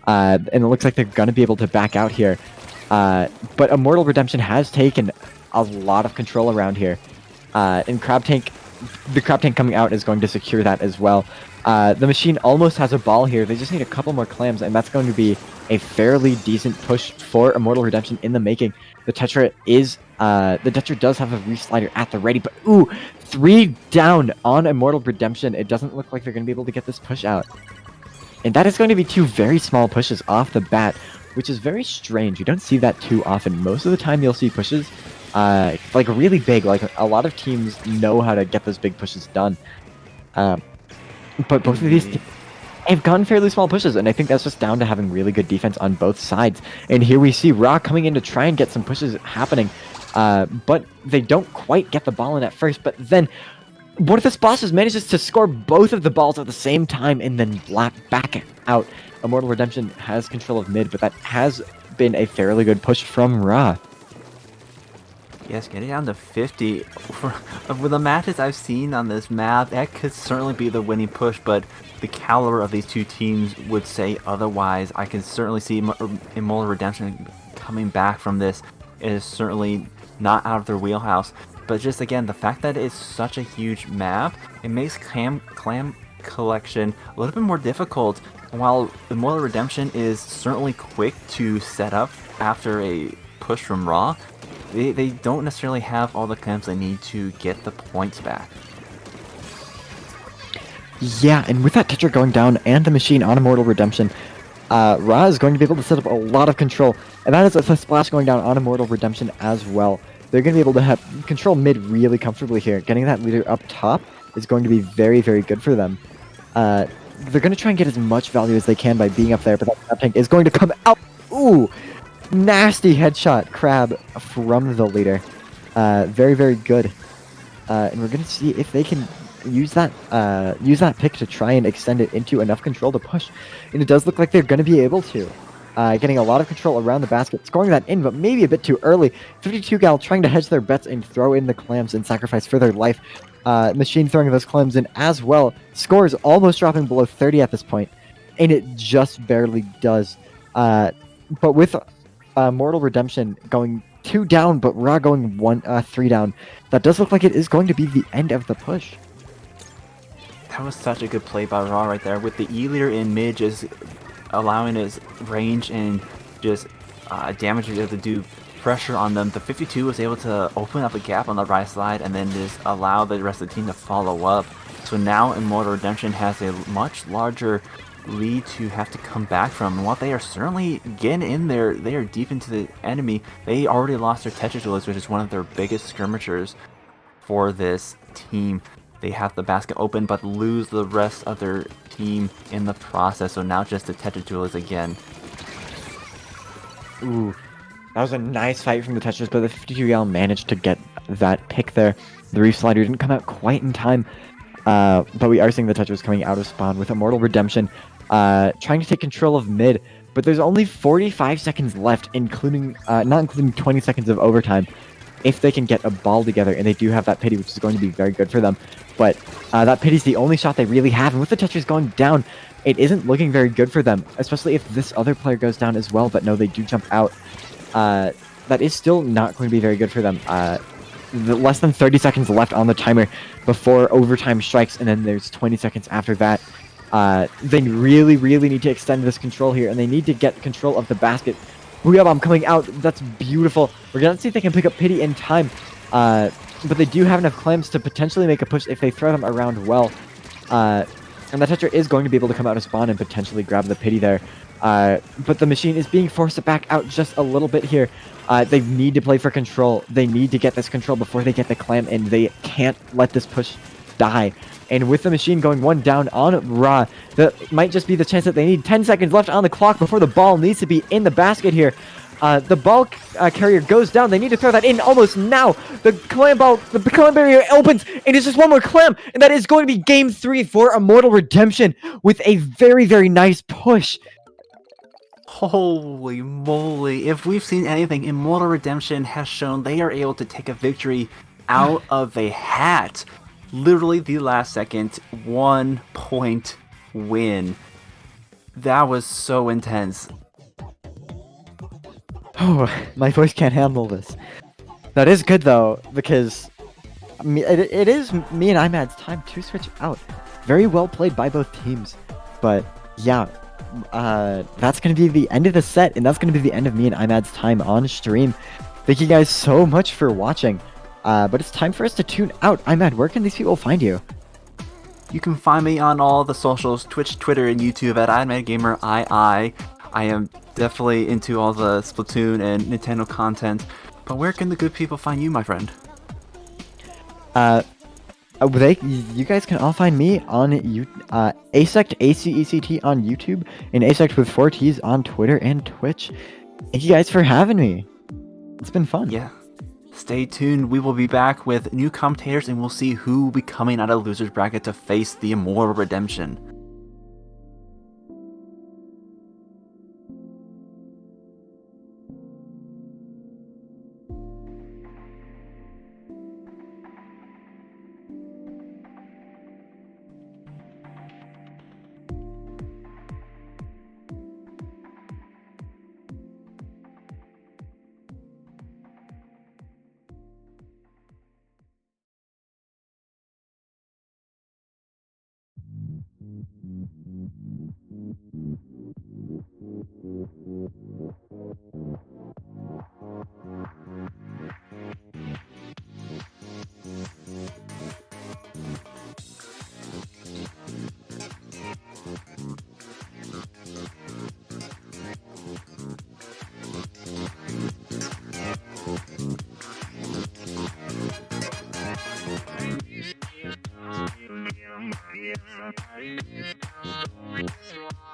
and it looks like they're going to be able to back out here. But Immortal Redemption has taken a lot of control around here, and the Crab Tank coming out is going to secure that as well. The machine almost has a ball here. They just need a couple more clams, and that's going to be a fairly decent push for Immortal Redemption in the making. The Tetra does have a reslider at the ready, but ooh, 3 down on Immortal Redemption. It doesn't look like they're going to be able to get this push out. And that is going to be 2 very small pushes off the bat, which is very strange. You don't see that too often. Most of the time you'll see pushes like really big. Like a lot of teams know how to get those big pushes done. But both of these have gotten fairly small pushes, and I think that's just down to having really good defense on both sides. And here we see RAAAAAH coming in to try and get some pushes happening, but they don't quite get the ball in at first. But then one of the bosses manages to score both of the balls at the same time and then back out. Immortal Redemption has control of mid, but that has been a fairly good push from RAAAAAH. Yes, getting down to 50. With the matches I've seen on this map, that could certainly be the winning push, but the caliber of these two teams would say otherwise. I can certainly see Immortal Redemption coming back from this. It is certainly not out of their wheelhouse. But just again, the fact that it's such a huge map, it makes clam collection a little bit more difficult. While Immortal Redemption is certainly quick to set up after a push from RAAAAAH, they don't necessarily have all the clams they need to get the points back. Yeah, and with that Tetra going down and the machine on Immortal Redemption, RAAAAAH is going to be able to set up a lot of control, and that is a splash going down on Immortal Redemption as well. They're going to be able to have control mid really comfortably here. Getting that leader up top is going to be very, very good for them. They're going to try and get as much value as they can by being up there, but that Crab Tank is going to come out. Ooh! Nasty headshot Crab from the leader. Very, very good. And we're going to see if they can use that pick to try and extend it into enough control to push. And it does look like they're going to be able to. Getting a lot of control around the basket, scoring that in, but maybe a bit too early. 52 Gal trying to hedge their bets and throw in the clams and sacrifice for their life. Machine throwing those clams in as well. Scores almost dropping below 30 at this point, and it just barely does. But with Immortal Redemption going 2 down, but RAAAAAH going 3 down, that does look like it is going to be the end of the push. That was such a good play by RAAAAAH right there, with the E leader in mid just allowing his range and just damage to be able to do pressure on them. The 52 was able to open up a gap on the right side and then just allow the rest of the team to follow up. So now Immortal Redemption has a much larger lead to have to come back from. And while they are certainly getting in there, they are deep into the enemy. They already lost their Tetra Duelist, which is one of their biggest skirmishers for this team. They have the basket open, but lose the rest of their team in the process. So now just the Tetra Duelist again. Ooh, that was a nice fight from the Tetras, but the 52 Gal managed to get that pick there. The Reef Slider didn't come out quite in time, but we are seeing the Tetras coming out of spawn with Immortal Redemption, trying to take control of mid. But there's only 45 seconds left, including not including 20 seconds of overtime, if they can get a ball together, and they do have that pity, which is going to be very good for them. But that pity's the only shot they really have, and with the Tetras going down, it isn't looking very good for them, especially if this other player goes down as well. But no, they do jump out. That is still not going to be very good for them. Less than 30 seconds left on the timer before overtime strikes, and then there's 20 seconds after that. They really, really need to extend this control here, and they need to get control of the basket. Booyah Bomb coming out. That's beautiful. We're going to see if they can pick up Pity in time. But they do have enough clams to potentially make a push if they throw them around well. And the Tetra is going to be able to come out of spawn and potentially grab the Pity there. But the machine is being forced to back out just a little bit here. They need to play for control. They need to get this control before they get the clam in. They can't let this push die. And with the machine going 1 down on RAAAAAH, that might just be the chance that they need. 10 seconds left on the clock before the ball needs to be in the basket here. The ball carrier goes down. They need to throw that in almost now. The clam barrier opens, and it's just one more clam, and that is going to be game 3 for Immortal Redemption with a very, very nice push. Holy moly, if we've seen anything, Immortal Redemption has shown they are able to take a victory out of a hat. Literally the last second, 1 point win. That was so intense. Oh, my voice can't handle this. That is good though, because it is me and Imad's time to switch out. Very well played by both teams. But yeah, that's going to be the end of the set, and that's going to be the end of me and Imad's time on stream. Thank you guys so much for watching. But it's time for us to tune out. Imad, where can these people find you? You can find me on all the socials, Twitch, Twitter, and YouTube at ImadGamerII. I am definitely into all the Splatoon and Nintendo content. But where can the good people find you, my friend? You guys can all find me on Asect, ACECT on YouTube, and Asect with 4 T's on Twitter and Twitch. Thank you guys for having me. It's been fun. Yeah. Stay tuned. We will be back with new commentators, and we'll see who will be coming out of Loser's Bracket to face the Immortal Redemption. Yeah.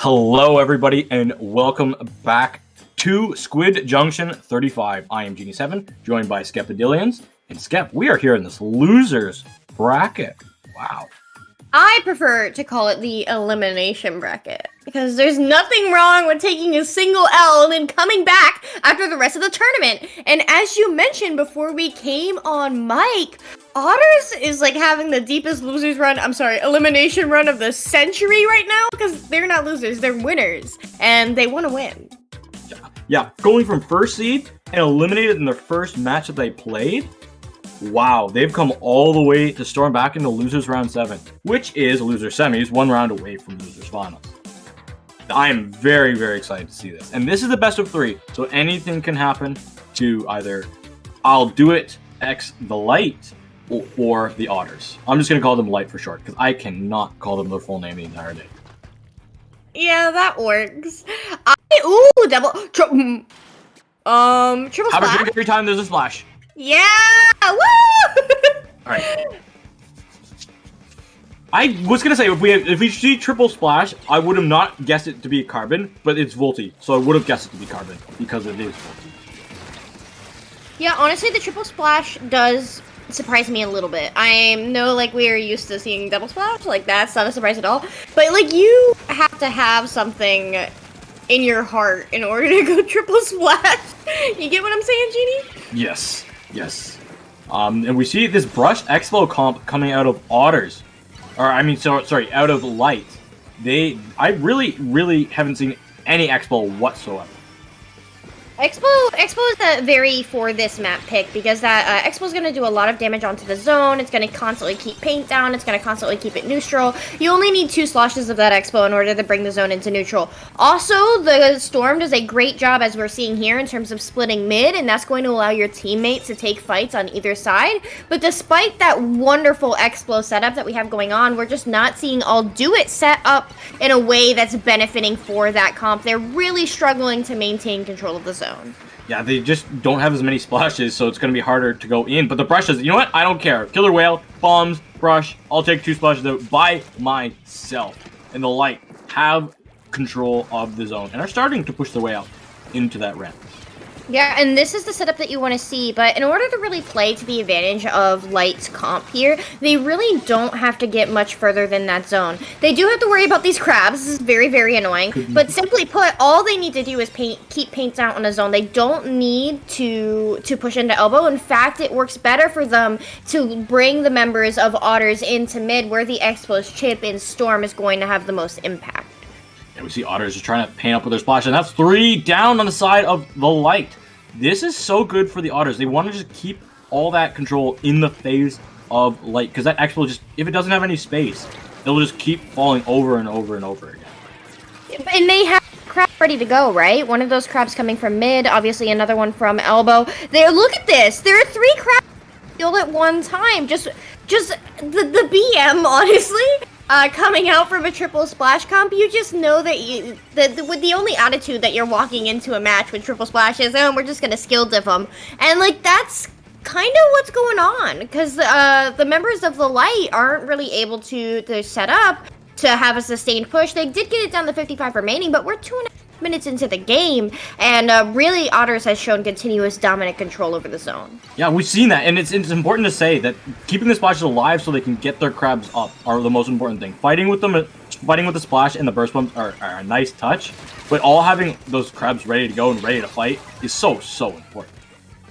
Hello, everybody, and welcome back to Squid Junction 35. I am Genie7, joined by Skepidillions. And Skep, we are here in this losers bracket. Wow. I prefer to call it the elimination bracket because there's nothing wrong with taking a single L and then coming back after the rest of the tournament. And as you mentioned before we came on mic, Otters is like having the deepest elimination run of the century right now because they're not losers, they're winners and they want to win. Yeah, going from first seed and eliminated in their first match that they played. Wow, they've come all the way to storm back into losers round 7, which is loser semis, 1 round away from losers finals. I am very, very excited to see this. And this is the best of 3, so anything can happen to either I'll do it X the Light or the Otters. I'm just going to call them Light for short, because I cannot call them their full name the entire day. Yeah, that works. Triple How about splash. every time there's a splash? Yeah! Woo! Alright. I was gonna say if we see triple splash, I would have not guessed it to be carbon, but it's Volty, so I would have guessed it to be carbon because it is Volty. Yeah, honestly, the triple splash does surprise me a little bit. I know, like, we are used to seeing double splash, like, that's not a surprise at all. But, like, you have to have something in your heart in order to go triple splash. You get what I'm saying, Genie? Yes. Yes. And we see this Brush Expo comp coming out of Otters. Sorry, out of Light. I really haven't seen any Expo whatsoever. Expo is very for this map pick because that Expo is going to do a lot of damage onto the zone. It's going to constantly keep paint down. It's going to constantly keep it neutral. You only need 2 sloshes of that Expo in order to bring the zone into neutral. Also, the Storm does a great job, as we're seeing here, in terms of splitting mid, and that's going to allow your teammates to take fights on either side. But despite that wonderful Expo setup that we have going on, we're just not seeing I'll Do It set up in a way that's benefiting for that comp. They're really struggling to maintain control of the zone. Yeah, they just don't have as many splashes, so it's going to be harder to go in. But the brushes, you know what? I don't care. Killer Whale, bombs, brush. I'll take 2 splashes out by myself. And the Light have control of the zone and are starting to push their way out into that red. Yeah, and this is the setup that you want to see, but in order to really play to the advantage of Light's comp here, they really don't have to get much further than that zone. They do have to worry about these crabs. This is very, very annoying, but simply put, all they need to do is keep paints out on a zone. They don't need to push into elbow. In fact, it works better for them to bring the members of Otters into mid, where the Expo's chip in Storm is going to have the most impact. And we see Otters just trying to paint up with their splash, and that's 3 down on the side of the Light. This is so good for the Otters. They want to just keep all that control in the phase of Light, because that Expo just, if it doesn't have any space, it'll just keep falling over and over and over again. And they have crab ready to go, right? One of those crabs coming from mid, obviously another one from elbow. Look at this. There are 3 crabs at one time. Just the BM, honestly. Coming out from a triple splash comp, you just know that with the only attitude that you're walking into a match with triple splashes, and we're just gonna skill diff them, and like that's kind of what's going on, because the members of the Light aren't really able to set up to have a sustained push. They did get it down to 55 remaining, but we're 2.5 minutes into the game, and really Otters has shown continuous dominant control over the zone. Yeah, we've seen that, and it's important to say that keeping the splashes alive so they can get their crabs up are the most important thing. Fighting with the splash and the burst bumps are a nice touch, but all having those crabs ready to go and ready to fight is so important.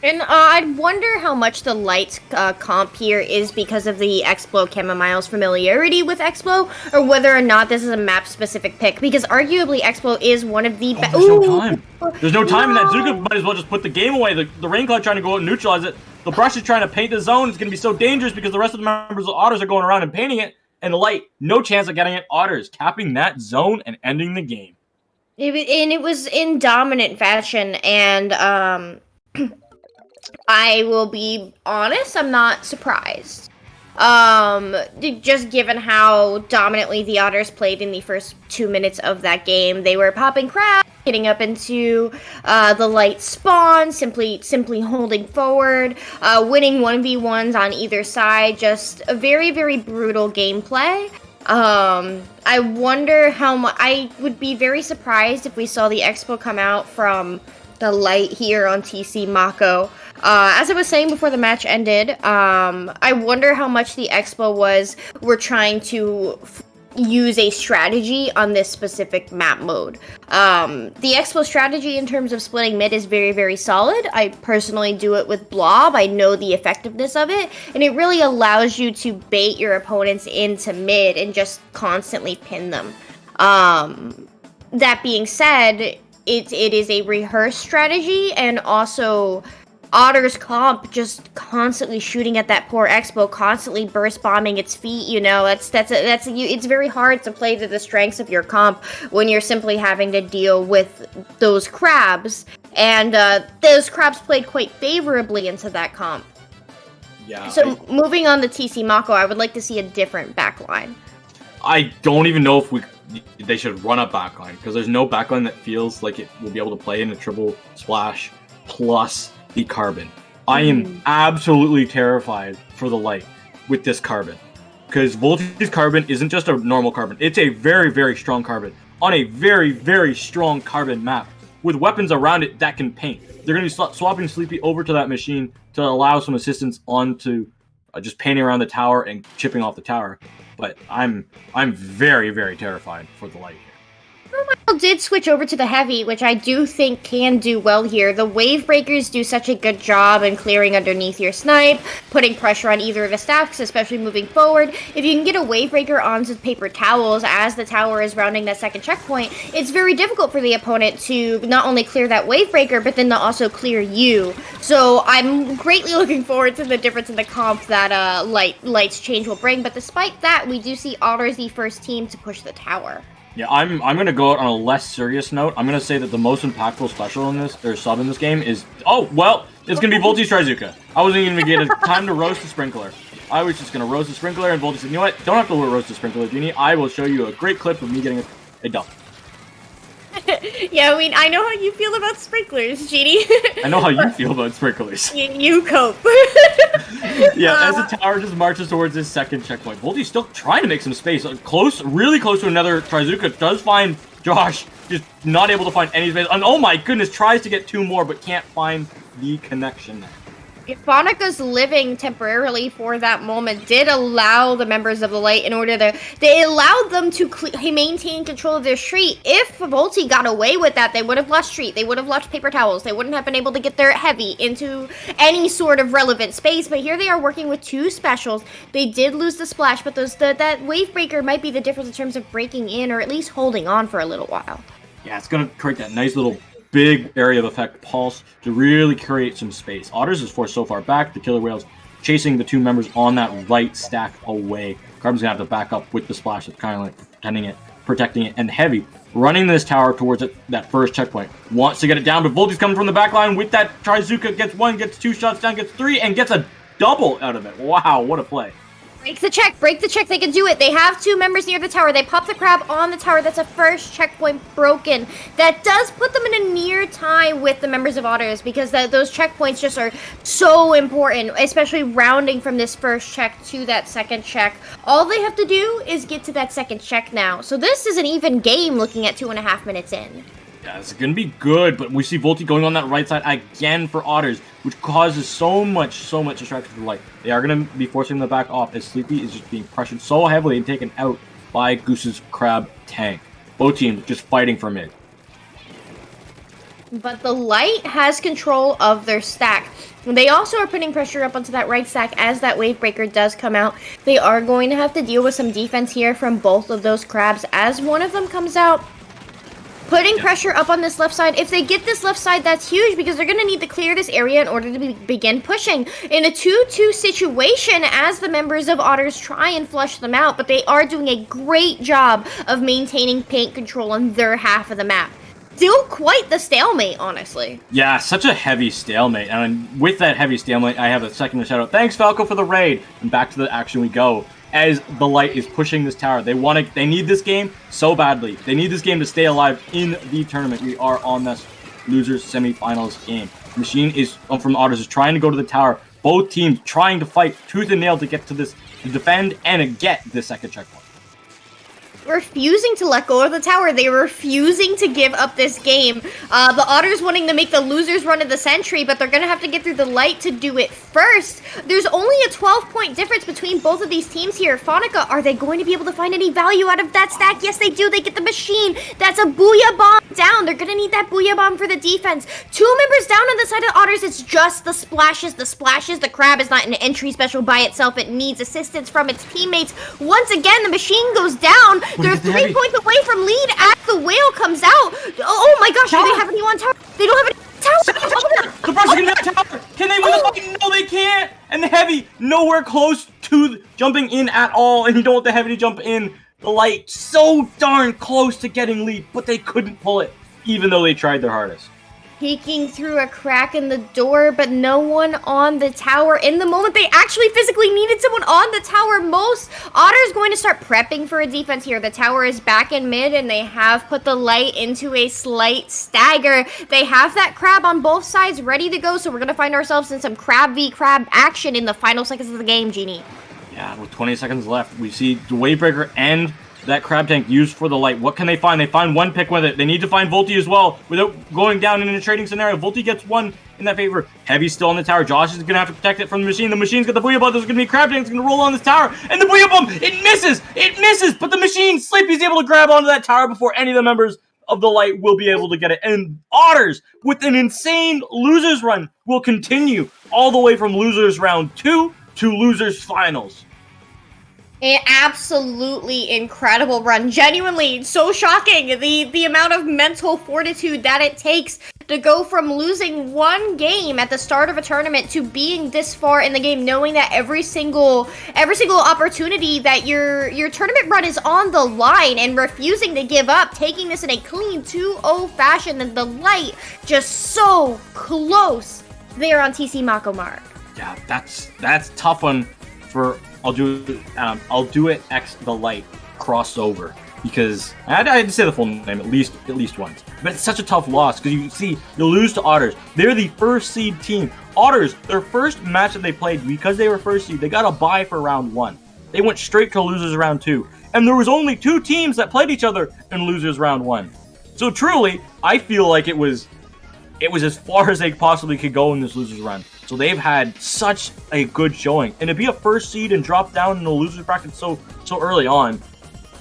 And I'd wonder how much the Light comp here is because of the Explo Chamomile's familiarity with Explo, or whether or not this is a map-specific pick, because arguably Explo is one of the best. There's no time. There's no time in that. Zuka might as well just put the game away. The Rain Cloud trying to go out and neutralize it. The Brush is trying to paint the zone. It's going to be so dangerous because the rest of the members of Otters are going around and painting it, and the Light, no chance of getting it. Otters capping that zone and ending the game. It was in dominant fashion, and I will be honest, I'm not surprised. Just given how dominantly the Otters played in the first 2 minutes of that game. They were popping crap, getting up into the Light spawn, simply holding forward, winning 1v1s on either side. Just a very, very brutal gameplay. I wonder how much. I would be very surprised if we saw the expo come out from the light here on TC Mako. As I was saying before the match ended, I wonder how much the expo were trying to use a strategy on this specific map mode. The expo strategy in terms of splitting mid is very, very solid. I personally do it with Blob. I know the effectiveness of it, and it really allows you to bait your opponents into mid and just constantly pin them. That being said, it is a rehearsed strategy, and also Otters comp just constantly shooting at that poor expo, constantly burst bombing its feet. You know, it's very hard to play to the strengths of your comp when you're simply having to deal with those crabs, and those crabs played quite favorably into that comp. Yeah. So moving on to TC Mako, I would like to see a different backline. I don't even know if they should run a backline, because there's no backline that feels like it will be able to play in a triple splash plus the carbon. I am absolutely terrified for the light with this carbon, because Volti's carbon isn't just a normal carbon. It's a very, very strong carbon on a very, very strong carbon map with weapons around it that can paint. They're going to be swapping Sleepy over to that machine to allow some assistance onto just painting around the tower and chipping off the tower. But I'm very, very terrified for the light here. Did switch over to the heavy, which I do think can do well here. The wave breakers do such a good job in clearing underneath your snipe, putting pressure on either of the stacks, especially moving forward. If you can get a wave breaker onto paper towels as the tower is rounding that second checkpoint, it's very difficult for the opponent to not only clear that wave breaker, but then to also clear you. So I'm greatly looking forward to the difference in the comp that Light's change will bring. But despite that, we do see Otters the first team to push the tower. Yeah, I'm gonna go out on a less serious note. I'm gonna say that the most impactful special in this, or sub in this game is, it's gonna be Volti's Trizuka. I wasn't even gonna get a time to roast the sprinkler. I was just gonna roast the sprinkler, and Volti said, you know what, don't have to roast the sprinkler, Genie. I will show you a great clip of me getting a double. Yeah, I mean, I know how you feel about sprinklers, Genie. I know how you feel about sprinklers. You cope. Yeah, as the tower just marches towards his second checkpoint, Volti's still trying to make some space. Really close to another Trizuka. Does find Josh, just not able to find any space. And oh my goodness, tries to get two more, but can't find the connection. Fonika's living temporarily for that moment did allow the members of the light they allowed them to maintain control of their street. If Volti got away with that, they would have lost street, they would have lost paper towels, they wouldn't have been able to get their heavy into any sort of relevant space. But here they are working with two specials. They did lose the splash, but that wave breaker might be the difference in terms of breaking in, or at least holding on for a little while. Yeah, it's gonna create that nice little big area of effect pulse to really create some space. Otters is forced so far back. The Killer Whales chasing the two members on that right stack away. Carbon's gonna have to back up with the splash that's kind of like protecting it. And Heavy running this tower towards that first checkpoint. Wants to get it down, but Volti's coming from the back line with that Trizuka. Gets one, gets two shots down, gets three, and gets a double out of it. Wow, what a play. Break the check, they can do it. They have two members near the tower. They pop the crab on the tower. That's a first checkpoint broken. That does put them in a near tie with the members of Otters, because those checkpoints just are so important, especially rounding from this first check to that second check. All they have to do is get to that second check now. So this is an even game looking at 2.5 minutes in. Yeah, it's going to be good, but we see Volti going on that right side again for Otters, which causes so much distraction for the light. They are going to be forcing them back off as Sleepy is just being pressured so heavily and taken out by Goose's crab tank. Both teams just fighting for mid. But the light has control of their stack. They also are putting pressure up onto that right stack as that wave breaker does come out. They are going to have to deal with some defense here from both of those crabs as one of them comes out. Putting pressure up on this left side. If they get this left side, that's huge, because they're going to need to clear this area in order to begin pushing. In a 2-2 situation, as the members of Otters try and flush them out, but they are doing a great job of maintaining paint control on their half of the map. Still quite the stalemate, honestly. Yeah, such a heavy stalemate. And with that heavy stalemate, I have a second to shout out. Thanks, Falco, for the raid. And back to the action we go. As the light is pushing this tower, they need this game so badly. They need this game to stay alive in the tournament. We are on this losers semifinals game. The machine is from Otters is trying to go to the tower. Both teams trying to fight tooth and nail to get to this, to defend and get the second checkpoint. refusing to let go of the tower. They're refusing to give up this game. The Otters wanting to make the losers run to the sentry, but they're going to have to get through the light to do it first. There's only a 12-point difference between both of these teams here. Fanica, are they going to be able to find any value out of that stack? Yes, they do. They get the machine. That's a Booyah Bomb down. They're going to need that Booyah Bomb for the defense. 2 members down on the side of the Otters. It's just the splashes. The splashes. The crab is not an entry special by itself. It needs assistance from its teammates. Once again, the machine goes down. They're 3 points away from lead as the whale comes out. Oh my gosh, do they have anyone on tower? They don't have any tower. The person can have tower. Can they win the fight? No, they can't. And the heavy nowhere close to jumping in at all. And you don't want the heavy to jump in. The light so darn close to getting lead, but they couldn't pull it, even though they tried their hardest. Peeking through a crack in the door, but no one on the tower. In the moment, they actually physically needed someone on the tower most. Otter's going to start prepping for a defense here. The tower is back in mid, and they have put the light into a slight stagger. They have that crab on both sides ready to go, so we're going to find ourselves in some crab v crab action in the final seconds of the game, Genie. Yeah, with 20 seconds left, we see the Wavebreaker and that crab tank used for the light. What can they find? They find one pick with it. They need to find Volty as well without going down in a trading scenario. Volty gets one in that favor. Heavy's still on the tower. Josh is going to have to protect it from the machine. The machine's got the Booyah Bomb. There's going to be a crab tank that's going to roll on this tower. And the Booyah Bomb, it misses! It misses! But the machine, Sleepy's able to grab onto that tower before any of the members of the light will be able to get it. And Otters, with an insane losers run, will continue all the way from losers round 2 to losers finals. An absolutely incredible run. Genuinely so shocking. The amount of mental fortitude that it takes to go from losing one game at the start of a tournament to being this far in the game, knowing that every single opportunity that your tournament run is on the line and refusing to give up, taking this in a clean 2-0 fashion, and the light just so close there on TC Mako Mark. Yeah, that's tough one for I'll do it X the light crossover, because I had to say the full name at least once. But it's such a tough loss because you see you lose to Otters. They're the first seed team. Otters, their first match that they played, because they were first seed, they got a bye for round 1. They went straight to losers round 2, and there was only 2 teams that played each other in losers round 1. So truly, I feel like it was as far as they possibly could go in this losers run. So they've had such a good showing. And to be a first seed and drop down in the losers bracket so early on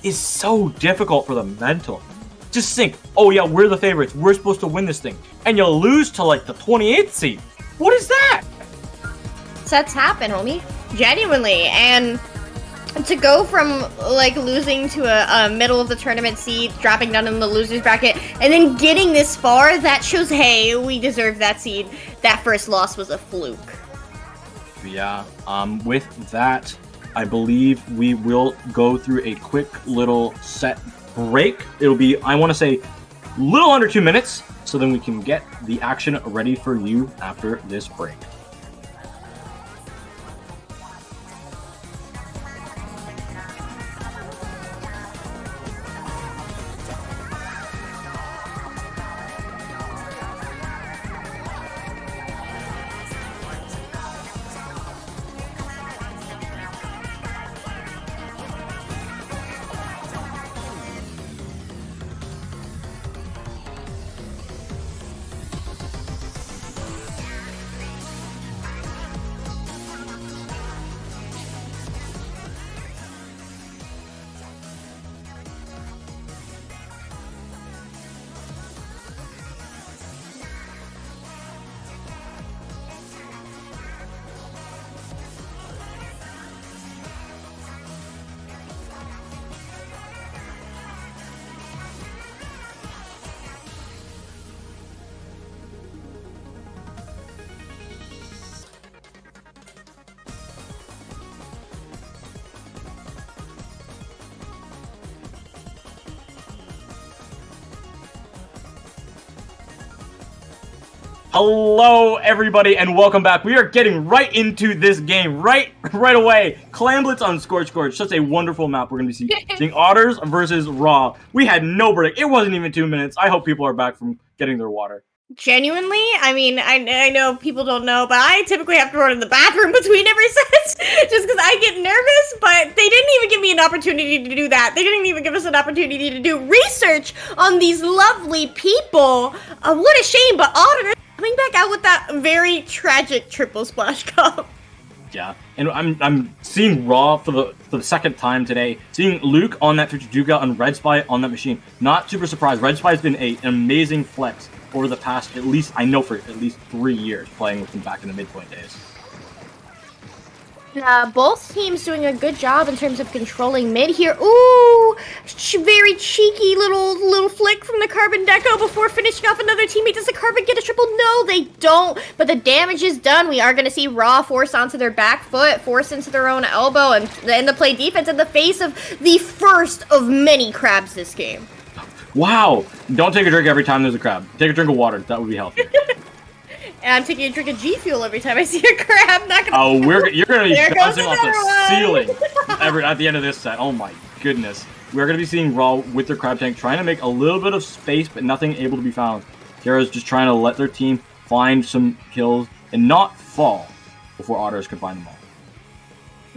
is so difficult for the mental. Just think, oh yeah, we're the favorites. We're supposed to win this thing. And you'll lose to like the 28th seed. What is that? Sets happen, homie. Genuinely. And to go from like losing to a middle of the tournament seed, dropping down in the losers bracket, and then getting this far, that shows, hey, we deserve that seed. That first loss was a fluke. Yeah, with that, I believe we will go through a quick little set break. It'll be, I want to say, a little under 2 minutes, so then we can get the action ready for you after this break. Hello, everybody, and welcome back. We are getting right into this game right away. Clamblitz on Scorch Gorge, such a wonderful map. We're going to be seeing Otters versus RAAAAAH. We had no break. It wasn't even 2 minutes. I hope people are back from getting their water. Genuinely, I mean, I know people don't know, but I typically have to run in the bathroom between every set just because I get nervous, but they didn't even give me an opportunity to do that. They didn't even give us an opportunity to do research on these lovely people. What a shame, but Otters coming back out with that very tragic triple splash cup. Yeah, and I'm seeing Raw for the second time today. Seeing Luke on that 52 gal and Red Spy on that machine. Not super surprised. Red Spy has been an amazing flex over the past, at least, I know for at least 3 years, playing with him back in the midpoint days. Both teams doing a good job in terms of controlling mid here. Ooh, very cheeky little flick from the Carbon Deco before finishing off another teammate. Does the Carbon get a triple? No, they don't. But the damage is done. We are going to see Raw force onto their back foot, force into their own elbow, and then to play defense in the face of the first of many crabs this game. Wow! Don't take a drink every time there's a crab. Take a drink of water. That would be healthy. And I'm taking a drink of G Fuel every time I see a crab. Not gonna. Oh, you're gonna be bouncing off the one. ceiling at the end of this set. Oh my goodness. We're gonna be seeing Raw with their crab tank trying to make a little bit of space, but nothing able to be found. Kara's just trying to let their team find some kills and not fall before Otters could find them all.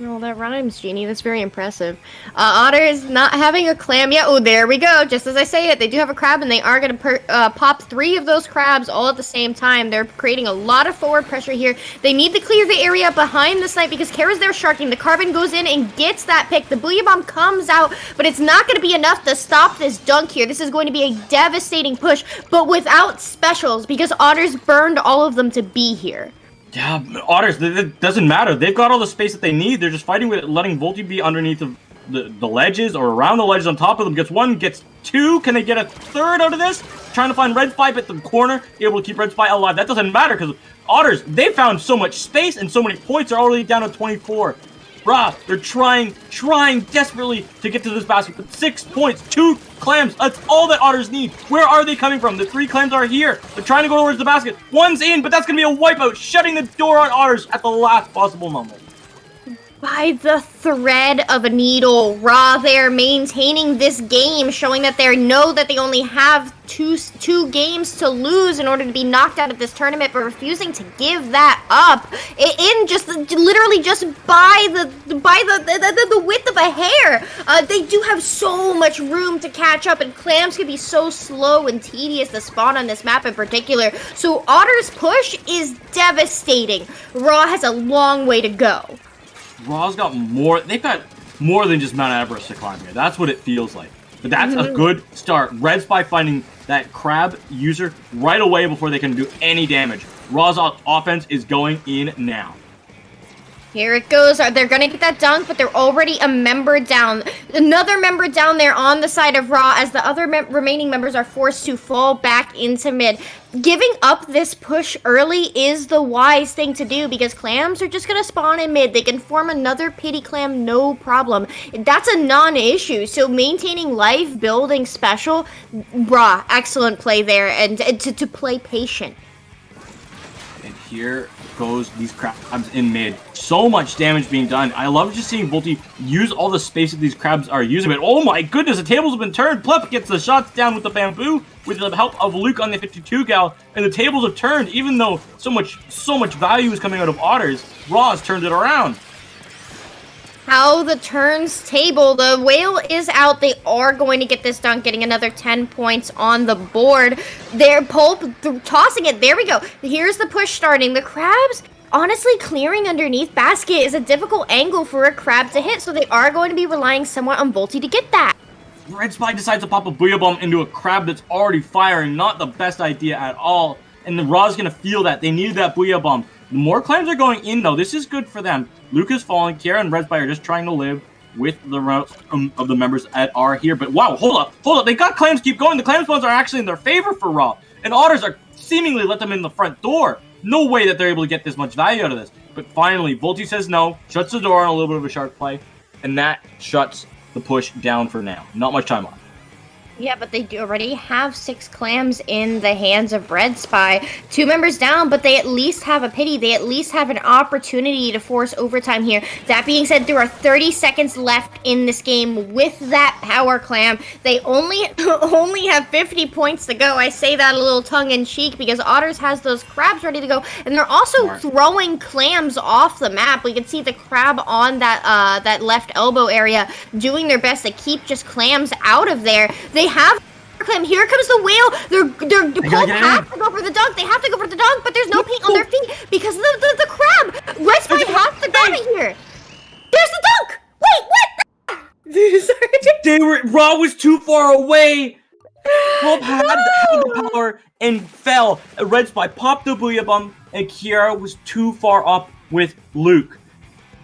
Oh, that rhymes, Genie. That's very impressive. Otters not having a clam yet. Oh, there we go. Just as I say it, they do have a crab, and they are going to pop 3 of those crabs all at the same time. They're creating a lot of forward pressure here. They need to clear the area behind the snipe because Kara's there sharking. The Carbon goes in and gets that pick. The Booyah Bomb comes out, but it's not going to be enough to stop this dunk here. This is going to be a devastating push, but without specials because Otters burned all of them to be here. Yeah, Otters, it doesn't matter. They've got all the space that they need. They're just fighting with it, letting Volty be underneath of the ledges or around the ledges on top of them. Gets 1, gets 2. Can they get a 3rd out of this? Trying to find Red Spy at the corner, able to keep Red Spy alive. That doesn't matter because Otters, they found so much space and so many points. They're already down to 24. Bruh, they're trying desperately to get to this basket. But 6 points, 2 clams, that's all that Otters need. Where are they coming from? The 3 clams are here. They're trying to go towards the basket. 1's in, but that's going to be a wipeout, shutting the door on Otters at the last possible moment. By the thread of a needle, Raw there maintaining this game, showing that they know that they only have two games to lose in order to be knocked out of this tournament, but refusing to give that up in just literally just by the width of a hair. They do have so much room to catch up, and clams can be so slow and tedious to spawn on this map in particular. So Otter's push is devastating. Raw has a long way to go. Raw's got more. They've got more than just Mount Everest to climb here. That's what it feels like. But that's a good start. Red Spy finding that crab user right away before they can do any damage. Raw's offense is going in now. Here it goes. They're going to get that dunk, but they're already a member down. Another member down there on the side of Raw as the other remaining members are forced to fall back into mid. Giving up this push early is the wise thing to do because clams are just going to spawn in mid. They can form another pity clam, no problem. That's a non-issue. So maintaining life, building special, Raw, excellent play there, and to play patient. And here goes these crabs in mid. So much damage being done. I love just seeing Volty use all the space that these crabs are using. But oh my goodness, the tables have been turned. Plep gets the shots down with the bamboo with the help of Luke on the 52 gal, and the tables have turned. Even though so much value is coming out of Otters, Raw has turned it around. How the turns table. The whale is out. They are going to get this dunk, getting another 10 points on the board. They're Pulp tossing it. There we go. Here's the push starting. The crabs, honestly, clearing underneath basket is a difficult angle for a crab to hit, so they are going to be relying somewhat on Volty to get that. Red Spy decides to pop a Booyah Bomb into a crab that's already firing. Not the best idea at all. And the Raw's going to feel that. They needed that Booyah Bomb. The more clams are going in, though. This is good for them. Luke is falling. Kiara and Red Spy are just trying to live with the rest of the members that are here. But wow, hold up. They got clams. Keep going. The clam spawns are actually in their favor for Raw. And Otters are seemingly let them in the front door. No way that they're able to get this much value out of this. But finally, Volty says no, shuts the door on a little bit of a shark play, and that shuts the push down for now. Not much time on. Yeah, but they do already have 6 clams in the hands of Red Spy. 2 members down, but they at least have a pity. They at least have an opportunity to force overtime here. That being said, there are 30 seconds left in this game with that power clam. They only have 50 points to go. I say that a little tongue-in-cheek because Otters has those crabs ready to go, and they're also throwing clams off the map. We can see the crab on that left elbow area doing their best to keep just clams out of there. They have clam. Here comes the whale. They have to go for the dunk. They have to go for the dunk, but there's no paint on their feet because of the crab. Red Spy has to grab it here. There's the dunk. Wait, what? Raw was too far away. Pulp had the power and fell. Red Spy popped the booyah bomb, and Kiara was too far up with Luke.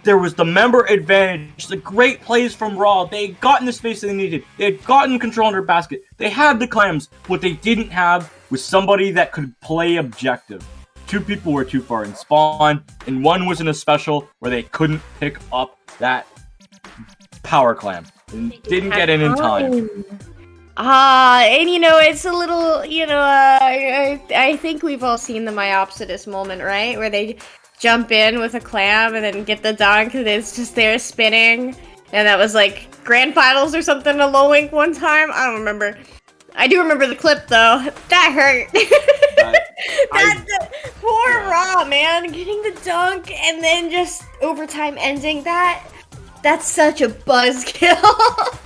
There was the member advantage, the great plays from Raw. They had gotten the space they needed. They had gotten control on their basket. They had the clams. What they didn't have was somebody that could play objective. 2 people were too far in spawn, and 1 was in a special where they couldn't pick up that power clam. And didn't get in time. And it's a little, I think we've all seen the Myopsidus moment, right? Where they jump in with a clam and then get the dunk and it's just there spinning. And that was like grand finals or something, a low wink one time. I don't remember. I do remember the clip though. That hurt. Poor Raw, man. Getting the dunk and then just overtime ending that. That's such a buzzkill.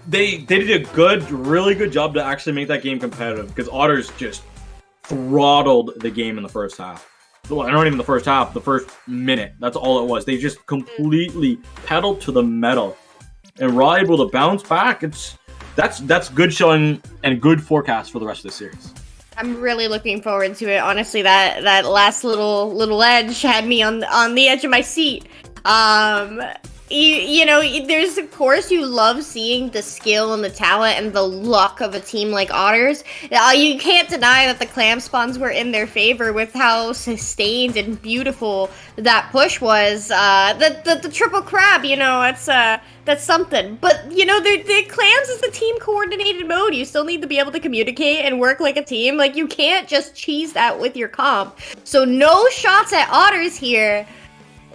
They did a really good job to actually make that game competitive because Otters just throttled the game in the first half. Well, not even the first half, the first minute. That's all it was. They just completely pedaled to the metal. And Raw able to bounce back. That's good showing and good forecast for the rest of the series. I'm really looking forward to it. Honestly, that last little edge had me on the edge of my seat. There's, of course, you love seeing the skill and the talent and the luck of a team like Otters. You can't deny that the clam spawns were in their favor with how sustained and beautiful that push was. The triple crab, that's something. But, the clams is the team coordinated mode. You still need to be able to communicate and work like a team. Like, you can't just cheese that with your comp. So no shots at Otters here.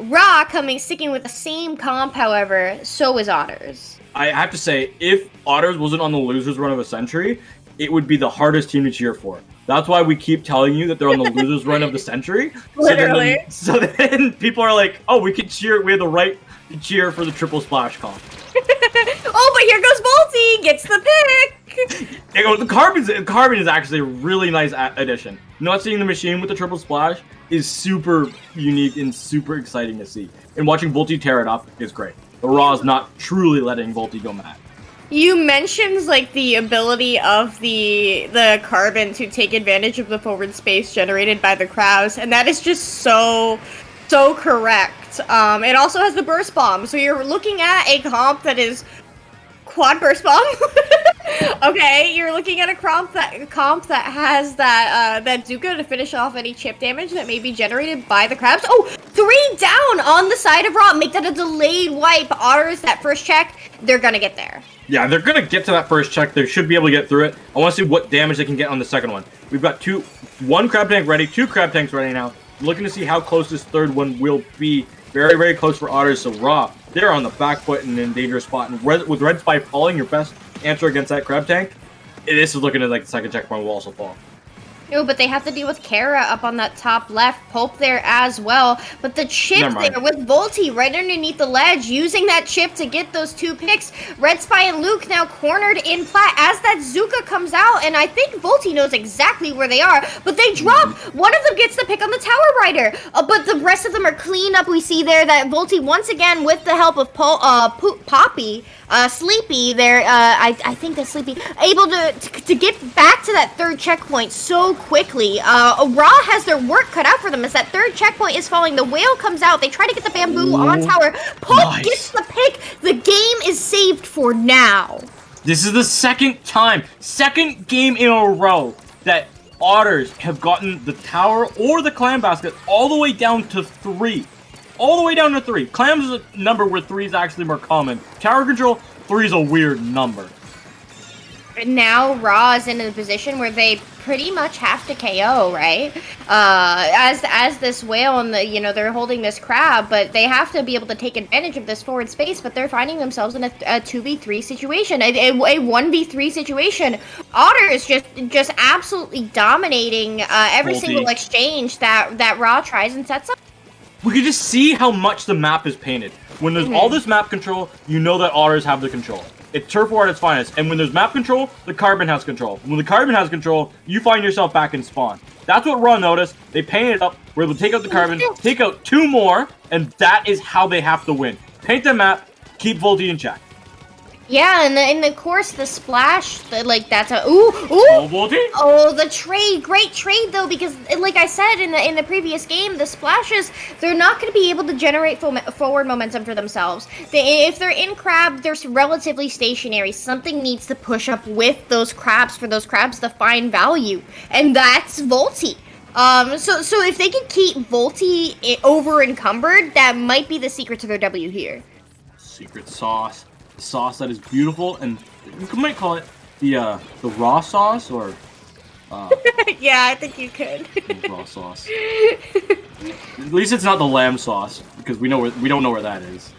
Raw sticking with the same comp, however, so is Otters. I have to say, if Otters wasn't on the losers run of a century, it would be the hardest team to cheer for. That's why we keep telling you that they're on the losers run of the century. Literally. So then people are like, oh, we can cheer. We have the right to cheer for the triple splash comp. Oh, but here goes Volty, gets the pick. The Carbon is actually a really nice addition. Not seeing the machine with the triple splash is super unique and super exciting to see. And watching Volty tear it up is great. The Raw is not truly letting Volty go mad. You mentioned like the ability of the Carbon to take advantage of the forward space generated by the crowds, and that is just so correct. It also has the burst bomb, so you're looking at a comp that is quad burst bomb. Okay, you're looking at a comp that has that Zuka to finish off any chip damage that may be generated by the crabs. Oh, 3 down on the side of Raw. Make that a delayed wipe. Otters, that first check, they're gonna get there. Yeah, they're gonna get to that first check. They should be able to get through it. I want to see what damage they can get on the second one. We've got 1 crab tank ready, 2 crab tanks ready now. Looking to see how close this third one will be. Very, very close for Otters. So Raw, they're on the back foot and in a dangerous spot. And with Red Spy falling, your best answer against that crab tank, this is looking at like the second checkpoint will also fall. No, but they have to deal with Kara up on that top left, Pope there as well. But the chip there with Volty right underneath the ledge, using that chip to get those 2 picks. Red Spy and Luke now cornered in plat as that Zuka comes out, and I think Volty knows exactly where they are, but they drop. One of them gets the pick on the Tower Rider, but the rest of them are clean up. We see there that Volty, once again, with the help of Poppy, Sleepy there, I think that's Sleepy, able to get back to that third checkpoint so quickly. Raw has their work cut out for them as that third checkpoint is falling. The whale comes out. They try to get the bamboo on tower. Pope gets the pick. The game is saved for now. This is the second game in a row that Otters have gotten the tower or the clam basket all the way down to 3. All the way down to 3. Clams is a number where 3 is actually more common. Tower control, 3 is a weird number. now Raw is in a position where they pretty much have to KO, right? As this whale and they're holding this crab, but they have to be able to take advantage of this forward space. But they're finding themselves in a 2v3 situation, a 1v3 situation. Otters just absolutely dominating every single exchange that Raw tries and sets up. We can just see how much the map is painted. When there's all this map control, you know that Otters have the control. It's turf war at its finest. And when there's map control, the Carbon has control. When the Carbon has control, you find yourself back in spawn. That's what Raw noticed. They painted it up. We're able to take out the Carbon, take out 2 more, and that is how they have to win. Paint the map, keep Volty in check. Yeah, and of course the splash, that's a the trade, great trade though, because like I said in the previous game, the splashes, they're not going to be able to generate forward momentum for themselves. If they're in crab, they're relatively stationary. Something needs to push up with those crabs for those crabs to find value, and that's Volty. So if they can keep Volty over encumbered, that might be the secret to their W here. Secret sauce. Sauce that is beautiful, and you might call it the raw sauce, or yeah, I think you could. Raw sauce. At least it's not the lamb sauce, because we don't know where that is.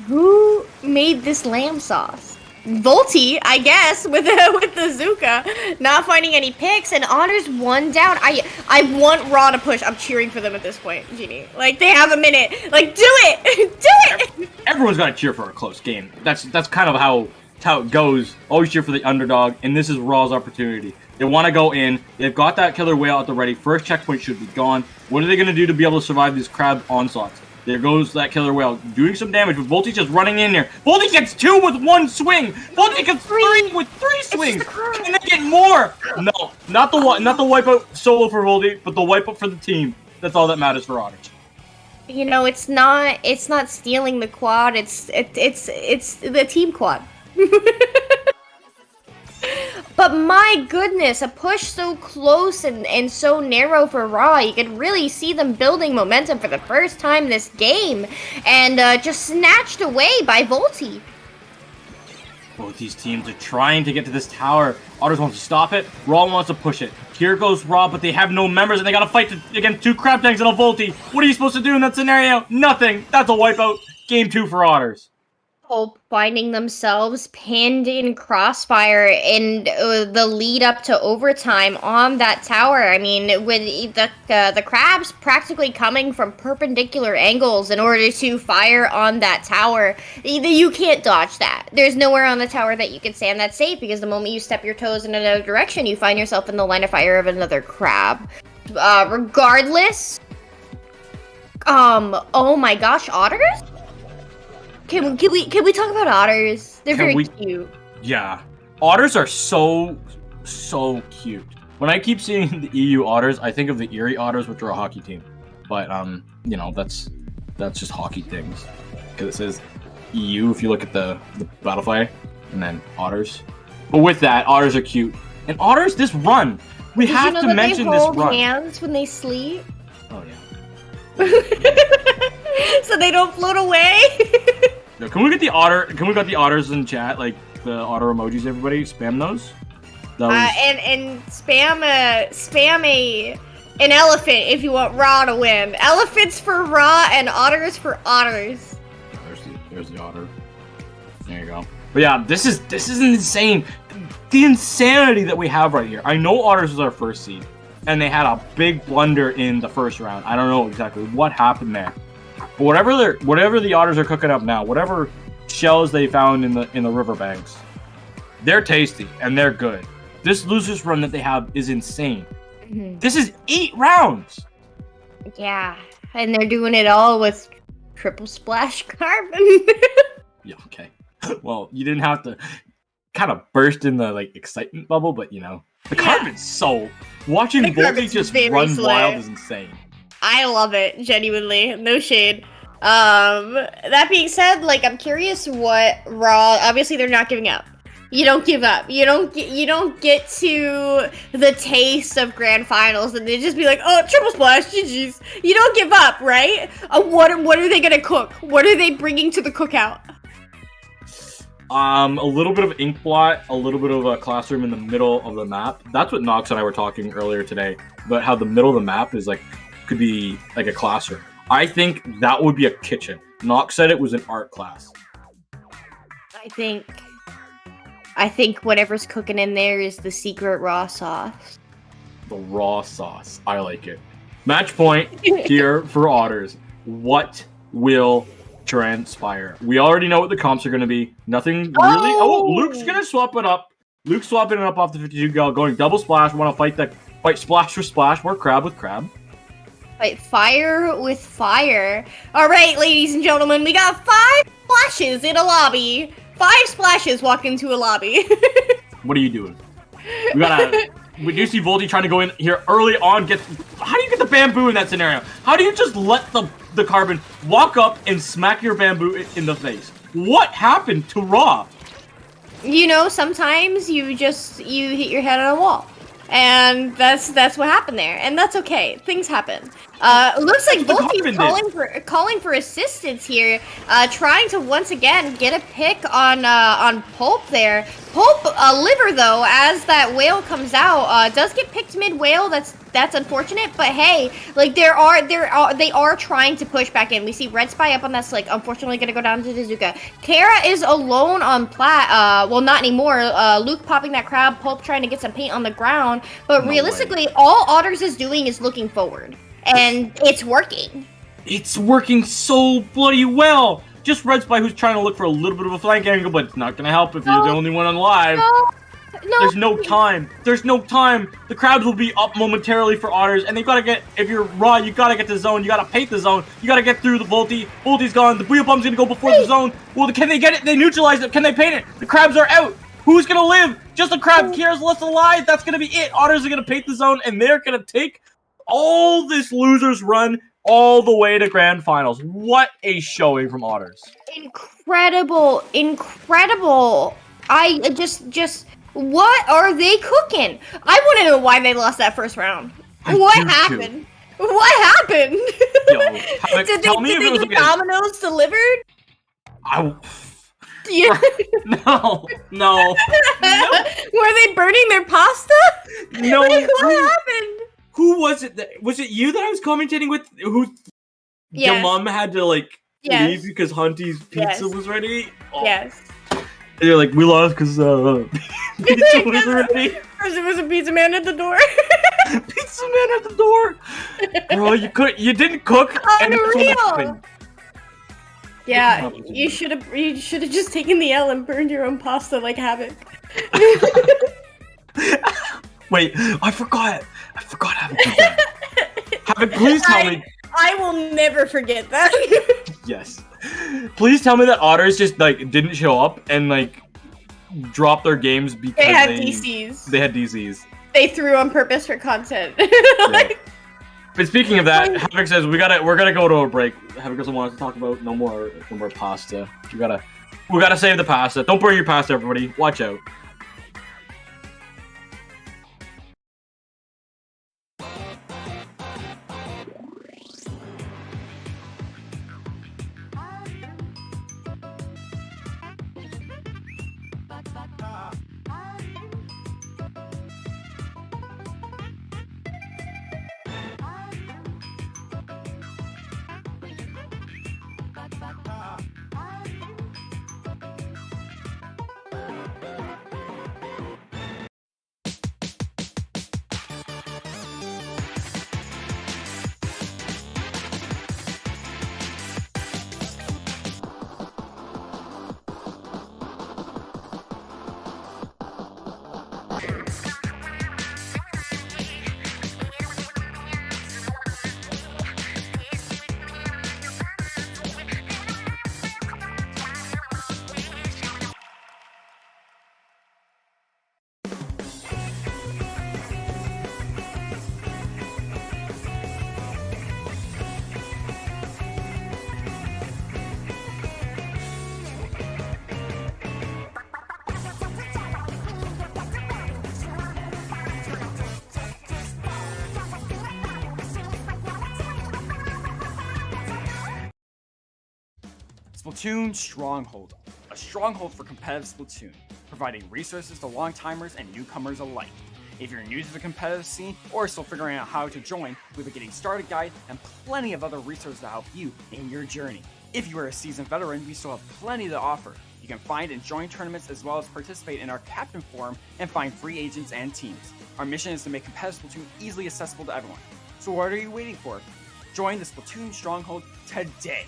Who made this lamb sauce? Volty, I guess, with the Zuka, not finding any picks, and Otters 1 down. I want Raw to push. I'm cheering for them at this point, Genie. Like, they have a minute. Like, do it! Do it! Everyone's got to cheer for a close game. That's kind of how it goes. Always cheer for the underdog, and this is Raw's opportunity. They want to go in. They've got that killer whale at the ready. First checkpoint should be gone. What are they going to do to be able to survive these crab onslaughts? There goes that killer whale, doing some damage, but Volty just running in there. Volty gets 2 with 1 swing. Volty gets 3 with 3 swings. Can they get more? No, not the wipeout solo for Volty, but the wipeout for the team. That's all that matters for Otters. You know, it's not stealing the quad. It's the team quad. But my goodness, a push so close and so narrow for Raw. You could really see them building momentum for the first time this game, and just snatched away by Volty. Both these teams are trying to get to this tower. Otters wants to stop it. Raw wants to push it. Here goes Raw, but they have no members, and they gotta fight against 2 crab tanks and a Volty. What are you supposed to do in that scenario? Nothing. That's a wipeout. Game 2 for Otters. Finding themselves pinned in crossfire in the lead up to overtime on that tower. I mean, with the crabs practically coming from perpendicular angles in order to fire on that tower, you can't dodge that. There's nowhere on the tower that you can stand that's safe, because the moment you step your toes in another direction, you find yourself in the line of fire of another crab. Regardless, oh my gosh, Otters? Can we talk about Otters? They're very cute. Yeah. Otters are so cute. When I keep seeing the EU Otters, I think of the Erie Otters, which are a hockey team. But you know, that's just hockey things. Because it says EU if you look at the battle flag, and then Otters. But with that, Otters are cute. And Otters, this run, we have to mention this run. They hold hands when they sleep. Oh yeah. So they don't float away. Yo, can we get the otter? Can we get the otters in chat? Like the otter emojis, everybody spam those. And spam an elephant if you want Raw to win. Elephants for Raw and otters for Otters. There's the otter. There you go. But yeah, this is insane. The insanity that we have right here. I know Otters was our first seed, and they had a big blunder in the first round. I don't know exactly what happened there. But whatever the Otters are cooking up now, whatever shells they found in the riverbanks, they're tasty and they're good. This losers run that they have is insane. Mm-hmm. This is 8 rounds. Yeah, and they're doing it all with triple splash carbon. Yeah, okay. Well, you didn't have to kind of burst in the excitement bubble, but you know, the carbon's so watching Volty just run wild is insane. I love it, genuinely. No shade. That being said, I'm curious what Raw. Obviously, they're not giving up. You don't give up. You don't get to the taste of grand finals and they just be like, oh, triple splash, GG's. You don't give up, right? What are they gonna cook? What are they bringing to the cookout? A little bit of ink blot, a little bit of a classroom in the middle of the map. That's what Nox and I were talking earlier today, about how the middle of the map is like, could be like a classroom. I think that would be a kitchen. Nox said it was an art class. I think whatever's cooking in there is the secret raw sauce. The raw sauce. I like it. Match point here for Otters. What will transpire? We already know what the comps are going to be. Nothing really. Oh, Luke's going to swap it up. Luke's swapping it up off the 52 gal, going double splash. Want to fight splash for splash. More crab with crab. Fight fire with fire. All right, ladies and gentlemen, we got 5 splashes in a lobby. 5 splashes walk into a lobby. What are you doing? We do see Voldy trying to go in here early on. How do you get the bamboo in that scenario? How do you just let the carbon walk up and smack your bamboo in the face? What happened to Raw? You know, sometimes you hit your head on a wall. And that's what happened there, and that's okay. Things happen. Looks like Volty's calling for assistance here, trying to once again get a pick on Pulp there. Pulp liver though, as that whale comes out, does get picked mid whale. That's unfortunate, but hey, like they are trying to push back in. We see Red Spy up on that slick. Unfortunately, gonna go down to Dazuka. Kara is alone on plat. Well, not anymore. Luke popping that crab. Pulp trying to get some paint on the ground. But realistically, all Otters is doing is looking forward, and it's working. It's working so bloody well. Just Red Spy who's trying to look for a little bit of a flank angle, but it's not gonna help if you're the only one on live. No. There's no time. There's no time. The crabs will be up momentarily for Otters, and they've got to get, if you're Raw, you got to get the zone. You got to paint the zone. You got to get through the Volty. Volty's gone. The wheel bomb's going to go before the zone. Well, can they get it? They neutralize it. Can they paint it? The crabs are out. Who's going to live? Just a crab. Kira's left alive. That's going to be it. Otters are going to paint the zone, and they're going to take all this loser's run all the way to grand finals. What a showing from Otters. Incredible. Incredible. I just... What are they cooking? I want to know why they lost that first round. What happened? What happened? Yo, did they get Domino's delivered? Yeah. No. Were they burning their pasta? No. Like, what happened? Who was it? Was it you that I was commentating with? Who? Yes. Your mom had to leave because Hunty's pizza was ready. Oh. Yes. And you're like, we lost because pizza was ready. Because there was a pizza man at the door. Pizza man at the door. Bro, you didn't cook. Unreal. Yeah, you should have just taken the L and burned your own pasta like Havoc. Wait, I forgot Havoc did that. Havoc, please tell me. I will never forget that. Yes. Please tell me that Otters just didn't show up and dropped their games because they had DCs. They had DCs. They threw on purpose for content. Yeah. But speaking of that, Havoc says we're gonna go to a break. Havoc doesn't want us to talk about no more pasta. We gotta save the pasta. Don't burn your pasta, everybody. Watch out. Splatoon Stronghold, a stronghold for competitive Splatoon, providing resources to long-timers and newcomers alike. If you're new to the competitive scene or still figuring out how to join, we have a getting started guide and plenty of other resources to help you in your journey. If you are a seasoned veteran, we still have plenty to offer. You can find and join tournaments as well as participate in our Captain Forum and find free agents and teams. Our mission is to make competitive Splatoon easily accessible to everyone. So what are you waiting for? Join the Splatoon Stronghold today!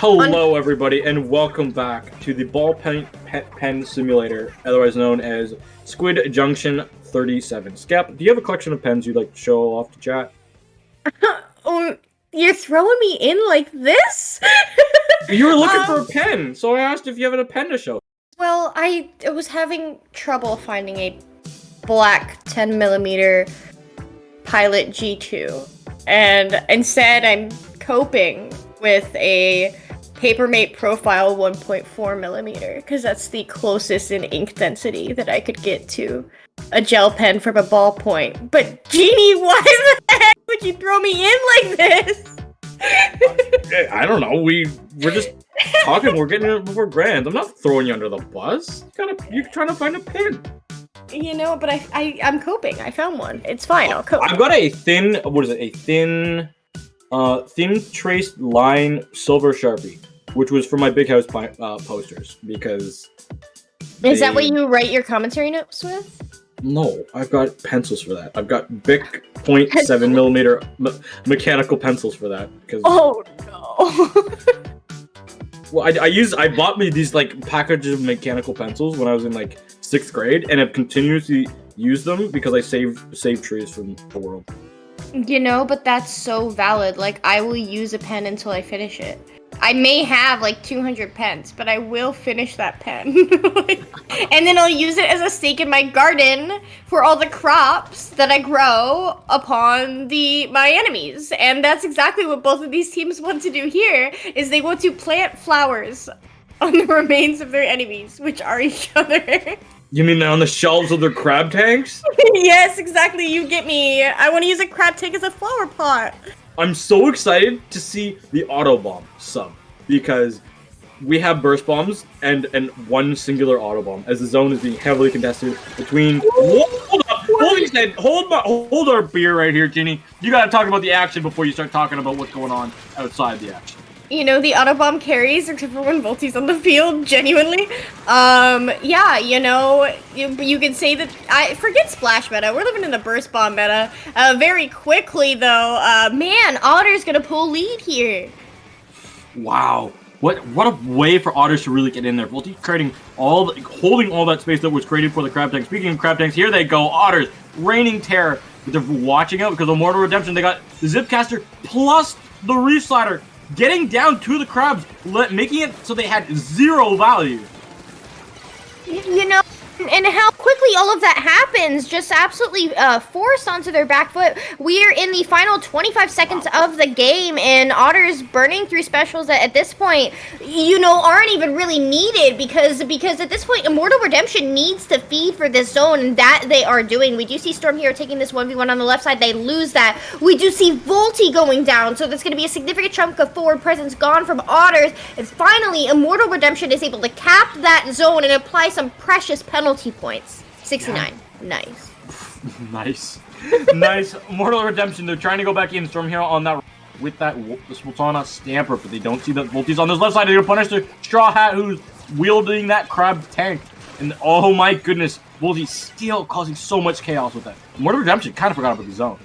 Hello, everybody, and welcome back to the ball pen simulator, otherwise known as Squid Junction 37. Scap, do you have a collection of pens you'd like to show off to chat? You're throwing me in like this? You were looking for a pen, so I asked if you have a pen to show. Well, I was having trouble finding a black 10mm Pilot G2, and instead I'm coping with a Papermate Profile 1.4mm, because that's the closest in ink density that I could get to a gel pen from a ballpoint. But Jeannie, why the heck would you throw me in like this? I don't know. We're just talking. We're getting it before grand. I'm not throwing you under the bus. You're trying to find a pin. You know, but I'm coping. I found one. It's fine. I'll cope. I've got a thin. What is it? A thin traced line silver Sharpie, which was for my big house posters because. Is that what you write your commentary notes with? No, I've got pencils for that. I've got Bic 0.7mm mechanical pencils for that. Oh no. Well, I bought me these like packages of mechanical pencils when I was in like 6th grade, and I've continuously used them because I save trees from the world. You know, but that's so valid. Like, I will use a pen until I finish it. I may have like 200 pens, but I will finish that pen. And then I'll use it as a stake in my garden for all the crops that I grow upon my enemies. And that's exactly what both of these teams want to do here, is they want to plant flowers on the remains of their enemies, which are each other. You mean on the shelves of their crab tanks? Yes, exactly. You get me. I want to use a crab tank as a flower pot. I'm so excited to see the auto bomb sub because we have burst bombs and one singular auto bomb as the zone is being heavily contested between. Hold up! Hold our beer right here, Ginny. You gotta talk about the action before you start talking about what's going on outside the action. You know, the auto bomb carries, except for when Volti's on the field, genuinely. Yeah, you know, you could say that, I forget splash meta, we're living in the burst bomb meta. Very quickly, though, man, Otter's gonna pull lead here. Wow. What a way for Otters to really get in there. Volti holding all that space that was created for the crab tank. Speaking of crab tanks, here they go, Otters, raining terror. But they're watching out because of Immortal Redemption. They got the Zipcaster plus the Reef Slider. Getting down to the crabs, making it so they had 0 value. You know, and how quickly all of that happens, just absolutely forced onto their back foot. We are in the final 25 seconds of the game, and Otters burning through specials that at this point, you know, aren't even really needed because at this point, Immortal Redemption needs to feed for this zone, and that they are doing. We do see Storm Hero taking this 1v1 on the left side. They lose that. We do see Volti going down, so there's going to be a significant chunk of forward presence gone from Otters, and finally, Immortal Redemption is able to cap that zone and apply some precious penalty points. 69. Yeah. Nice. Nice. Nice. Immortal Redemption, they're trying to go back in. Storm Hero on that with that Sultana Stamper, but they don't see that Volti's on this left side. They're going to punish the Straw Hat who's wielding that crab tank. And oh my goodness, Volti's still causing so much chaos with that. Immortal Redemption kind of forgot about the zone.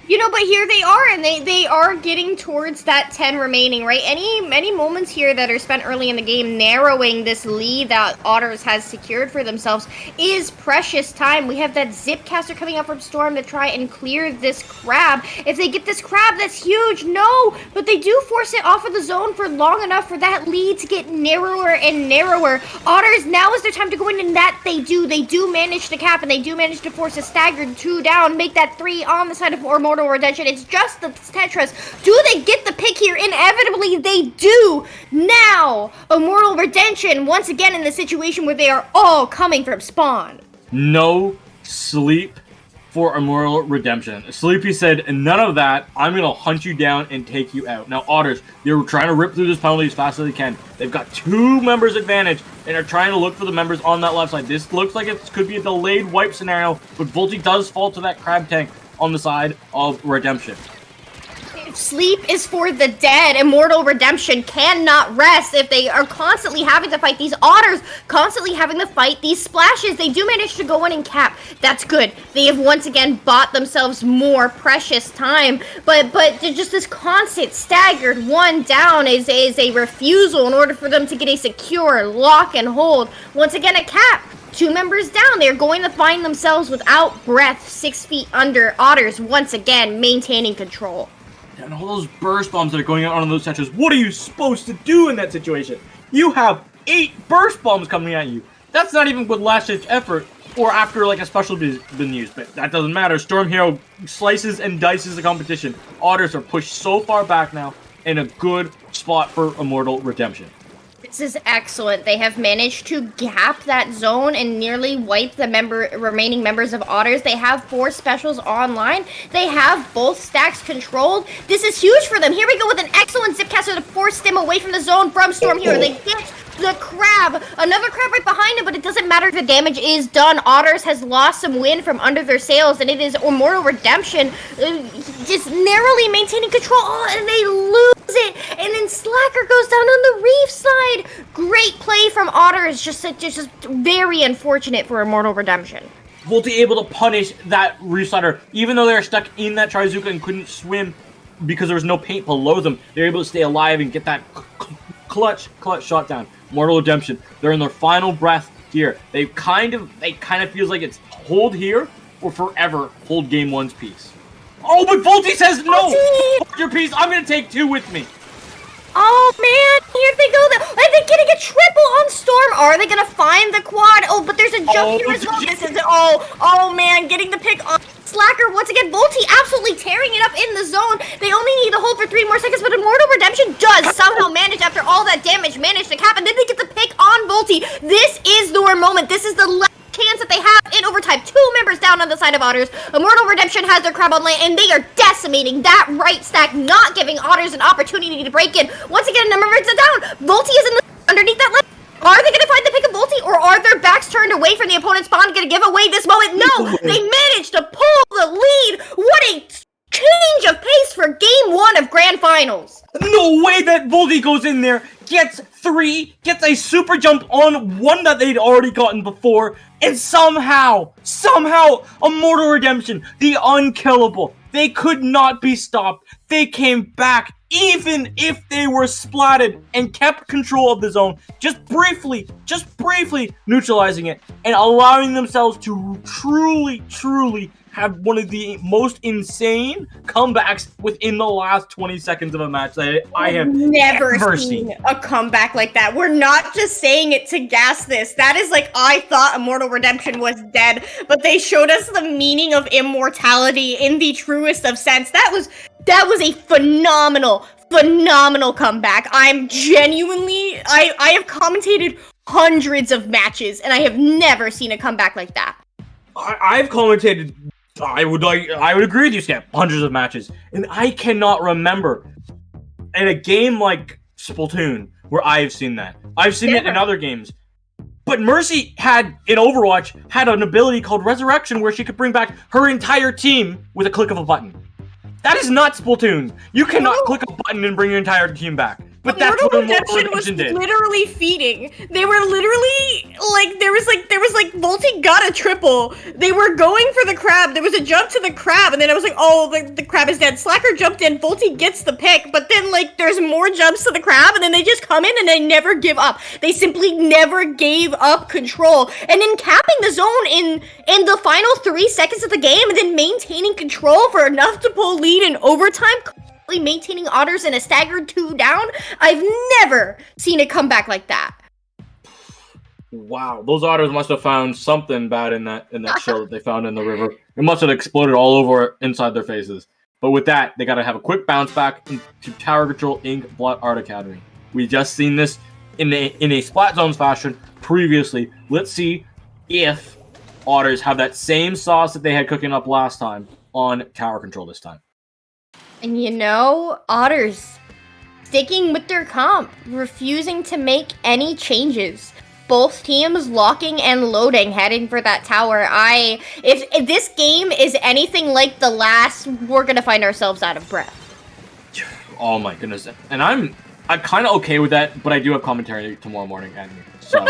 You know, but here they are, and they are getting towards that 10 remaining, right? Any moments here that are spent early in the game narrowing this lead that Otters has secured for themselves is precious time. We have that Zipcaster coming up from Storm to try and clear this crab. If they get this crab, that's huge. No, but they do force it off of the zone for long enough for that lead to get narrower and narrower. Otters, now is their time to go in, and that they do. They do manage to cap, and they do manage to force a staggered 2 down, make that 3 on the side of Immortal Redemption. It's just the Tetris. Do they get the pick here? Inevitably, they do. Now, Immortal Redemption once again in the situation where they are all coming from spawn. No sleep for Immortal Redemption. Sleepy said, none of that. I'm going to hunt you down and take you out. Now, Otters, they're trying to rip through this penalty as fast as they can. They've got 2 members advantage and are trying to look for the members on that left side. This looks like it could be a delayed wipe scenario, but Volti does fall to that crab tank on the side of Redemption. Sleep is for the dead. Immortal Redemption cannot rest if they are constantly having to fight these Otters, constantly having to fight these splashes. They do manage to go in and cap. That's good. They have once again bought themselves more precious time, but just this constant staggered one down is a refusal in order for them to get a secure lock and hold. Once again, a cap. 2 members down. They're going to find themselves without breath, 6 feet under. Otters once again maintaining control. And all those burst bombs that are going out on those sectors, what are you supposed to do in that situation? You have 8 burst bombs coming at you. That's not even with last-ditch effort or after like a special been used, but that doesn't matter. Storm Hero slices and dices the competition. Otters are pushed so far back now in a good spot for Immortal Redemption. This is excellent. They have managed to gap that zone and nearly wipe the remaining members of Otters. They have 4 specials online. They have both stacks controlled. This is huge for them. Here we go with an excellent Zipcaster to force them away from the zone from Storm Hero. They get the crab. Another crab right behind him, but it doesn't matter. The damage is done. Otters has lost some wind from under their sails, and it is Immortal Redemption just narrowly maintaining control, and they lose it. And then Slacker goes down on the reef side. Great play from Otters. Just very unfortunate for Immortal Redemption. Volti able to punish that reef slider, even though they were stuck in that Trizuka and couldn't swim because there was no paint below them. They were able to stay alive and get that clutch shot down. Immortal Redemption, they're in their final breath here. They kind of feels like it's hold here or forever hold game 1's piece. Oh, but Volti says no! Hold your piece, I'm gonna take 2 with me. Oh man, here they go. Are they getting a triple on Storm? Are they gonna find the quad? Oh, but there's a jump here as well. This is oh man, getting the pick on Slacker once again. Volti absolutely tearing it up in the zone. They only need to hold for 3 more seconds, but Immortal Redemption does somehow manage, after all that damage, manage to cap, and then they get the pick on Volti. This is their moment. This is the last chance that they have in overtime. 2 members down on the side of Otters. Immortal Redemption has their crab on land, and they are decimating that right stack, not giving Otters an opportunity to break in. Once again, number of down. Volti is underneath that line. Are they going to find the pick of Volti, or are their backs turned away from the opponent's spawn, going to give away this moment? No, they managed to pull the lead. What a change of pace for game 1 of Grand Finals. No way that Volti goes in there, gets 3, gets a super jump on one that they'd already gotten before, and somehow, Immortal Redemption, the unkillable, they could not be stopped. They came back, even if they were splatted, and kept control of the zone, just briefly neutralizing it, and allowing themselves to truly have one of the most insane comebacks within the last 20 seconds of a match that I have never seen a comeback like that. We're not just saying it to gas this. That is like, I thought Immortal Redemption was dead, but they showed us the meaning of immortality in the truest of sense. That was a phenomenal comeback. I'm genuinely, I have commentated hundreds of matches, and I have never seen a comeback like that. I've commentated, I would agree with you, Scamp, hundreds of matches, and I cannot remember in a game like Splatoon where I've seen that. I've seen it in other games. But Mercy in Overwatch had an ability called Resurrection where she could bring back her entire team with a click of a button. That is not Splatoon. You cannot click a button and bring your entire team back. But that's what Immortal Redemption did. Literally feeding. They were literally like there was like Volti got a triple. They were going for the crab. There was a jump to the crab, and then I was like, oh, the crab is dead. Slacker jumped in. Volti gets the pick, but then like there's more jumps to the crab, and then they just come in and they never give up. They simply never gave up control. And then capping the zone in the final 3 seconds of the game, and then maintaining control for enough to pull lead in overtime. Maintaining Otters in a staggered 2 down. I've never seen a comeback like that. Wow, those Otters must have found something bad in that shell that they found in the river. It must have exploded all over inside their faces. But with that, they gotta have a quick bounce back into Tower Control Inc. Blood Art Academy. We just seen this in a Splat Zones fashion previously. Let's see if Otters have that same sauce that they had cooking up last time on Tower Control this time. And you know, Otters sticking with their comp, refusing to make any changes. Both teams locking and loading, heading for that tower. If this game is anything like the last, we're gonna find ourselves out of breath. Oh my goodness. And I'm kind of okay with that, but I do have commentary tomorrow morning, and so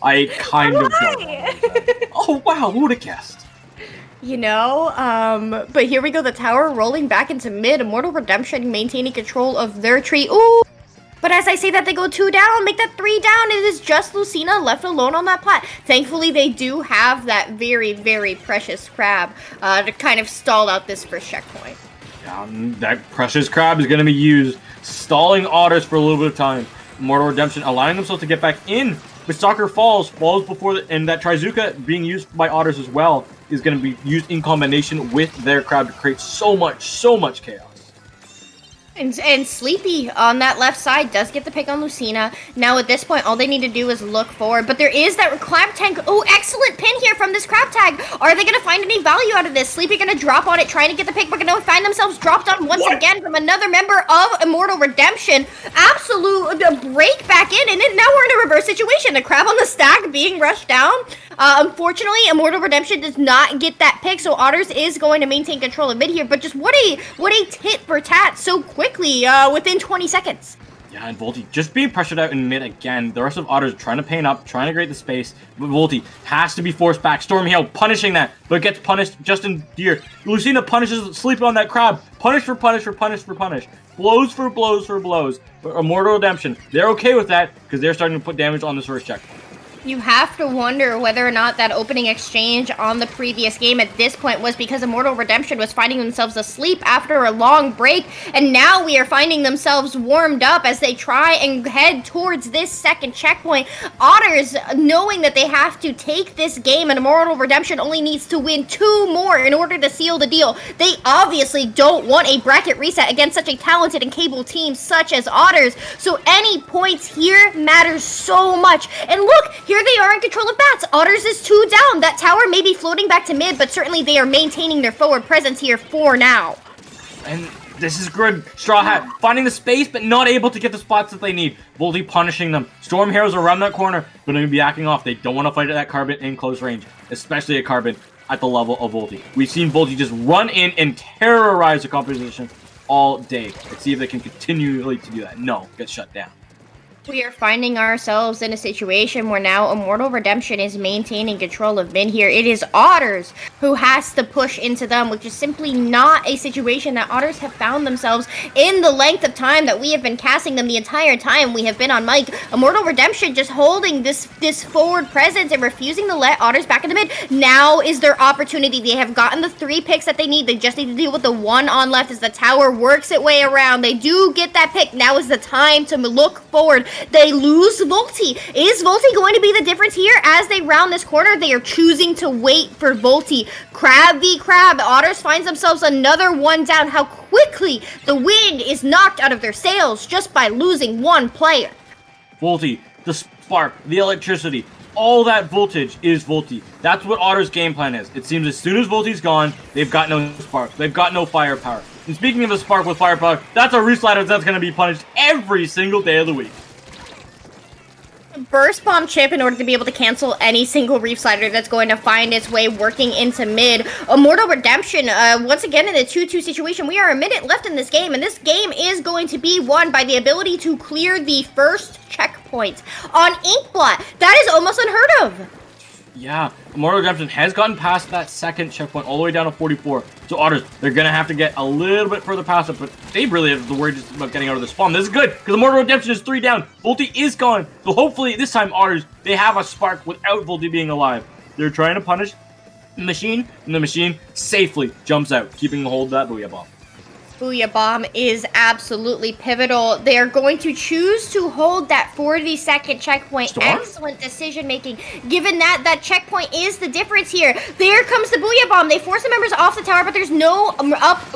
I kind of don't want to lose that. Oh wow, who would have guessed? You know, but here we go, the tower rolling back into mid, Immortal Redemption maintaining control of their tree. Ooh! But as I say that, they go 2 down, make that 3 down. It is just Lucina left alone on that plat. Thankfully, they do have that very, very precious crab to kind of stall out this first checkpoint. Yeah, that precious crab is going to be used, stalling Otters for a little bit of time. Immortal Redemption allowing themselves to get back in. But Stalker falls before, and that Trizuka being used by Otters as well is going to be used in combination with their crab to create so much chaos. And Sleepy on that left side does get the pick on Lucina. Now at this point, all they need to do is look forward. But there is that crab tank. Oh, excellent pin here from this crab tag. Are they going to find any value out of this? Sleepy going to drop on it, trying to get the pick, but going to find themselves dropped on once again from another member of Immortal Redemption. Absolute break back in, and now we're in a reverse situation. The crab on the stack being rushed down. Unfortunately, Immortal Redemption does not get that pick, so Otters is going to maintain control of mid here. But just what a tit for tat so quickly within 20 seconds. Yeah, and Volty just being pressured out in mid again. The rest of Otters trying to paint up, trying to create the space. But Volty has to be forced back. Stormhail punishing that, but gets punished just in here. Lucina punishes Sleep on that crab. Punish for punish for punish for punish. Blows for blows for blows. But Immortal Redemption, they're okay with that because they're starting to put damage on this first check. You have to wonder whether or not that opening exchange on the previous game at this point was because Immortal Redemption was finding themselves asleep after a long break, and now we are finding themselves warmed up as they try and head towards this second checkpoint. Otters, knowing that they have to take this game, and Immortal Redemption only needs to win 2 more in order to seal the deal. They obviously don't want a bracket reset against such a talented and capable team such as Otters, so any points here matters so much. And look, here they are in control of bats. Otters is 2 down. That tower may be floating back to mid, but certainly they are maintaining their forward presence here for now. And this is good. Straw Hat finding the space, but not able to get the spots that they need. Volty punishing them. Storm Heroes around that corner, but going to be backing off. They don't want to fight that Carbon in close range, especially a Carbon at the level of Volty. We've seen Volty just run in and terrorize the competition all day. Let's see if they can continually to do that. No, get shut down. We are finding ourselves in a situation where now Immortal Redemption is maintaining control of mid here. It is Otters who has to push into them, which is simply not a situation that Otters have found themselves in the length of time that we have been casting them the entire time we have been on mic. Immortal Redemption just holding this forward presence and refusing to let Otters back in the mid. Now is their opportunity. They have gotten the 3 picks that they need. They just need to deal with the 1 on left as the tower works its way around. They do get that pick. Now is the time to look forward. They lose Volty. Is Volty going to be the difference here as they round this corner? They are choosing to wait for Volty. Crab v Crab. Otters finds themselves another 1 down. How quickly the wind is knocked out of their sails just by losing 1 player. Volty, the spark, the electricity, all that voltage is Volty. That's what Otter's game plan is. It seems as soon as Volty's gone, they've got no sparks. They've got no firepower. And speaking of the spark with firepower, that's a Reef Slider that's going to be punished every single day of the week. Burst Bomb Chip in order to be able to cancel any single Reef Slider that's going to find its way working into mid. Immortal Redemption, once again in a 2-2 situation. We are a minute left in this game, and this game is going to be won by the ability to clear the first checkpoint on Inkblot. That is almost unheard of. Yeah, Immortal Redemption has gotten past that second checkpoint all the way down to 44. So Otters, they're going to have to get a little bit further past it, but they really have to worry just about getting out of the spawn. This is good, because Immortal Redemption is 3 down. Volty is gone. So hopefully this time Otters, they have a spark without Volty being alive. They're trying to punish the machine, and the machine safely jumps out, keeping a hold of that Booyah Bomb. Booyah Bomb is absolutely pivotal. They are going to choose to hold that 40-second checkpoint. Storm? Excellent decision making, given that that checkpoint is the difference here. There comes the Booyah Bomb. They force the members off the tower, but there's no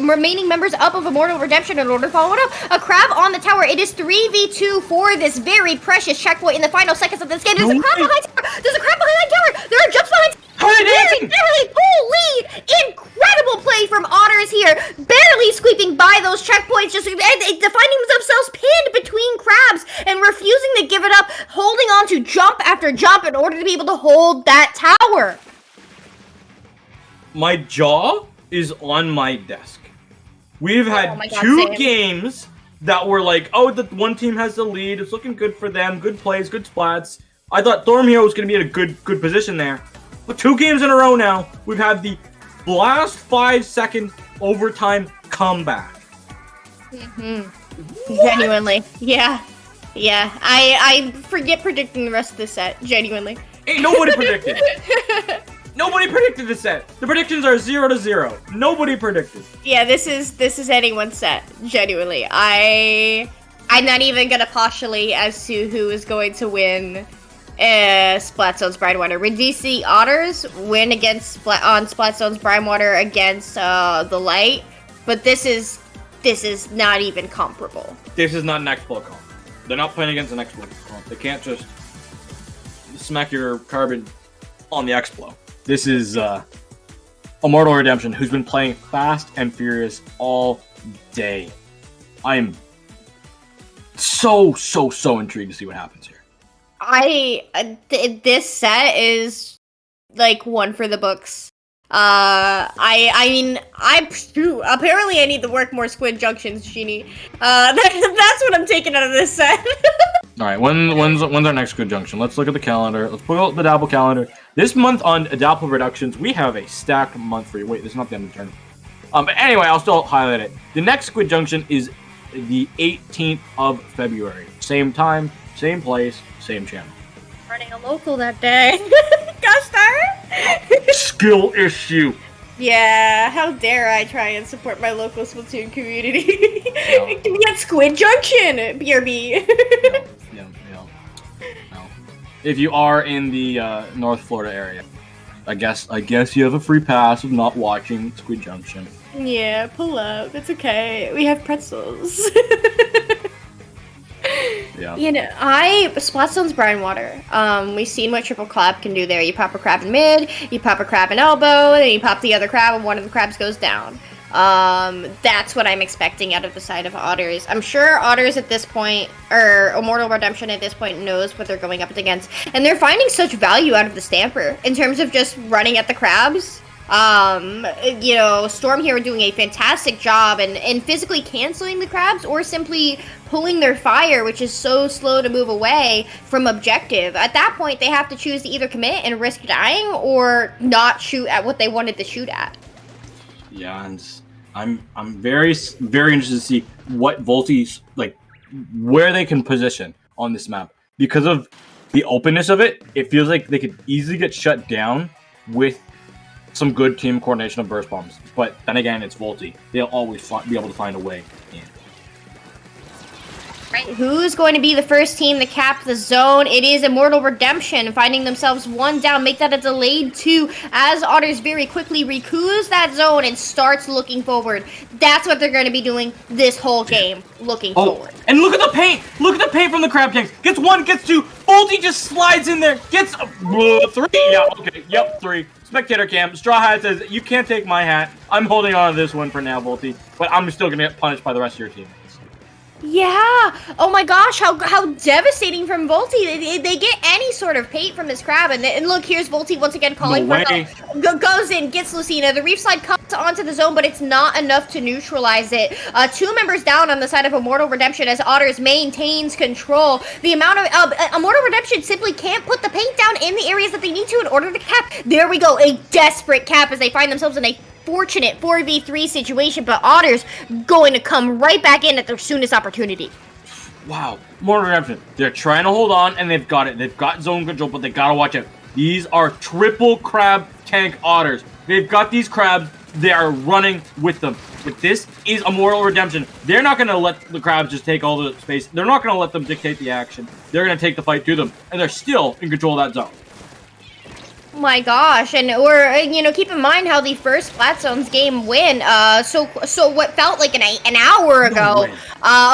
remaining members up of Immortal Redemption in order to follow it up. A crab on the tower. It is 3v2 for this very precious checkpoint in the final seconds of this game. There's a crab behind tower. There's a crab behind that tower. There are jumps behind tower. Barely pull lead. Incredible play from Otters here. Barely squeaking by those checkpoints, just finding themselves pinned between crabs and refusing to give it up, holding on to jump after jump in order to be able to hold that tower. My jaw is on my desk. We've had Oh my God, 2 same. games that were like, oh, the one team has the lead. It's looking good for them. Good plays, good splats. I thought Thorm Hero was going to be in a good position there. But 2 games in a row now, we've had the last 5-second overtime comeback. Genuinely. Yeah. I forget predicting the rest of this set. Genuinely. Ain't nobody predicted. Nobody predicted this set. The predictions are 0-0. Nobody predicted. Yeah, this is anyone's set. Genuinely. I'm not even gonna postulate as to who is going to win Splatzone's Brinewater. Would we see Otters win against Splatzone's Brinewater against the Light? But this is not even comparable. This is not an X-Blow comp. They're not playing against an X-Blow comp. They can't just smack your carbon on the X-Blow. This is Immortal Redemption, who's been playing fast and furious all day. I am so intrigued to see what happens here. This set is like one for the books. I mean, apparently I need to work more Squid Junctions, Genie. That's what I'm taking out of this set. All right, when's our next Squid Junction? Let's look at the calendar. Let's pull out the Dapple calendar. This month on Dapple Productions, we have a stacked month for you. Wait, this is not the end of the term. But anyway, I'll still highlight it. The next Squid Junction is the 18th of February. Same time, same place, same channel. Running a local that day. Gosh darn. Skill issue. Yeah, how dare I try and support my local Splatoon community? Can we get Squid Junction, BRB? No. If you are in the North Florida area, I guess you have a free pass of not watching Squid Junction. Yeah, pull up. It's okay. We have pretzels. Yeah. You know, Splatstone's Brinewater. We've seen what Triple Crab can do there. You pop a crab in mid, you pop a crab in elbow, and then you pop the other crab, and one of the crabs goes down. That's what I'm expecting out of the side of Otters. I'm sure Otters at this point, or Immortal Redemption at this point, knows what they're going up against. And they're finding such value out of the Stamper in terms of just running at the crabs. You know, Storm here doing a fantastic job and physically canceling the crabs or simply pulling their fire, which is so slow to move away from objective. At that point, they have to choose to either commit and risk dying or not shoot at what they wanted to shoot at. Yeah, and I'm very interested to see what Volti's, like, where they can position on this map. Because of the openness of it, it feels like they could easily get shut down with some good team coordination of burst bombs. But then again, it's Volti. They'll always be able to find a way in. Right, who's going to be the first team to cap the zone? It is Immortal Redemption, finding themselves 1 down, make that a delayed 2, as Otters very quickly recoups that zone and starts looking forward. That's what they're going to be doing this whole game, looking forward. And look at the paint! Look at the paint from the crab tanks! Gets 1, gets 2, Volti just slides in there, gets 3! Yeah, okay, yep, 3. Spectator cam, Straw Hat says, you can't take my hat. I'm holding on to this one for now, Volti, but I'm still going to get punished by the rest of your teammates. Yeah! Oh my gosh, how devastating from Volti. They get any sort of paint from this crab, and look, here's Volti once again calling for help. Goes in, gets Lucina. The Reef Slide comes onto the zone, but it's not enough to neutralize it. 2 members down on the side of Immortal Redemption as Otters maintains control. The amount of Immortal Redemption simply can't put the paint down in the areas that they need to in order to cap. There we go, a desperate cap as they find themselves in a fortunate 4v3 situation, but Otters going to come right back in at their soonest opportunity. Wow, more Redemption. They're trying to hold on, and they've got it. They've got zone control, but they gotta watch out. These are triple crab tank Otters. They've got these crabs. They are running with them. But this is Immortal Redemption. They're not gonna let the crabs just take all the space. They're not gonna let them dictate the action. They're gonna take the fight to them, and they're still in control of that zone. My gosh, and we're, you know, keep in mind how the first Flat Zones game win, so what felt like an hour ago,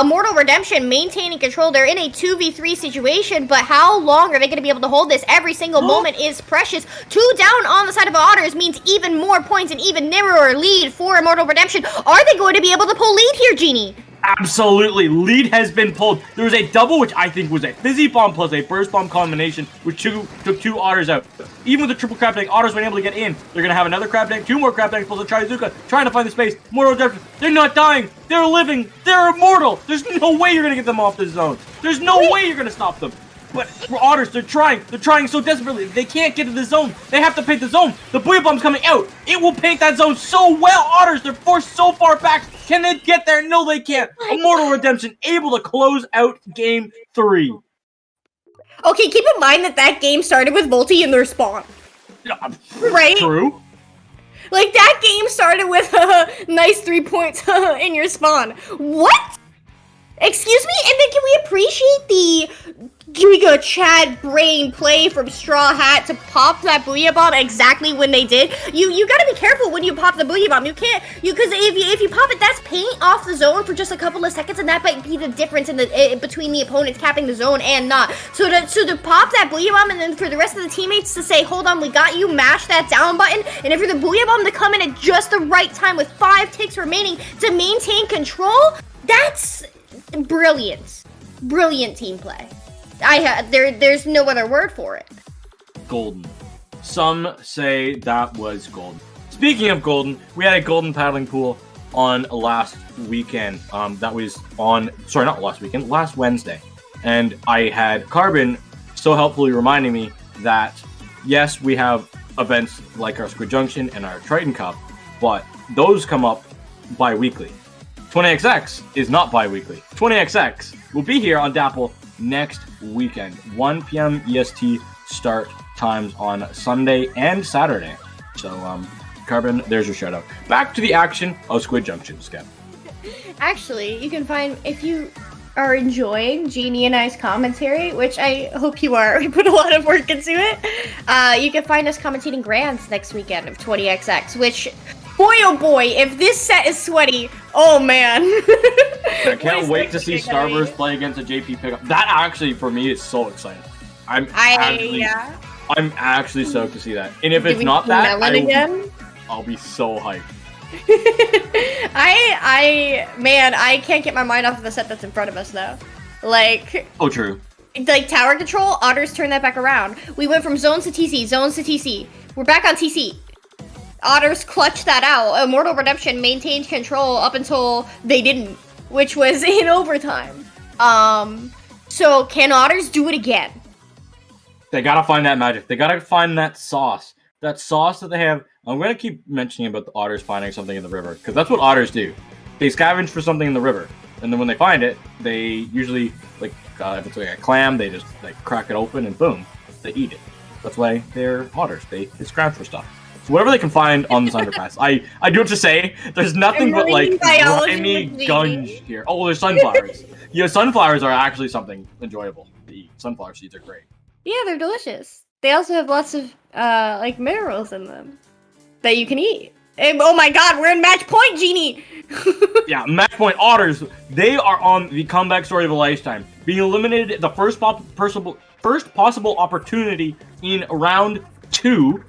Immortal Redemption maintaining control. They're in a 2v3 situation, but how long are they going to be able to hold this? Every single moment is precious. 2 down on the side of Otters means even more points and even narrower lead for Immortal Redemption. Are they going to be able to pull lead here, Genie? Absolutely. Lead has been pulled. There was a double, which I think was a Fizzy Bomb plus a Burst Bomb combination, which took 2 Otters out. Even with the triple Crab Tank, Otters weren't able to get in. They're going to have another Crab Tank, 2 more Crab Tanks plus a Trizuka, trying to find the space. Immortal Redemption. They're not dying. They're living. They're immortal. There's no way you're going to get them off the zone. There's no way you're going to stop them. But for Otters, they're trying so desperately. They can't get to the zone. They have to paint the zone. The Booyah Bomb's coming out. It will paint that zone so well. Otters, they're forced so far back. Can they get there? No, they can't. Immortal Redemption able to close out game 3. Okay, keep in mind that game started with Volti in their spawn. Right? True. Like, that game started with nice 3 points in your spawn. What? Excuse me? And then can we appreciate the Giga Chad brain play from Straw Hat to pop that Booyah Bomb exactly when they did? You gotta be careful when you pop the Booyah Bomb. You can't, because if you pop it, that's paint off the zone for just a couple of seconds, and that might be the difference in between the opponents capping the zone and not. So to pop that Booyah Bomb, and then for the rest of the teammates to say, hold on, we got you, mash that down button, and if you're the Booyah Bomb to come in at just the right time with 5 ticks remaining to maintain control, that's brilliant. Brilliant team play. There's no other word for it. Golden. Some say that was golden. Speaking of golden, we had a golden paddling pool on last weekend. That was last Wednesday. And I had Carbon so helpfully reminding me that, yes, we have events like our Squid Junction and our Triton Cup, but those come up bi-weekly. 20XX is not bi-weekly. 20XX will be here on Dapple next weekend. 1 p.m. EST start times on Sunday and Saturday. So, Carbon, there's your shout out. Back to the action of Squid Junction, Skep. Actually, you can find, if you are enjoying Jeannie and I's commentary, which I hope you are, we put a lot of work into it, you can find us commentating Grands next weekend of 20XX, which, boy oh boy, if this set is sweaty, oh man. I can't wait to see Starburst play against a JP pickup. That actually, for me, is so exciting. I'm actually stoked to see that. And if it's not that, I'll be so hyped. I can't get my mind off of the set that's in front of us though. Like, oh, true. Like tower control, Otters turn that back around. We went from zones to TC, zones to TC. We're back on TC. Otters clutched that out. Immortal Redemption maintained control up until they didn't, which was in overtime. So can Otters do it again? They gotta find that magic. They gotta find that sauce. That sauce that they have. I'm gonna keep mentioning about the Otters finding something in the river, because that's what Otters do. They scavenge for something in the river, and then when they find it, they usually, like, if it's like a clam, they just like crack it open and boom, they eat it. That's why they're Otters. They scrounge for stuff. So whatever they can find on this underpass. I do have to say, there's nothing but like grimy gunge here. Oh, there's sunflowers. Yeah, sunflowers are actually something enjoyable to eat. Sunflower seeds are great. Yeah, they're delicious. They also have lots of like minerals in them that you can eat. And, oh my god, we're in match point, Genie! Yeah, match point Otters. They are on the comeback story of a lifetime. Being eliminated at the first possible opportunity in round 2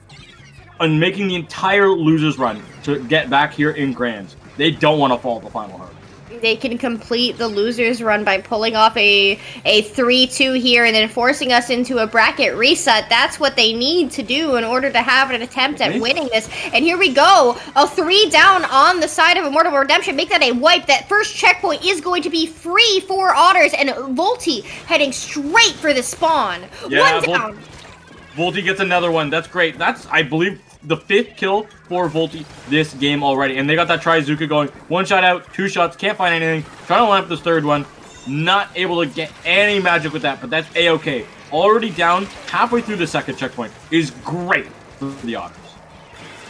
and making the entire losers run to get back here in Grands. They don't want to fall at the final hurdle. They can complete the losers run by pulling off a 3-2 here and then forcing us into a bracket reset. That's what they need to do in order to have an attempt at winning this. And here we go. A 3 down on the side of Immortal Redemption. Make that a wipe. That first checkpoint is going to be free for Otters, and Volti heading straight for the spawn. Yeah, 1 down. Volti gets another one. That's great. That's, I believe, the 5th kill for Volti this game already. And they got that Trizuka going. 1 shot out, 2 shots, can't find anything. Trying to line up this 3rd one. Not able to get any magic with that, but that's A-okay. Already down halfway through the 2nd checkpoint is great for the Otters.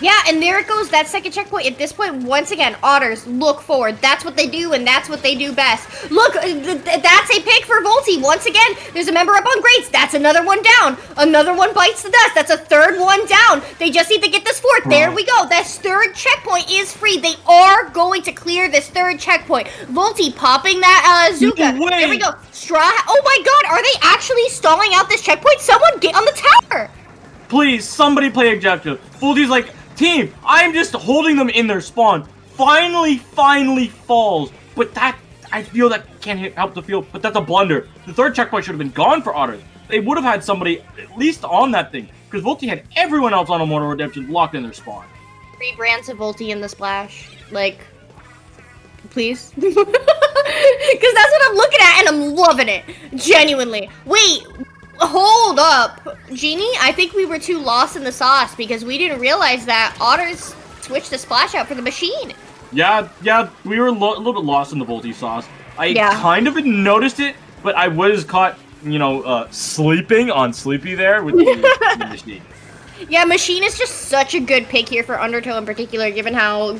Yeah, and there it goes, that 2nd checkpoint. At this point, once again, Otters look forward. That's what they do, and that's what they do best. Look, that's a pick for Volti. Once again, there's a member up on Greats. That's another one down. Another one bites the dust. That's a 3rd one down. They just need to get this 4th. There we go. This 3rd checkpoint is free. They are going to clear this 3rd checkpoint. Volti popping that Zuka. No way. There we go. Straw. Oh my god, are they actually stalling out this checkpoint? Someone get on the tower. Please, somebody play objective. Volti's like, team, I'm just holding them in their spawn. Finally falls. But that I feel that can't help the field, but that's a blunder. The third checkpoint should have been gone for Otters. They would have had somebody at least on that thing, because Volti had everyone else on Immortal Redemption locked in their spawn. 3 brands of Volti in the splash. Like, please? Because that's what I'm looking at, and I'm loving it. Genuinely. Wait, hold up. Genie, I think we were too lost in the sauce, because we didn't realize that Otters switched the splash out for the machine. Yeah, we were a little bit lost in the Volti sauce. I Yeah. kind of noticed it, but I was caught, you know, sleeping on Sleepy there with the machine. Yeah, Machine is just such a good pick here for Undertow in particular, given how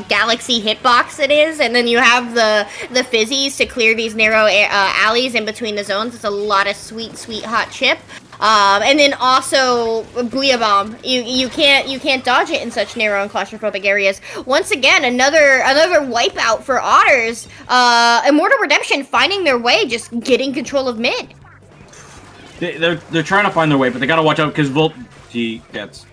Galaxy hitbox it is, and then you have the fizzies to clear these narrow alleys in between the zones. It's a lot of sweet, sweet hot chip. And then also Booyah Bomb. You can't dodge it in such narrow and claustrophobic areas. Once again, another wipeout for Otters. Immortal Redemption finding their way, just getting control of mid. They're trying to find their way, but they gotta watch out because Volti gets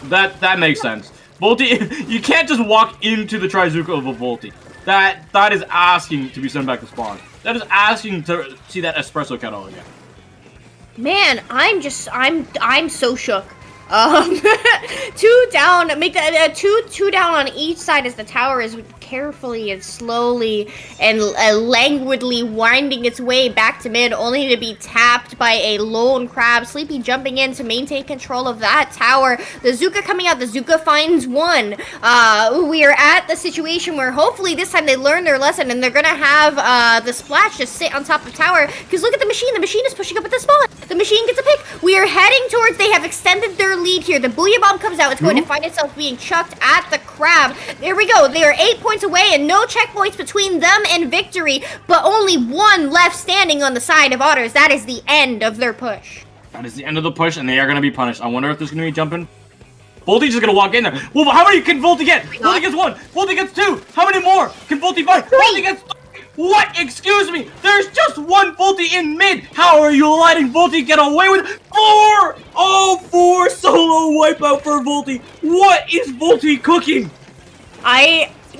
that makes sense. Volti, you can't just walk into the Trizuka of a Volti. That is asking to be sent back to spawn. That is asking to see that espresso kettle again. Man, I'm so shook. 2 down, make that two down on each side as the tower is carefully and slowly and languidly winding its way back to mid, only to be tapped by a lone crab. Sleepy jumping in to maintain control of that tower. The Zuka coming out. The Zuka finds one. We are at the situation where hopefully this time they learn their lesson and they're gonna have the splash just sit on top of tower. Because look at the machine. The machine is pushing up at the spawn. The machine gets a pick. We are heading towards. They have extended their lead here. The Booyah Bomb comes out. It's going to find itself being chucked at the crab. There we go. They are 8 points away and no checkpoints between them and victory, but only one left standing on the side of Otters. That is the end of their push. That is the end of the push, and they are going to be punished. I wonder if there's going to be jumping. Volti's just going to walk in there. Well, how many can Volti get? Volti gets 1. Volti gets 2. How many more can Volti find? Volti gets 3. What? Excuse me. There's just 1 Volti in mid. How are you letting Volti get away with 4? Oh, 4 solo wipeout for Volti. What is Volti cooking?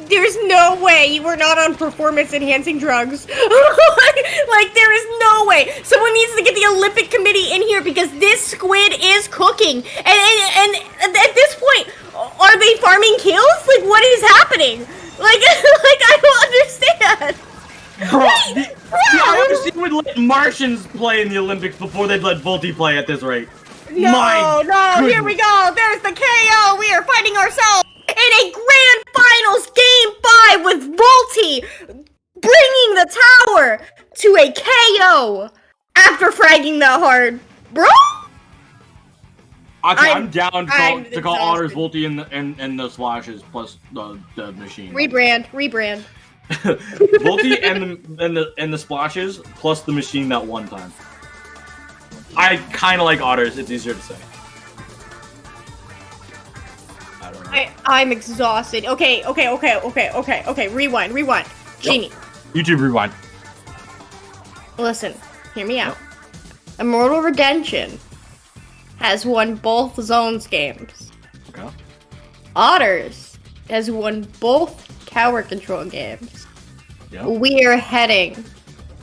There's no way you were not on performance-enhancing drugs. like, there is no way. Someone needs to get the Olympic Committee in here because this squid is cooking. And at this point, are they farming kills? Like, what is happening? Like I don't understand. Bro, the IOC would let Martians play in the Olympics before they'd let Volti play at this rate. No, here we go. There's the KO. We are fighting ourselves in a grand finals game 5 with Volti bringing the tower to a KO after fragging that hard. Bro? Okay, I'm down to call Otters exhausted. Volti and the splashes plus the machine. Rebrand. Volti and the splashes plus the machine that one time. I kind of like Otters. It's easier to say. I don't know. I'm exhausted. Okay. Rewind. Genie. YouTube rewind. Listen, hear me out. Immortal Redemption has won both zones games. Okay. Otters has won both tower control games. Yeah. We are heading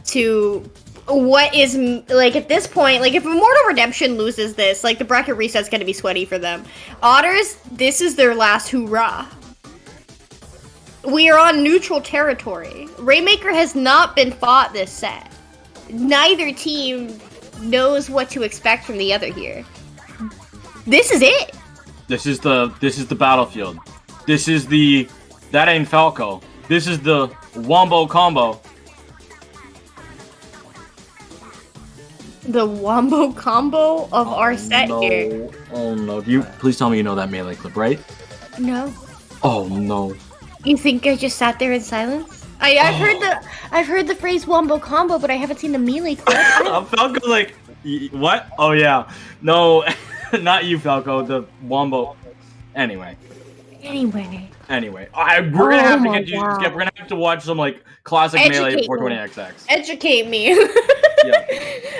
to what is, like, at this point, like, if Immortal Redemption loses this, like, the bracket reset's gonna be sweaty for them. Otters, this is their last hoorah. We are on neutral territory. Rainmaker has not been fought this set. Neither team knows what to expect from the other here. This is it. This is the battlefield. This is that ain't Falco. This is the Wombo combo. The Wombo combo of our set here. Oh no! Please tell me you know that melee clip, right? No. Oh no! You think I just sat there in silence? I've heard the phrase Wombo combo, but I haven't seen the melee clip. Falco, like, what? Oh yeah, no, not you, Falco. The Wombo. Anyway. We're gonna have to we're gonna have to watch some like classic melee 420XX. Educate me. Yeah.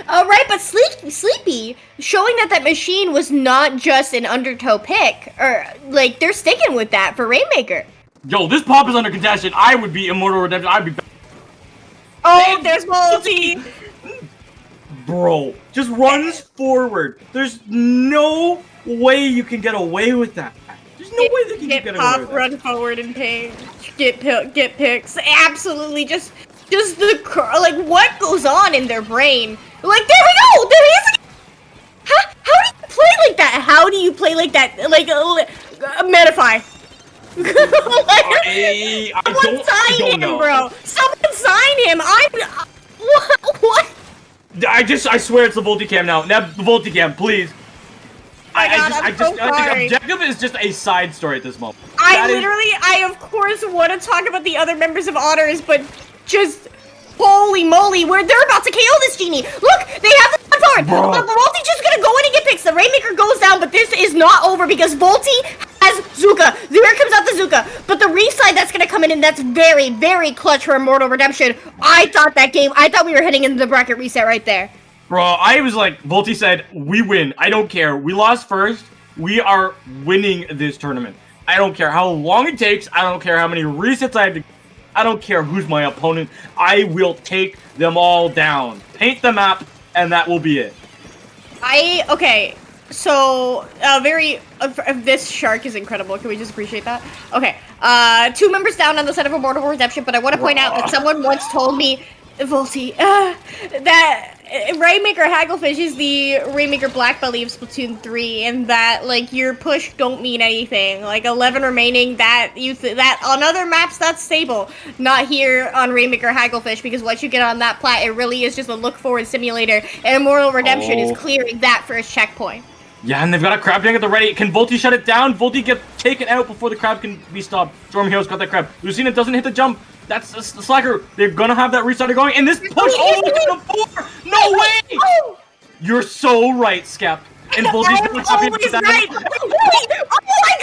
Alright, but Sleepy, showing that machine was not just an undertow pick, or like they're sticking with that for Rainmaker. Yo, this pop is under contention. I would be Immortal Redemption. I'd be Oh, there's Volty! Bro, just runs forward. There's no way you can get away with that. There's no way they can get away with that. Run forward and pay. Get picks. Absolutely, just like what goes on in their brain? Like there we go. There he is. How do you play like that? How do you play like that? Like Medify. Someone sign him, bro. Someone sign him. What? I swear it's the Volticam now. Neb, the Volticam, please. I think objective is just a side story at this moment. I of course want to talk about the other members of Otters, but just holy moly, they're about to KO this genie. Look, they have the forward. Volty's just gonna go in and get picks. The Rainmaker goes down, but this is not over because Volty has Zuka. There comes out the Zuka, but the reside that's gonna come in, and that's very, very clutch for Immortal Redemption. I thought we were heading into the bracket reset right there. Bro, I was like, Volty said, we win. I don't care. We lost first. We are winning this tournament. I don't care how long it takes. I don't care how many resets I have to. I don't care who's my opponent. I will take them all down. Paint the map, and that will be it. Okay. So, this shark is incredible. Can we just appreciate that? Okay. 2 members down on the side of Immortal Redemption, but I want to point out that someone once told me, Volty, that Rainmaker Hagglefish is the Rainmaker Black Belly of Splatoon 3, and that, like, your push don't mean anything. Like, 11 remaining, that on other maps, that's stable. Not here on Rainmaker Hagglefish, because once you get on that plat, it really is just a look-forward simulator, and Immortal Redemption is clearing that first checkpoint. Yeah, and they've got a crab down at the ready. Can Volty shut it down? Volty get taken out before the crab can be stopped. Storm Hero's got that crab. Lucina doesn't hit the jump. That's the slacker. They're gonna have that restarter going, and this push all the way to the 4. No way! You're so right, Skep. And Volty's gonna happy about that. Right. Oh my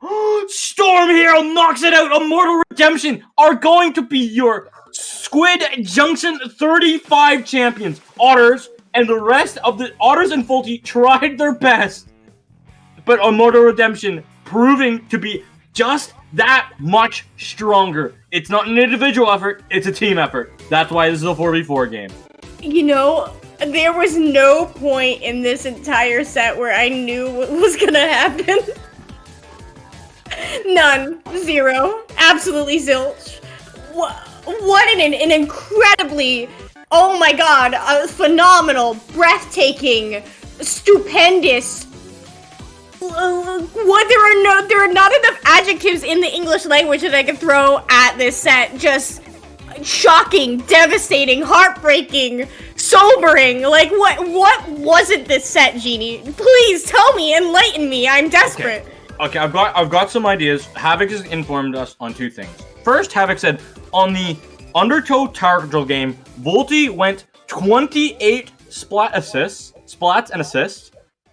god! Storm Hero knocks it out. Immortal Redemption are going to be your Squid Junction 35 champions. Otters and the rest of the Otters and Volty tried their best, but Immortal Redemption proving to be just that much stronger. It's not an individual effort, it's a team effort. That's why this is a 4v4 game. You know, there was no point in this entire set where I knew what was gonna happen. None. Zero. Absolutely zilch. What an incredibly, oh my god, phenomenal, breathtaking, stupendous. There are not enough adjectives in the English language that I can throw at this set. Just shocking, devastating, heartbreaking, sobering. Like what wasn't this set, Genie? Please tell me, enlighten me. I'm desperate. Okay, I've got some ideas. Havoc has informed us on 2 things. First, Havoc said on the Undertow Tower Control game, Volty went 28 splats and assists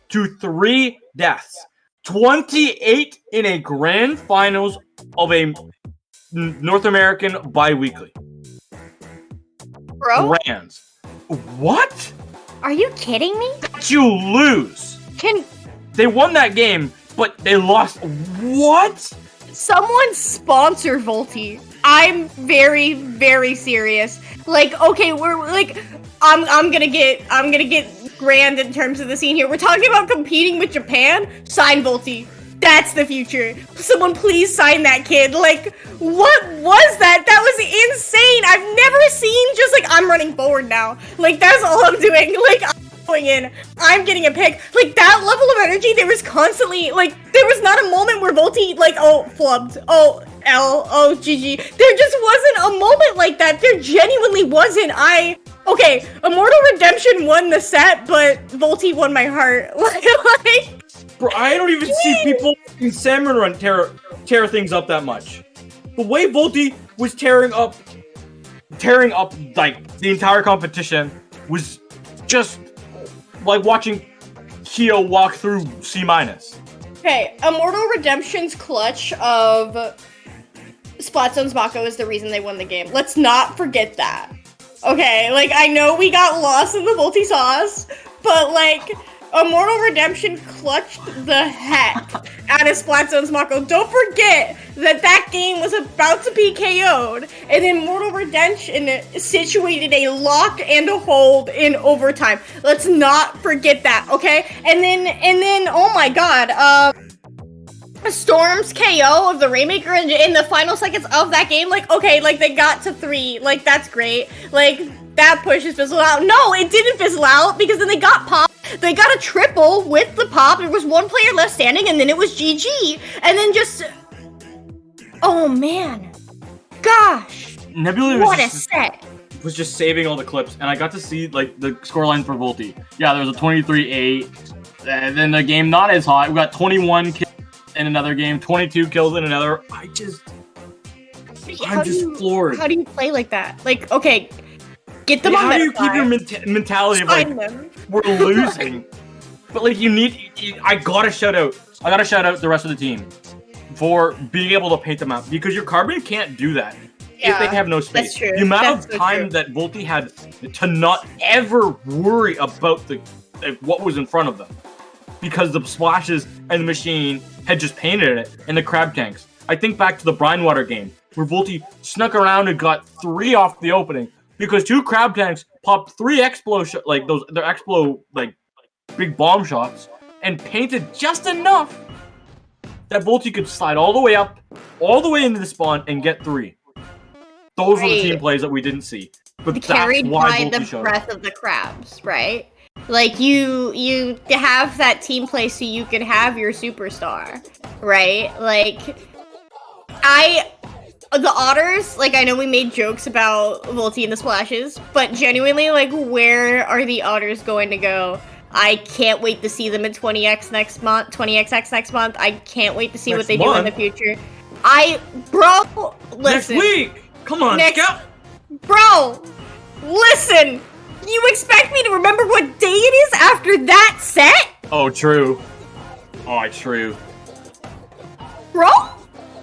to 3 deaths. 28 in a grand finals of a North American bi-weekly. Bro? Grands. What? Are you kidding me? Did you lose? They won that game, but they lost. What? Someone sponsor Volty. I'm very, very serious. Like, okay, we're like, I'm gonna get grand in terms of the scene here. We're talking about competing with Japan. Sign Volty. That's the future. Someone please sign that kid. Like, what was that? That was insane. I've never seen just like, I'm running forward now. Like, that's all I'm doing. Like, I'm going in. I'm getting a pick. Like, that level of energy, there was constantly, like, there was not a moment where Volty, like, oh, flubbed. Oh, L. Oh, GG. There just wasn't a moment like that. There genuinely wasn't. Okay, Immortal Redemption won the set, but Volty won my heart. Like, bro, I don't even see people in Salmon Run tear things up that much. The way Volty was tearing up like the entire competition was just like watching Kyo walk through C-. Okay, Immortal Redemption's clutch of Splatzone's Mako is the reason they won the game. Let's not forget that. Okay, like, I know we got lost in the Volty sauce, but, like, Immortal Redemption clutched the heck out of Splatzone's Mako. Don't forget that game was about to be KO'd, and then Immortal Redemption situated a lock and a hold in overtime. Let's not forget that, okay? And then, oh my god, Storm's KO of the Rainmaker in the final seconds of that game, like, okay, like, they got to 3, like, that's great, like, that pushes fizzle out. No, it didn't fizzle out, because then they got popped. They got a triple with the pop. There was one player left standing, and then it was GG. And then just... Oh, man. Gosh. Nebula What a set. was just saving all the clips, and I got to see, like, the scoreline for Volti. Yeah, there was a 23-8, and then the game not as hot. We got 21 kills in another game, 22 kills in another. I'm just floored. How do you play like that? Like, okay... Get them on how do you keep your mentality of like we're losing? But like I gotta shout out the rest of the team for being able to paint them out, because your Carbon can't do that if they have no space. That's true. The amount of time that Volti had to not ever worry about what was in front of them, because the splashes and the machine had just painted it, and the crab tanks. I think back to the Brinewater game where Volti snuck around and got 3 off the opening, because 2 crab tanks popped 3 Explo like big bomb shots, and painted just enough that Volti could slide all the way up, all the way into the spawn, and get 3. Those were the team plays that we didn't see. But carried by the breath of the crabs, right? Like you have that team play so you can have your superstar, right? Like the Otters, like, I know we made jokes about Volti and the splashes, but genuinely, like, where are the Otters going to go? I can't wait to see them at 20XX next month. I can't wait to see what they do in the future. Bro, listen. Next week! Come on, Scout! Bro, listen! You expect me to remember what day it is after that set? Oh, true. Oh, true. Bro?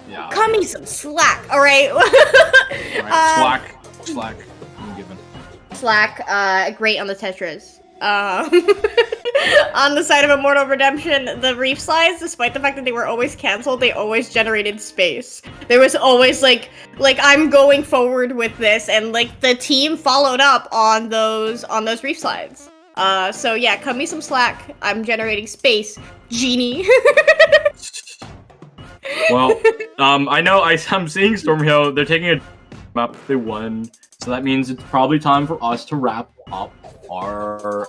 Yeah. Cut me some slack, alright? Slack. I'm given. Slack, great on the Tetris. On the side of Immortal Redemption, the reef slides, despite the fact that they were always canceled, they always generated space. There was always like I'm going forward with this, and like the team followed up on those reef slides. So yeah, cut me some slack. I'm generating space, genie. Well, I know I'm seeing Stormhill. They're taking a map. They won, so that means it's probably time for us to wrap up our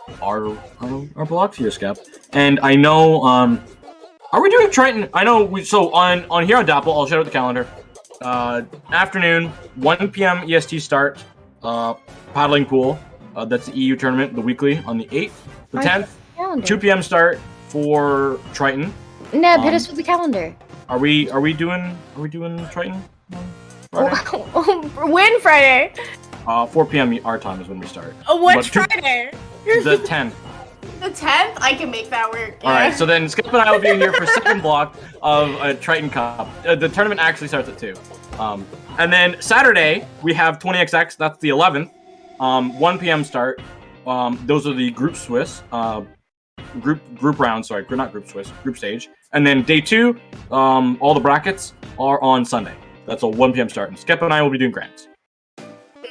blocks here, Scap. And I know, are we doing Triton? I know on here on Dapple, I'll shout out the calendar. Afternoon, 1 p.m. EST start. Paddling pool. That's the EU tournament, the weekly on the 8th, the 10th. 2 p.m. start for Triton. Neb, hit us with the calendar. Are we doing Triton? Friday? When Friday? 4 p.m. our time is when we start. Which Friday? The 10th. The 10th? I can make that work. Yeah. Alright, so then Skip and I will be here for second block of a Triton Cup. The tournament actually starts at 2. And then Saturday, we have 20XX, that's the 11th. 1 p.m. start. Those are the group Swiss. Group round, sorry, not group Swiss, group stage. And then day 2, all the brackets are on Sunday. That's a 1 p.m. start. And Skep and I will be doing grants. Oh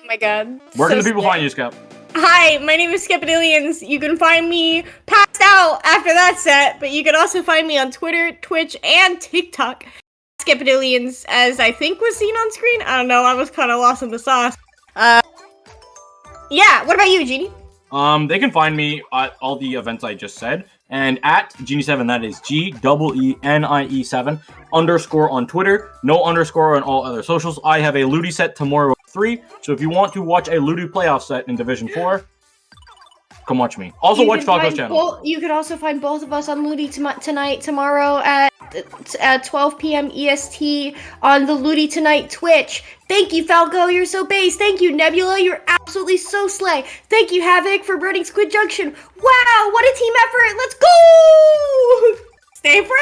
my god. Where can the people find you, Skep? Hi, my name is Skepidillions. You can find me passed out after that set, but you can also find me on Twitter, Twitch, and TikTok. Skepidillions, as I think was seen on screen. I don't know, I was kind of lost in the sauce. Yeah, what about you, Genie? They can find me at all the events I just said, and at Genie7, that is GEENIE7 _ on Twitter, no _ on all other socials. I have a Ludi set tomorrow at 3, so if you want to watch a Ludi playoff set in Division 4, come watch me. Also watch Falco's channel. You could also find both of us on Ludi tomorrow at 12 p.m. EST on the Ludi Tonight Twitch. Thank you, Falco, you're so base. Thank you, Nebula, you're absolutely so slay. Thank you, Havoc, for running Squid Junction. Wow, what a team effort. Let's go! Stay fresh!